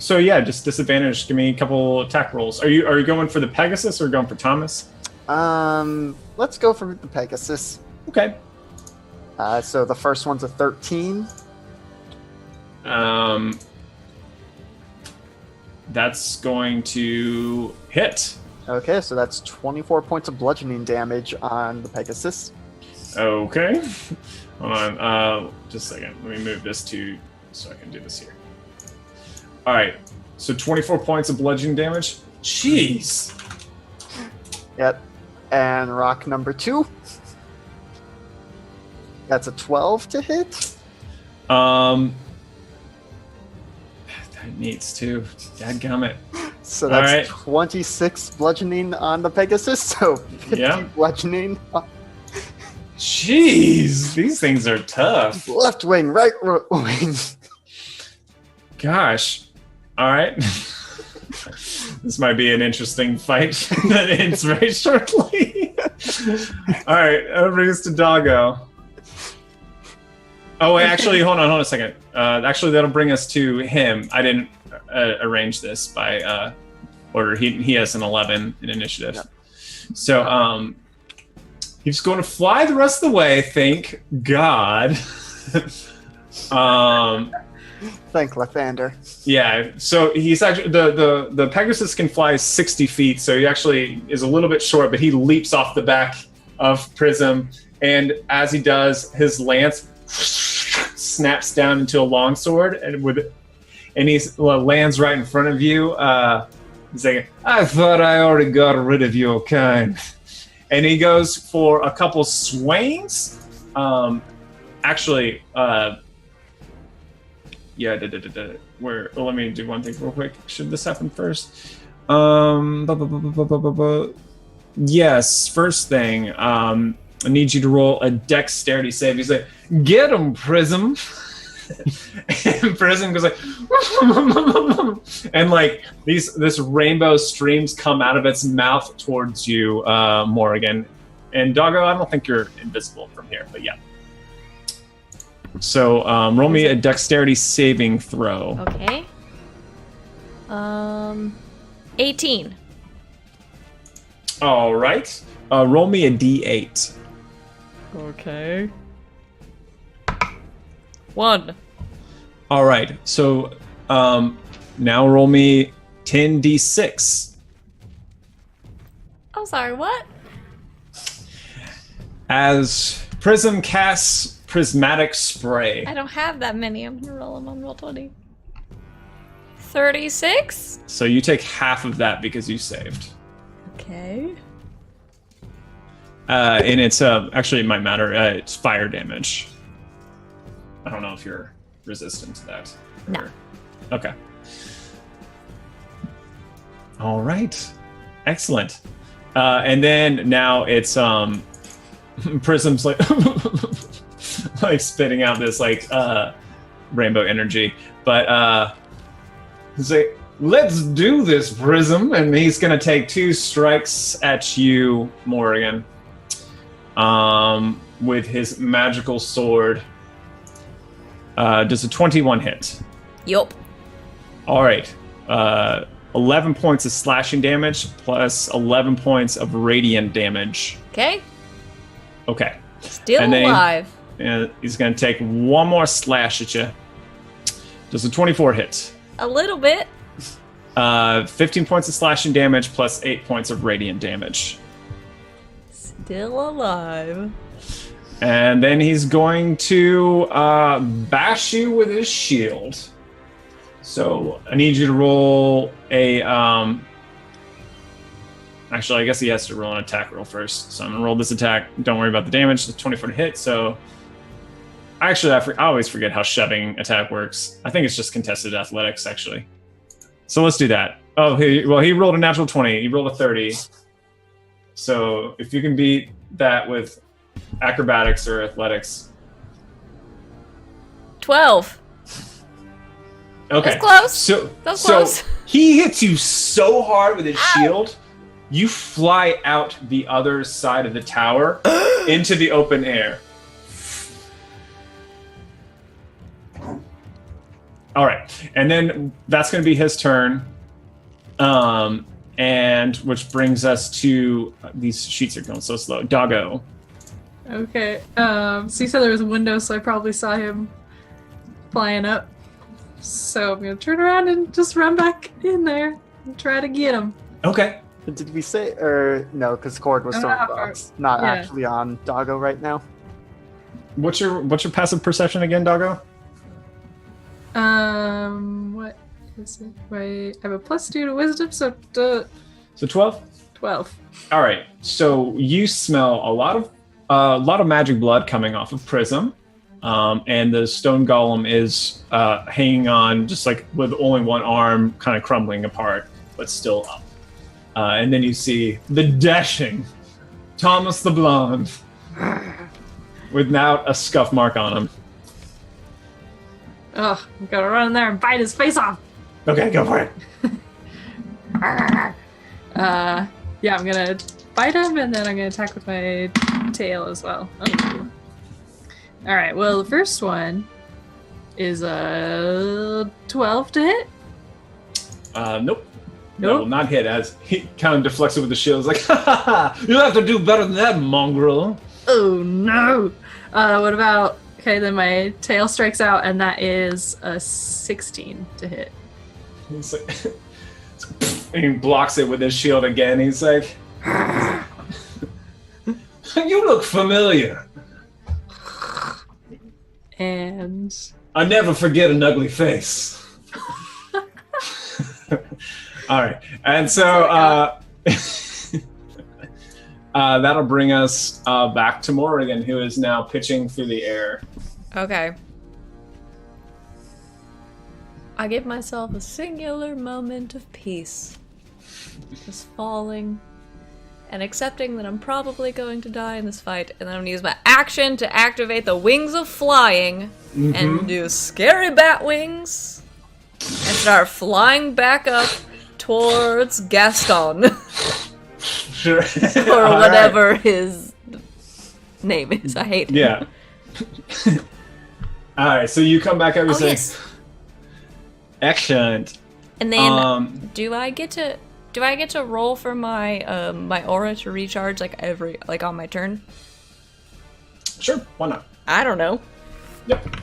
So yeah, just disadvantage. Give me a couple attack rolls. Are you going for the Pegasus or going for Thomas? Let's go for the Pegasus. Okay. So the first one's a 13. that's going to hit. Okay, so that's 24 points of bludgeoning damage on the Pegasus. Okay. Hold on. Just a second. Let me move this so I can do this here. All right. So 24 points of bludgeoning damage. Jeez. Yep. And rock number 2. That's a 12 to hit. That needs to. Dadgummit. So that's All right. 26 bludgeoning on the Pegasus. So 50 Yeah. bludgeoning. Jeez, these things are tough. Left wing, right wing. Gosh. All right. This might be an interesting fight that ends very shortly. All right, that brings us to Doggo. Oh, wait, actually, hold on a second. Actually, that'll bring us to him. I didn't arrange this by order. He has an 11 in initiative. Yep. So he's going to fly the rest of the way, thank God. Thank Lathander. Yeah, so he's actually the Pegasus can fly 60 feet, so he actually is a little bit short, but he leaps off the back of Prism, and as he does, his lance snaps down into a longsword, and he lands right in front of you. He's like, "I thought I already got rid of your kind," and he goes for a couple swings. Actually. Yeah, let me do one thing real quick. Should this happen first? Yes, first thing. I need you to roll a dexterity save. He's like, "Get him, Prism." And Prism goes like, and like this rainbow streams come out of its mouth towards you, Morrigan. And Doggo, I don't think you're invisible from here, but yeah. So roll me a dexterity saving throw. Okay. 18. All right. Roll me a d8. Okay. 1. All right. So now roll me 10d6. I'm sorry, what? As Prism casts Prismatic Spray. I don't have that many. I'm gonna roll them on Roll20. 36? So you take half of that because you saved. Okay. And it's actually it might matter. It's fire damage. I don't know if you're resistant to that. No. Okay. All right. Excellent. And then now it's Prism's like like spitting out this like rainbow energy, but he's like, "Let's do this, Prism," and he's gonna take 2 strikes at you, Morrigan, with his magical sword. Does a 21 hit? Yup. All right. 11 points of slashing damage plus 11 points of radiant damage. Okay. Okay. Still And then alive. And he's going to take one more slash at you. Does a 24 hit? A little bit. 15 points of slashing damage plus 8 points of radiant damage. Still alive. And then he's going to bash you with his shield. So I need you to roll a... Actually, I guess he has to roll an attack roll first. So I'm going to roll this attack. Don't worry about the damage. It's 24 to hit, so... Actually, I always forget how shoving attack works. I think it's just contested athletics, actually. So let's do that. Oh, he rolled a natural 20. He rolled a 30. So if you can beat that with acrobatics or athletics. 12. Okay. That's close. So That's close. he hits you so hard with his shield, you fly out the other side of the tower into the open air. All right, and then that's going to be his turn, and which brings us to these sheets are going so slow. Doggo. Okay. So you said there was a window, so I probably saw him flying up. So I'm gonna turn around and just run back in there and try to get him. Okay. Did we say, or no, because Cord was still in the box, not yeah. actually on Doggo right now. What's your passive perception again, Doggo? What is it? I have a +2 to wisdom, so So 12? 12. All right. So you smell a lot of magic blood coming off of Prism. And the stone golem is hanging on just like with only one arm kind of crumbling apart, but still up. And then you see the dashing Thomas the Blonde without a scuff mark on him. Ugh, I'm gonna run in there and bite his face off. Okay, go for it. Yeah, I'm gonna bite him and then I'm gonna attack with my tail as well. Oh. Alright, well, the first one is a 12 to hit. Nope. That Nope. will not hit as he kind of deflects it with the shield. He's like, ha ha ha! You'll have to do better than that, mongrel. Oh no! What about... Okay, then my tail strikes out and that is a 16 to hit. He's like, and he blocks it with his shield again. He's like, you look familiar. And... I never forget an ugly face. All right, and so that'll bring us back to Morrigan, who is now pitching through the air. Okay. I give myself a singular moment of peace. Just falling and accepting that I'm probably going to die in this fight, and then I'm gonna use my action to activate the wings of flying and do scary bat wings and start flying back up towards Gaston. Sure. Or whatever his name is. I hate him. Yeah. All right, so you come back up and say, yes. excellent. And then do I get to roll for my my aura to recharge like on my turn? Sure, why not? I don't know. Yep,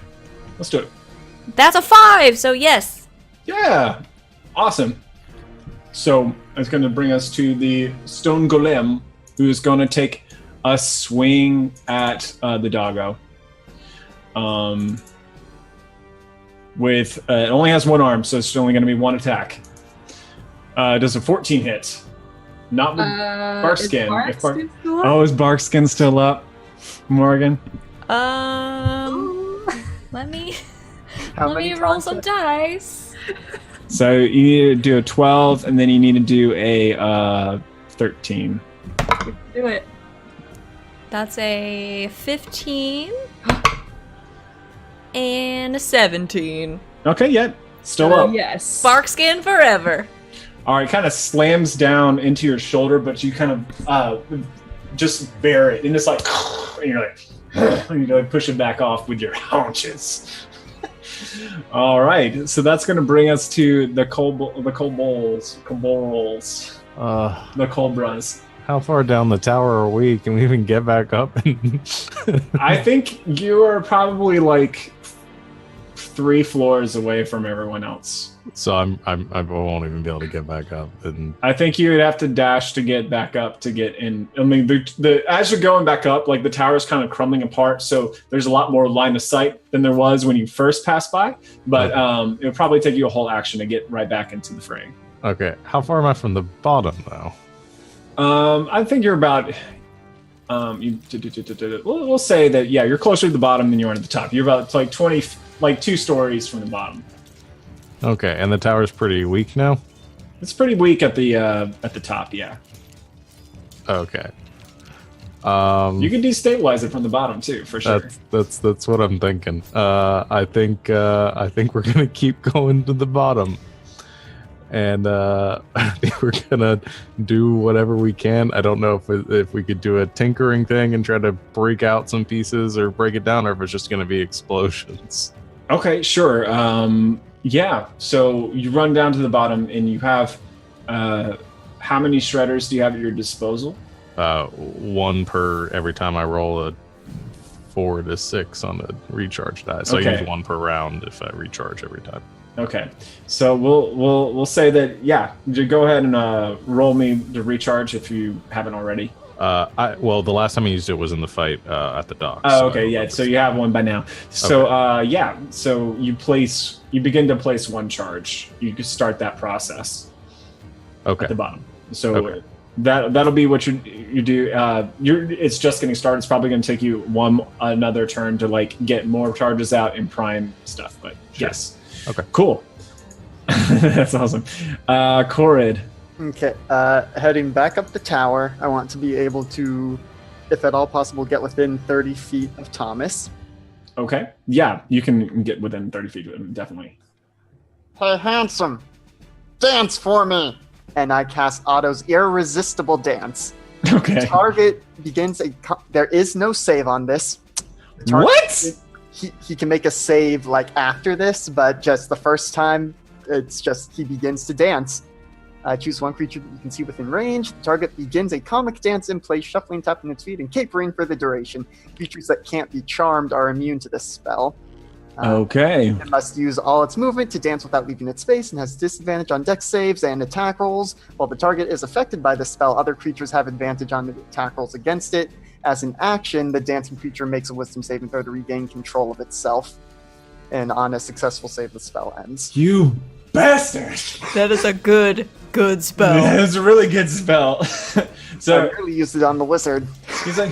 let's do it. That's a 5, so yes. Yeah, awesome. So it's going to bring us to the stone golem, who is going to take a swing at the doggo. With it only has one arm, so it's only going to be one attack. Does a 14 hit? Not with Barkskin. Is Barkskin still up, Morgan? Let me How let many me roll times some did- dice. So you need to do a 12, and then you need to do a 13. Do it. That's a 15 and a 17. Okay, yeah, still up. Yes. Barkskin forever. All right, kind of slams down into your shoulder, but you kind of just bear it, and it's like, and you're like, and you like push it back off with your haunches. All right, so that's going to bring us to the kobolds, the cobras. How far down the tower are we? Can we even get back up? I think you are probably like 3 floors away from everyone else. So I won't even be able to get back up. And I think you would have to dash to get back up to get in. I mean, the as you're going back up, like the tower's kind of crumbling apart, so there's a lot more line of sight than there was when you first passed by. But it would probably take you a whole action to get right back into the fray. okay, how far am I from the bottom though? I think you're about. We'll say that you're closer to the bottom than you are to the top. You're about like 2 stories from the bottom. Okay, and the tower's pretty weak now? It's pretty weak at the top, yeah. Okay. You can destabilize it from the bottom too, for sure. That's what I'm thinking. I think we're gonna keep going to the bottom, and I think we're gonna do whatever we can. I don't know if we could do a tinkering thing and try to break out some pieces or break it down, or if it's just gonna be explosions. Okay, sure. Yeah, so you run down to the bottom, and you have how many shredders do you have at your disposal? 1 per every time I roll a 4 to 6 on the recharge die. So I Okay. use 1 per round if I recharge every time. Okay, so we'll say that. Yeah, go ahead and roll me to recharge if you haven't already. Well, the last time I used it was in the fight at the docks. Oh, okay, yeah. So you have one by now. So yeah, so you begin to place one charge. You can start that process. Okay. At the bottom. So that'll be what you do. It's just getting started. It's probably going to take you another turn to like get more charges out and prime stuff. But yes. Okay. Cool. That's awesome. Corid. Okay, heading back up the tower, I want to be able to, if at all possible, get within 30 feet of Thomas. Okay. Yeah, you can get within 30 feet of him, definitely. Hey, handsome, dance for me. And I cast Otto's Irresistible Dance. Okay. Target begins there is no save on this. What? He can make a save like after this, but just the first time, it's just he begins to dance. Choose one creature that you can see within range. The target begins a comic dance in place, shuffling, tapping its feet, and capering for the duration. Creatures that can't be charmed are immune to this spell. Okay. It must use all its movement to dance without leaving its space and has disadvantage on dex saves and attack rolls. While the target is affected by the spell, other creatures have advantage on the attack rolls against it. As an action, the dancing creature makes a wisdom saving throw to regain control of itself. And on a successful save, the spell ends. You bastard! That is a good spell. It's a really good spell. So I really used it on the wizard. he's like,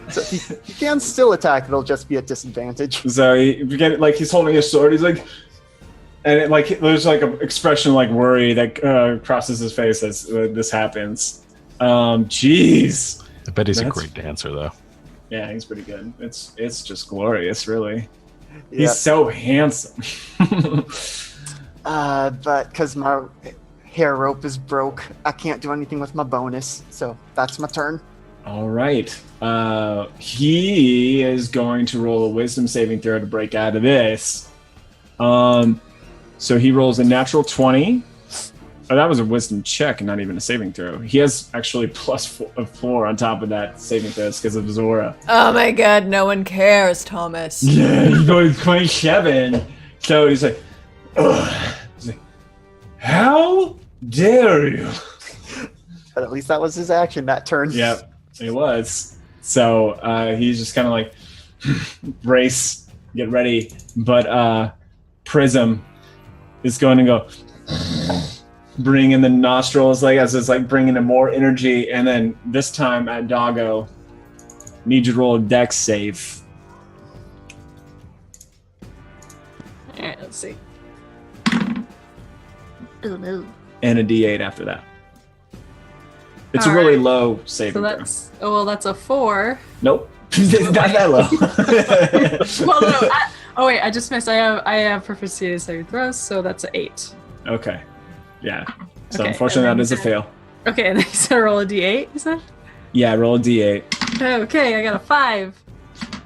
So he can still attack, it'll just be at disadvantage. so he's holding his sword. He's like, and there's like an expression like worry that crosses his face as this happens. Jeez. I bet he's a great dancer, though. Yeah, he's pretty good. It's just glorious, really. Yeah. He's so handsome. But because my hair rope is broke, I can't do anything with my bonus. So that's my turn. All right. He is going to roll a wisdom saving throw to break out of this. So he rolls a natural 20. Oh, that was a wisdom check and not even a saving throw. He has actually +4 on top of that saving throw because of his aura. Oh my god, no one cares, Thomas. Yeah, he's going 27. So he's like, ugh. He's like, how dare you? But at least that was his action that turn. Yep, it was. So he's just kind of like, brace, get ready. But Prism is going to go, bring in the nostrils, like as it's like bringing in more energy. And then this time at Doggo, need you to roll a dex save. Alright, let's see. Oh no. And a d8 after that. It's All a really right. low saving So throw. that's a 4. Nope. It's not that low. Well, no. Oh wait, I just missed. I have proficiency in saving throws, so that's an 8. Okay. Yeah. So Okay, unfortunately, and that is a then- fail. Okay, and then you said roll a d8. You said? Yeah, roll a d8. Okay, I got a 5.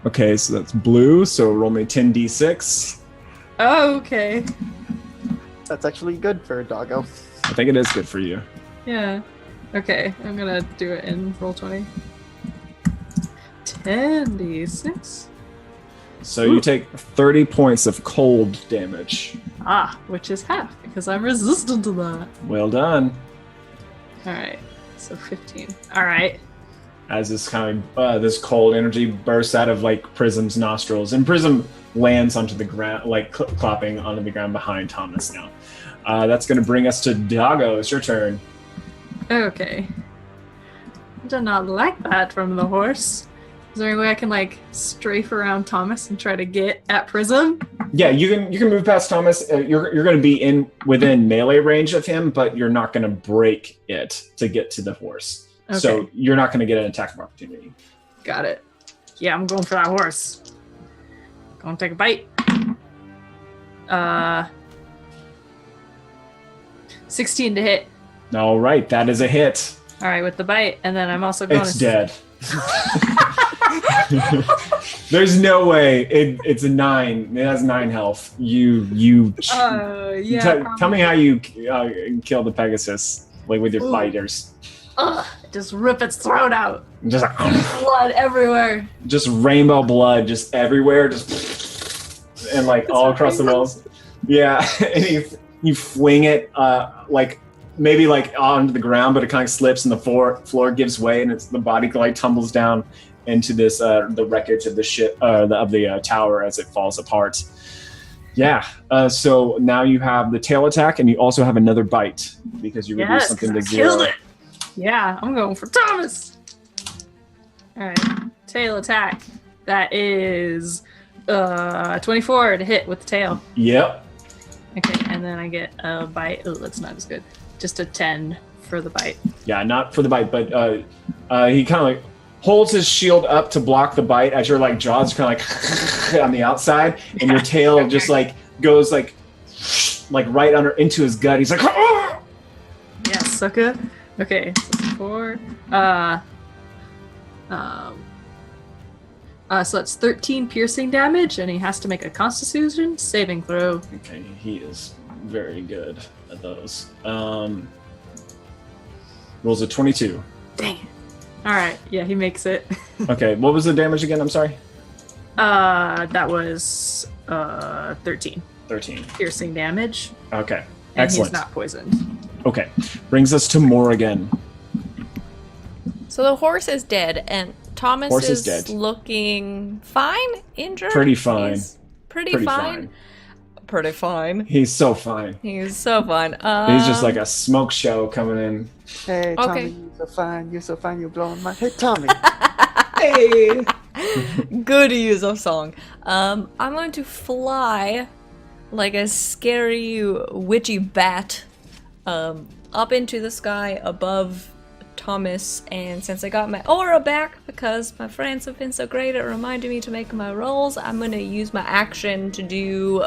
Okay, so that's blue. So roll me 10d6. Oh, okay. That's actually good for a doggo. I think it is good for you. Yeah. Okay, I'm gonna do it in roll 20. 10d6. So you take 30 points of cold damage. Ah, which is half because I'm resistant to that. Well done. All right, so 15. All right. As this kind of this cold energy bursts out of like Prism's nostrils, and Prism lands onto the ground, like clopping onto the ground behind Thomas now. That's going to bring us to Doggo. It's your turn. Okay. I did not like that from the horse. Is there any way I can like strafe around Thomas and try to get at Prism? Yeah, you can move past Thomas. You're going to be within melee range of him, but you're not going to break it to get to the horse. Okay. So you're not going to get an attack of opportunity. Got it. Yeah, I'm going for that horse. Gonna take a bite. 16 to hit. All right, that is a hit. All right, with the bite, and then I'm also going It's dead. There's no way. It's a 9. It has 9 health. You. Yeah. Tell me how you kill the Pegasus, like with your Ooh. fighters. Ugh, just rip its throat out. Just Blood everywhere. just rainbow blood, just everywhere. Just and like That's all across the amazing. walls. Yeah, and you fling it like maybe like onto the ground, but it kind of slips and the floor gives way, and the body like tumbles down into this the wreckage of the ship of the tower as it falls apart. Yeah. So now you have the tail attack, and you also have another bite because you reduce something to 'cause I 0. killed it. Yeah, I'm going for Thomas. All right, tail attack. That is 24 to hit with the tail. Yep. Okay, and then I get a bite. Oh, that's not as good. Just a 10 for the bite. Yeah, not for the bite, but he kind of like holds his shield up to block the bite as your like jaws kind of like on the outside, and your tail just like goes like right under into his gut. He's like, Yes, sucker. Okay, so 4. So that's 13 piercing damage, and he has to make a Constitution saving throw. okay, he is very good at those. Rolls a 22. Dang it. All right, yeah, he makes it. Okay, what was the damage again? I'm sorry. That was 13 13. piercing damage, Okay, and excellent. he's not poisoned. Okay, brings us to Morrigan. So the horse is dead, and Thomas Horse is is dead. looking fine, injured. Pretty fine. He's pretty Pretty fine. fine. Pretty fine. He's so fine. He's so fine. He's just like a smoke show coming in. Hey, Tommy, Okay. you're so fine. You're so fine. You're blowing my. Hey, Tommy. Hey! Good use of song. I'm going to fly like a scary witchy bat up into the sky above Thomas, and since I got my aura back because my friends have been so great at reminding me to make my rolls, I'm going to use my action to do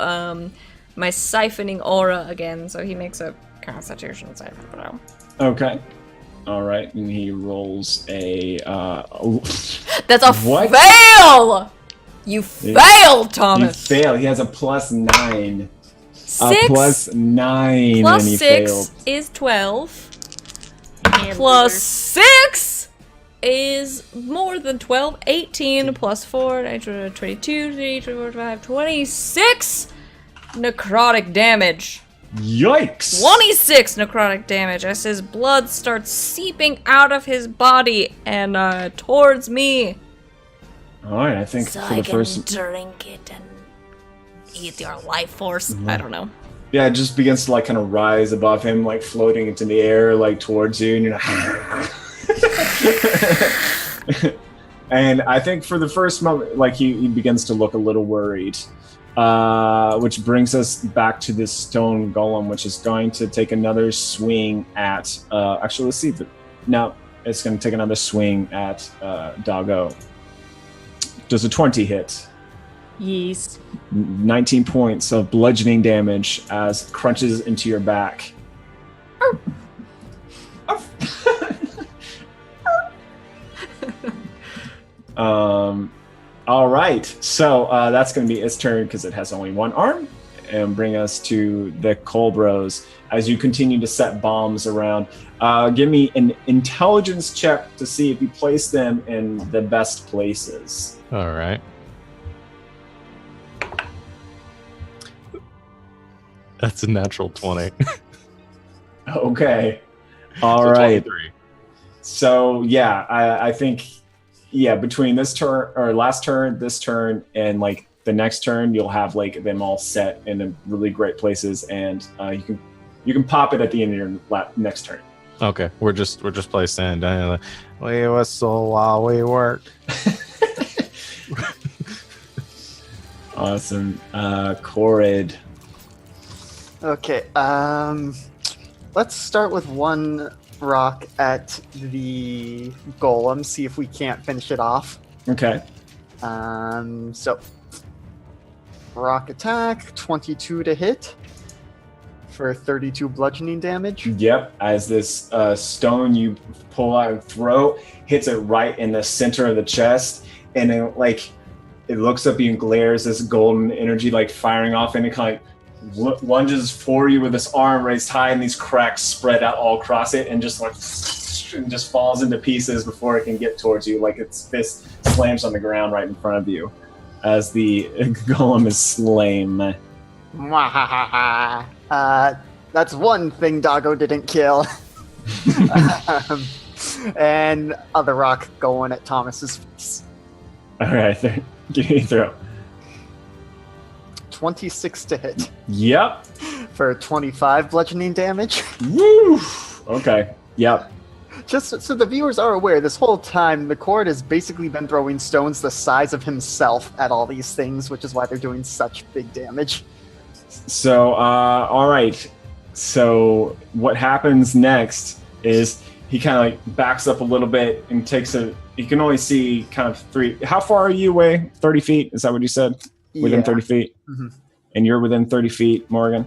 my siphoning aura again, so he makes a Constitution saving throw. Okay. All right, and he rolls a. That's a What? fail! You failed, You Thomas! fail. He has a +9. Six A +9, plus and he 6 failed. is 12. Plus 6 is more than 12. 18 plus 4, 22, 23, 24, 25, 26 necrotic damage. Yikes! 26 necrotic damage as his blood starts seeping out of his body and towards me. All right, I think So for I the can first. drink it and eat your life force. I don't know. Yeah, it just begins to like kind of rise above him, like floating into the air, like towards you, and you're like. And I think for the first moment, like he begins to look a little worried, which brings us back to this stone golem, which is going to take another swing at. Actually, let's see. No, it's going to take another swing at Doggo. Does a 20 hit? Yes. 19 points of bludgeoning damage as crunches into your back. All right, so that's going to be its turn because it has only one arm, and bring us to the Colbros as you continue to set bombs around. Give me an intelligence check to see if you place them in the best places. All right. That's a natural 20. Okay. All So right. 23. So yeah, I think between this turn or last turn, this turn, and like the next turn, you'll have like them all set in really great places, and you can pop it at the end of your next turn. Okay, we're just placing down. We whistle while we work. Awesome, Corrid. Okay, let's start with one rock at the golem, see if we can't finish it off. Okay. So, rock attack, 22 to hit for 32 bludgeoning damage. Yep. As this stone you pull out and throw hits it right in the center of the chest, and it looks up at you and glares, this golden energy like firing off, and it kind of lunges for you with this arm raised high, and these cracks spread out all across it, and just falls into pieces before it can get towards you, like its fist slams on the ground right in front of you. as the golem is slain. Mwahaha. That's one thing Doggo didn't kill. And other rock going at Thomas's face. All right, give me a throw. 26 to hit Yep. for 25 bludgeoning damage. Woo. Okay. Yep. Just so the viewers are aware, this whole time the Cord has basically been throwing stones the size of himself at all these things, which is why they're doing such big damage. So, all right. So what happens next is he kind of like backs up a little bit and takes a. You can only see kind of 3. How far are you away? 30 feet? Is that what you said? Within 30 feet? Mm-hmm. And you're within 30 feet, Morgan?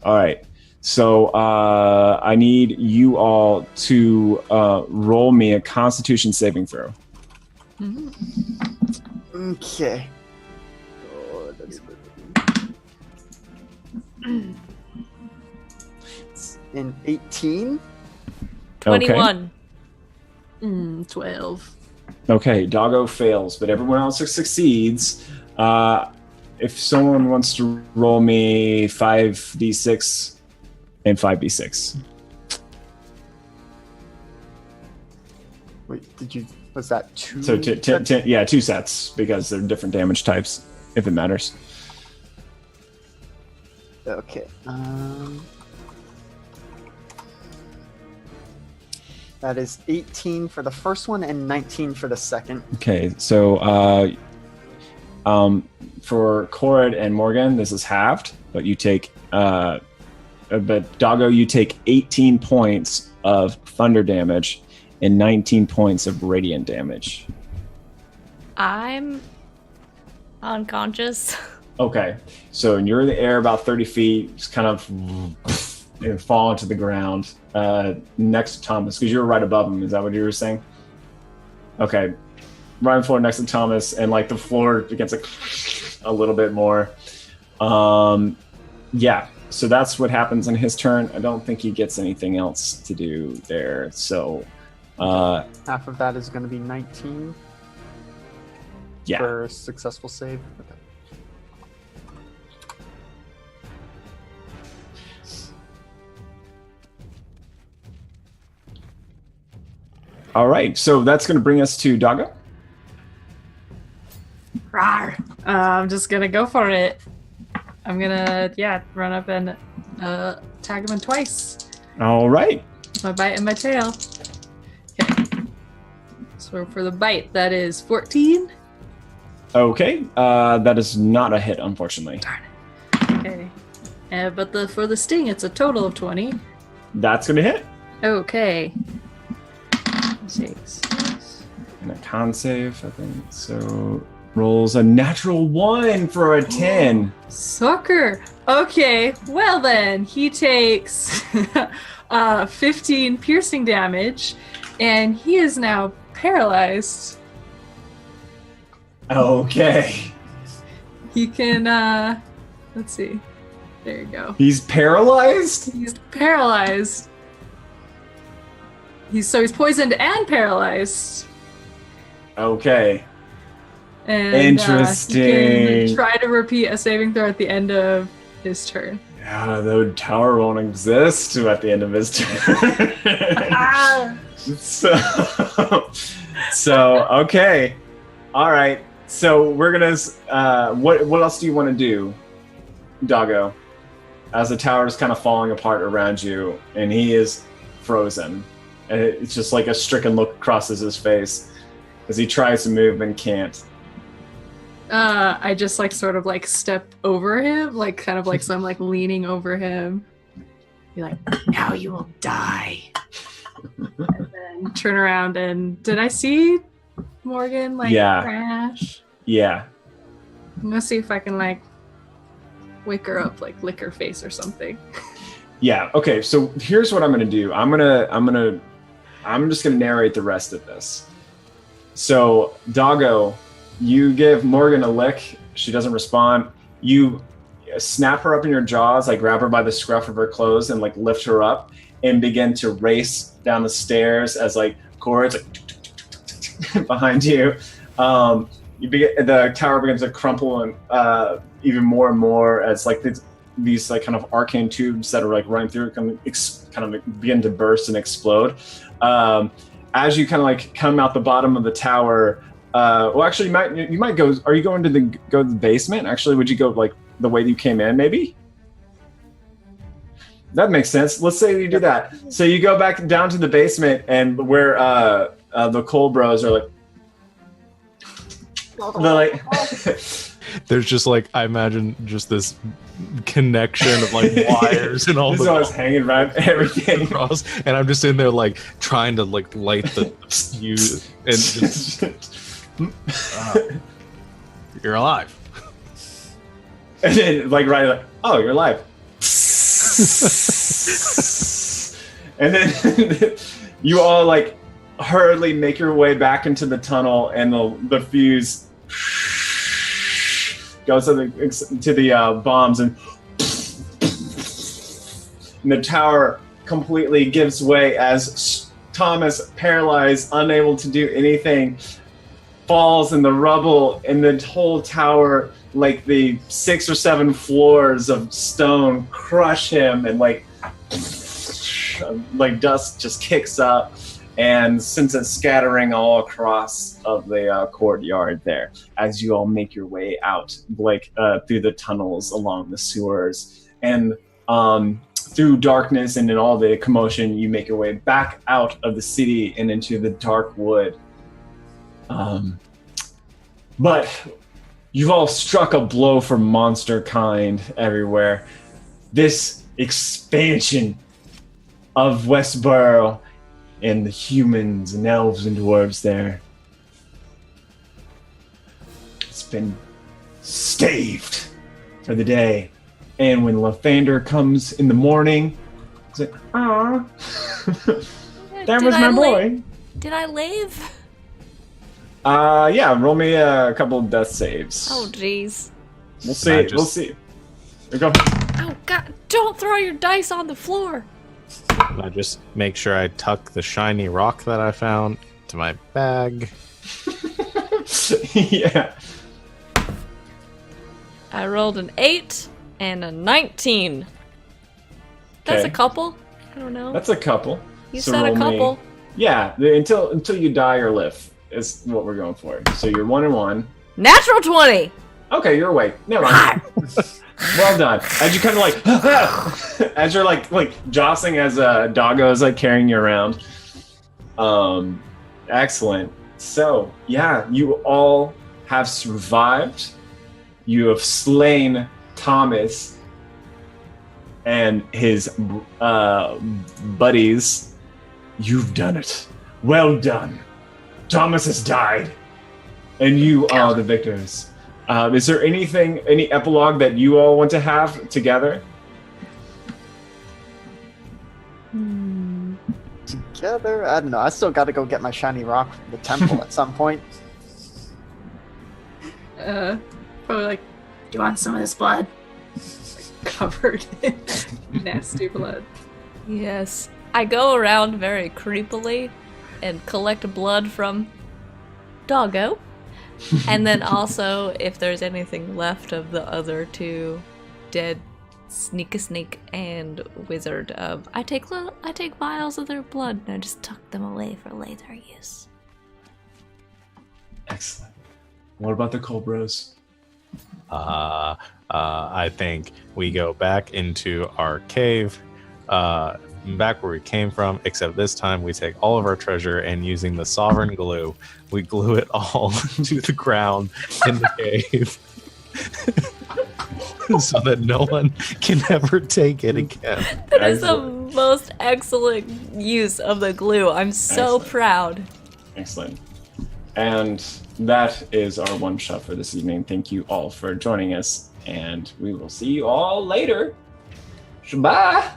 All right. So I need you all to roll me a Constitution saving throw. Okay. Oh, that's good. In 18? 21. 12. Okay, Doggo fails, but everyone else succeeds. If someone wants to roll me 5d6 and 5d6. Wait, was that 2? So 2 sets, because they're different damage types, if it matters. Okay. That is 18 for the first one and 19 for the second. Okay, so for Corrid and Morgan, this is halved, but you take, but Doggo, you take 18 points of thunder damage and 19 points of radiant damage. I'm unconscious. Okay, so you're in the air about 30 feet, just kind of and fall into the ground next to Thomas, because you're right above him. Is that what you were saying? Okay, right on the floor next to Thomas, and like the floor gets like a little bit more. Yeah, so that's what happens in his turn. I don't think he gets anything else to do there. So half of that is going to be 19 yeah. for a successful save. Okay. All right, so that's going to bring us to Doggo. Rawr. I'm just gonna go for it. I'm gonna, run up and tag him in twice. All right. My bite and my tail. Okay. So for the bite, that is 14. Okay, that is not a hit, unfortunately. Darn it. Okay. But for the sting, it's a total of 20. That's going to hit. Okay. 6. And a con save, I think. So rolls a natural 1 for a 10. Sucker. Okay. Well then, he takes 15 piercing damage, and he is now paralyzed. Okay. He can. Let's see. There you go. He's paralyzed? He's paralyzed. He's poisoned and paralyzed. Okay. And interesting. he can try to repeat a saving throw at the end of his turn. Yeah, the tower won't exist at the end of his turn. So okay. All right. So we're gonna. What else do you want to do, Doggo? As the tower is kind of falling apart around you, and he is frozen. And it's just like a stricken look crosses his face as he tries to move and can't. I just sort of step over him, so I'm leaning over him. Be like, now you will die. And then turn around and did I see Morgan crash? Yeah. I'm gonna see if I can wake her up, lick her face or something. Yeah. Okay. So here's what I'm gonna do. I'm just gonna narrate the rest of this. So Doggo, you give Morgan a lick. She doesn't respond. You snap her up in your jaws, grab her by the scruff of her clothes and lift her up and begin to race down the stairs as Cora's behind you. the tower begins to crumple and even more and more as like these like kind of arcane tubes that are like running through kind of begin to burst and explode. As you kind of like come out the bottom of the tower, well, actually, you might go. Are you going to go to the basement? Actually, would you go like the way you came in? Maybe that makes sense. Let's say you do that. So you go back down to the basement, and where the Cole Bros are like, they're like. There's just like, I imagine just this connection of like wires and all this is always hanging around everything across, and I'm just in there like trying to like light the fuse and just you're alive. And then like oh, you're alive. And then you all like hurriedly make your way back into the tunnel, and the fuse goes to the bombs, and the tower completely gives way as Thomas, paralyzed, unable to do anything, falls in the rubble, and the whole tower, like the 6 or 7 floors of stone, crush him, and like dust just kicks up and sends it scattering all across of the courtyard there as you all make your way out, like through the tunnels along the sewers, and through darkness and in all the commotion, you make your way back out of the city and into the dark wood. But you've all struck a blow for monster kind everywhere. This expansion of Westboro and the humans and elves and dwarves there, it's been staved for the day. And when Lathander comes in the morning, he's like, "Ah, that was my boy." Did I leave? Yeah. Roll me a couple of death saves. Oh, jeez. We'll see. We'll see. Here we go. Oh God! Don't throw your dice on the floor. I just make sure I tuck the shiny rock that I found to my bag. Yeah. I rolled an 8 and a 19. That's Okay. a couple. I don't know. That's a couple. You So said a roll me- couple. Yeah, until you die or live is what we're going for. So you're 1 and 1. Natural 20. Okay, you're awake. Never mind. Well done. As you kind of like, as you're like jostling as a doggo is like carrying you around. Excellent. So yeah, you all have survived. You have slain Thomas and his buddies. You've done it. Well done. Thomas has died, and you are the victors. Is there any epilogue that you all want to have together? Together? I don't know. I still got to go get my shiny rock from the temple at some point. Probably like, do you want some of this blood? Covered in nasty blood. Yes. I go around very creepily and collect blood from Doggo. And then also, if there's anything left of the other 2 dead Sneak-a-Sneak and Wizard, I take vials of their blood and I just tuck them away for later use. Excellent. What about the Cole Bros? I think we go back into our cave, back where we came from, except this time we take all of our treasure and using the sovereign glue, we glue it all to the ground in the cave so that no one can ever take it again. That is the most excellent use of the glue. I'm so proud. Excellent. And that is our one shot for this evening. Thank you all for joining us, and we will see you all later. Bye.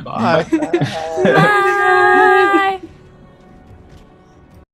Bye. Bye.